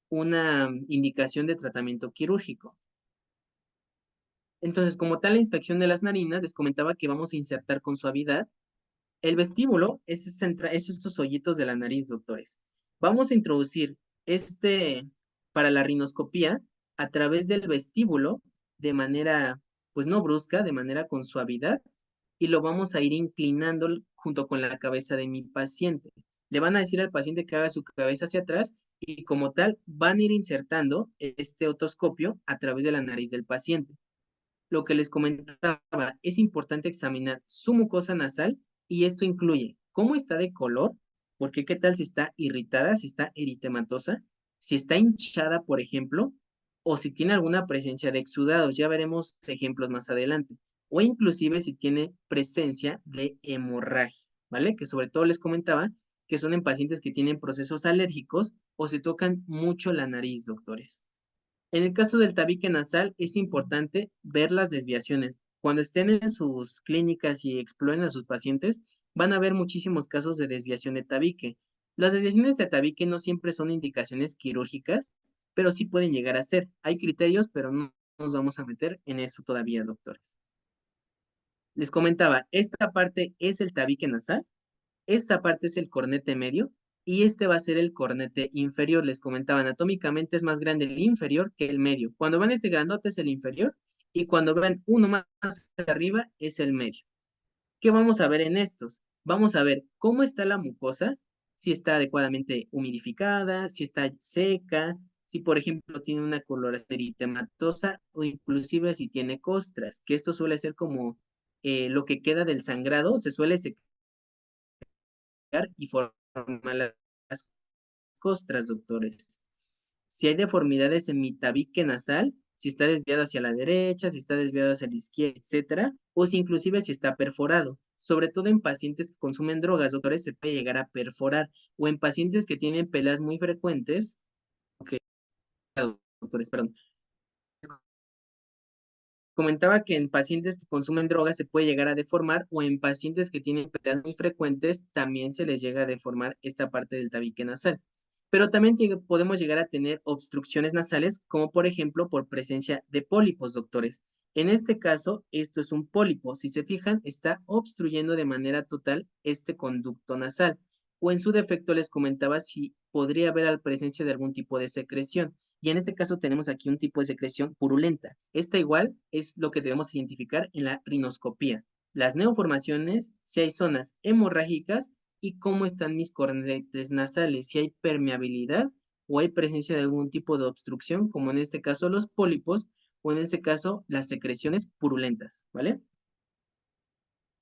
una indicación de tratamiento quirúrgico. Entonces, como tal, la inspección de las narinas, les comentaba que vamos a insertar con suavidad. El vestíbulo es estos hoyitos de la nariz, doctores. Vamos a introducir para la rinoscopía, a través del vestíbulo, de manera, pues no brusca, de manera con suavidad, y lo vamos a ir inclinando junto con la cabeza de mi paciente. Le van a decir al paciente que haga su cabeza hacia atrás, y como tal, van a ir insertando este otoscopio a través de la nariz del paciente. Lo que les comentaba, es importante examinar su mucosa nasal, y esto incluye cómo está de color, porque qué tal si está irritada, si está eritematosa, si está hinchada, por ejemplo, o si tiene alguna presencia de exudados, ya veremos ejemplos más adelante, o inclusive si tiene presencia de hemorragia, ¿vale? Que sobre todo les comentaba que son en pacientes que tienen procesos alérgicos o se tocan mucho la nariz, doctores. En el caso del tabique nasal, es importante ver las desviaciones. Cuando estén en sus clínicas y exploren a sus pacientes, van a ver muchísimos casos de desviación de tabique. Las desviaciones de tabique no siempre son indicaciones quirúrgicas, pero sí pueden llegar a ser. Hay criterios, pero no nos vamos a meter en eso todavía, doctores. Les comentaba, esta parte es el tabique nasal, esta parte es el cornete medio y este va a ser el cornete inferior. Les comentaba, anatómicamente es más grande el inferior que el medio. Cuando van este grandote es el inferior y cuando ven uno más arriba es el medio. ¿Qué vamos a ver en estos? Vamos a ver cómo está la mucosa, si está adecuadamente humidificada, si está seca, si por ejemplo tiene una coloración eritematosa o inclusive si tiene costras, que esto suele ser como lo que queda del sangrado, se suele secar y formar las costras, doctores. Si hay deformidades en mi tabique nasal, si está desviado hacia la derecha, si está desviado hacia la izquierda, etcétera, o si inclusive si está perforado, sobre todo en pacientes que consumen drogas, doctores, se puede llegar a perforar, o en pacientes que tienen peleas muy frecuentes, doctores, perdón. Comentaba que en pacientes que consumen drogas se puede llegar a deformar, o en pacientes que tienen peleas muy frecuentes también se les llega a deformar esta parte del tabique nasal. Pero también podemos llegar a tener obstrucciones nasales, como por ejemplo por presencia de pólipos, doctores. En este caso, esto es un pólipo. Si se fijan, está obstruyendo de manera total este conducto nasal. O en su defecto les comentaba si podría haber la presencia de algún tipo de secreción. Y en este caso tenemos aquí un tipo de secreción purulenta. Esta igual es lo que debemos identificar en la rinoscopía. Las neoformaciones, si hay zonas hemorrágicas y cómo están mis cornetes nasales, si hay permeabilidad o hay presencia de algún tipo de obstrucción, como en este caso los pólipos o en este caso las secreciones purulentas, ¿vale?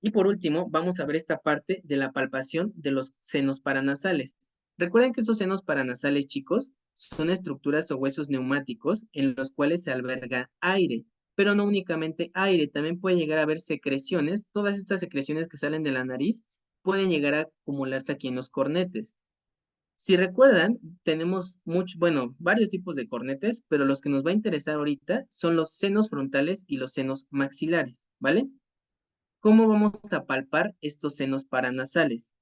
Y por último, vamos a ver esta parte de la palpación de los senos paranasales. Recuerden que estos senos paranasales, chicos, son estructuras o huesos neumáticos en los cuales se alberga aire, pero no únicamente aire, también puede llegar a haber secreciones. Todas estas secreciones que salen de la nariz pueden llegar a acumularse aquí en los cornetes. Si recuerdan, tenemos varios tipos de cornetes, pero los que nos va a interesar ahorita son los senos frontales y los senos maxilares, ¿vale? ¿Cómo vamos a palpar estos senos paranasales?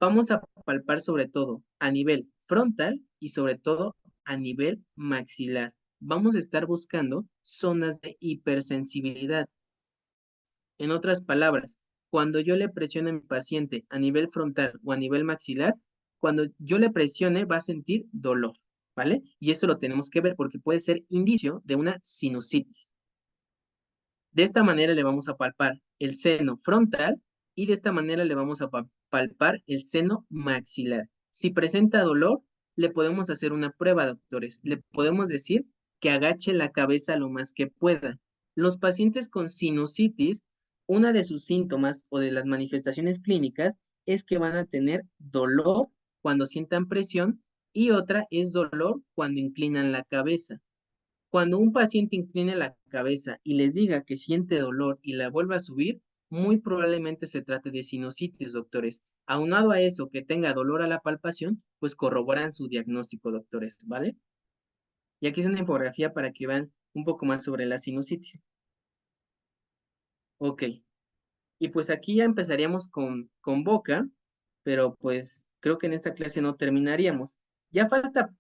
Vamos a palpar sobre todo a nivel frontal y sobre todo a nivel maxilar. Vamos a estar buscando zonas de hipersensibilidad. En otras palabras, cuando yo le presione a mi paciente a nivel frontal o a nivel maxilar, cuando yo le presione va a sentir dolor, ¿vale? Y eso lo tenemos que ver porque puede ser indicio de una sinusitis. De esta manera le vamos a palpar el seno frontal y de esta manera le vamos a palpar el seno maxilar. Si presenta dolor, le podemos hacer una prueba, doctores. Le podemos decir que agache la cabeza lo más que pueda. Los pacientes con sinusitis, una de sus síntomas o de las manifestaciones clínicas es que van a tener dolor cuando sientan presión y otra es dolor cuando inclinan la cabeza. Cuando un paciente incline la cabeza y les diga que siente dolor y la vuelva a subir, muy probablemente se trate de sinusitis, doctores. Aunado a eso, que tenga dolor a la palpación, pues corroboran su diagnóstico, doctores, ¿vale? Y aquí es una infografía para que vean un poco más sobre la sinusitis. Ok. Y pues aquí ya empezaríamos con boca, pero pues creo que en esta clase no terminaríamos. Ya falta,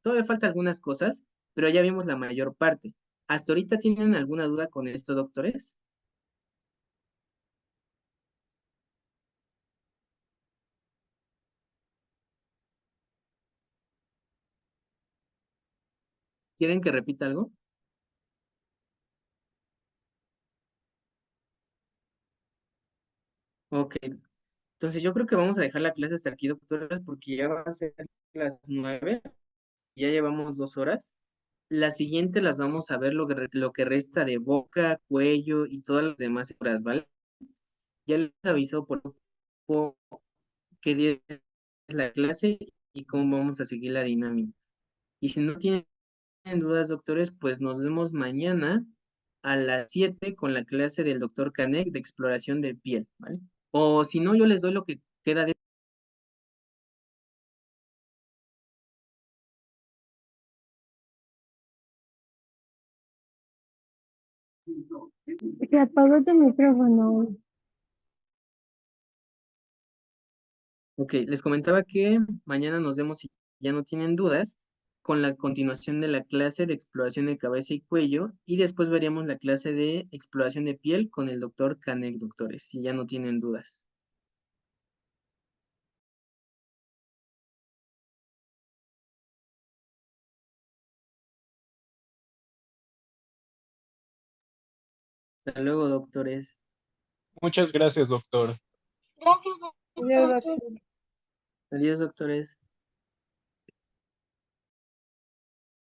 todavía falta algunas cosas, pero ya vimos la mayor parte. ¿Hasta ahorita tienen alguna duda con esto, doctores? ¿Quieren que repita algo? Ok, entonces yo creo que vamos a dejar la clase hasta aquí, doctores, porque ya va a ser las 9, ya llevamos 2 horas. La siguiente las vamos a ver lo que resta de boca, cuello y todas las demás horas, ¿vale? Ya les aviso por qué día es la clase y cómo vamos a seguir la dinámica. Y si no tienen dudas, doctores, pues nos vemos mañana a las 7 con la clase del doctor Canek de exploración de piel, ¿vale? O si no, yo les doy lo que queda de... Se apagó tu micrófono. Ok, les comentaba que mañana nos vemos si ya no tienen dudas con la continuación de la clase de exploración de cabeza y cuello y después veríamos la clase de exploración de piel con el doctor Canek, doctores, si ya no tienen dudas. Hasta luego, doctores. Muchas gracias, doctor. Gracias, Adiós, doctor. doctor. Adiós, doctores.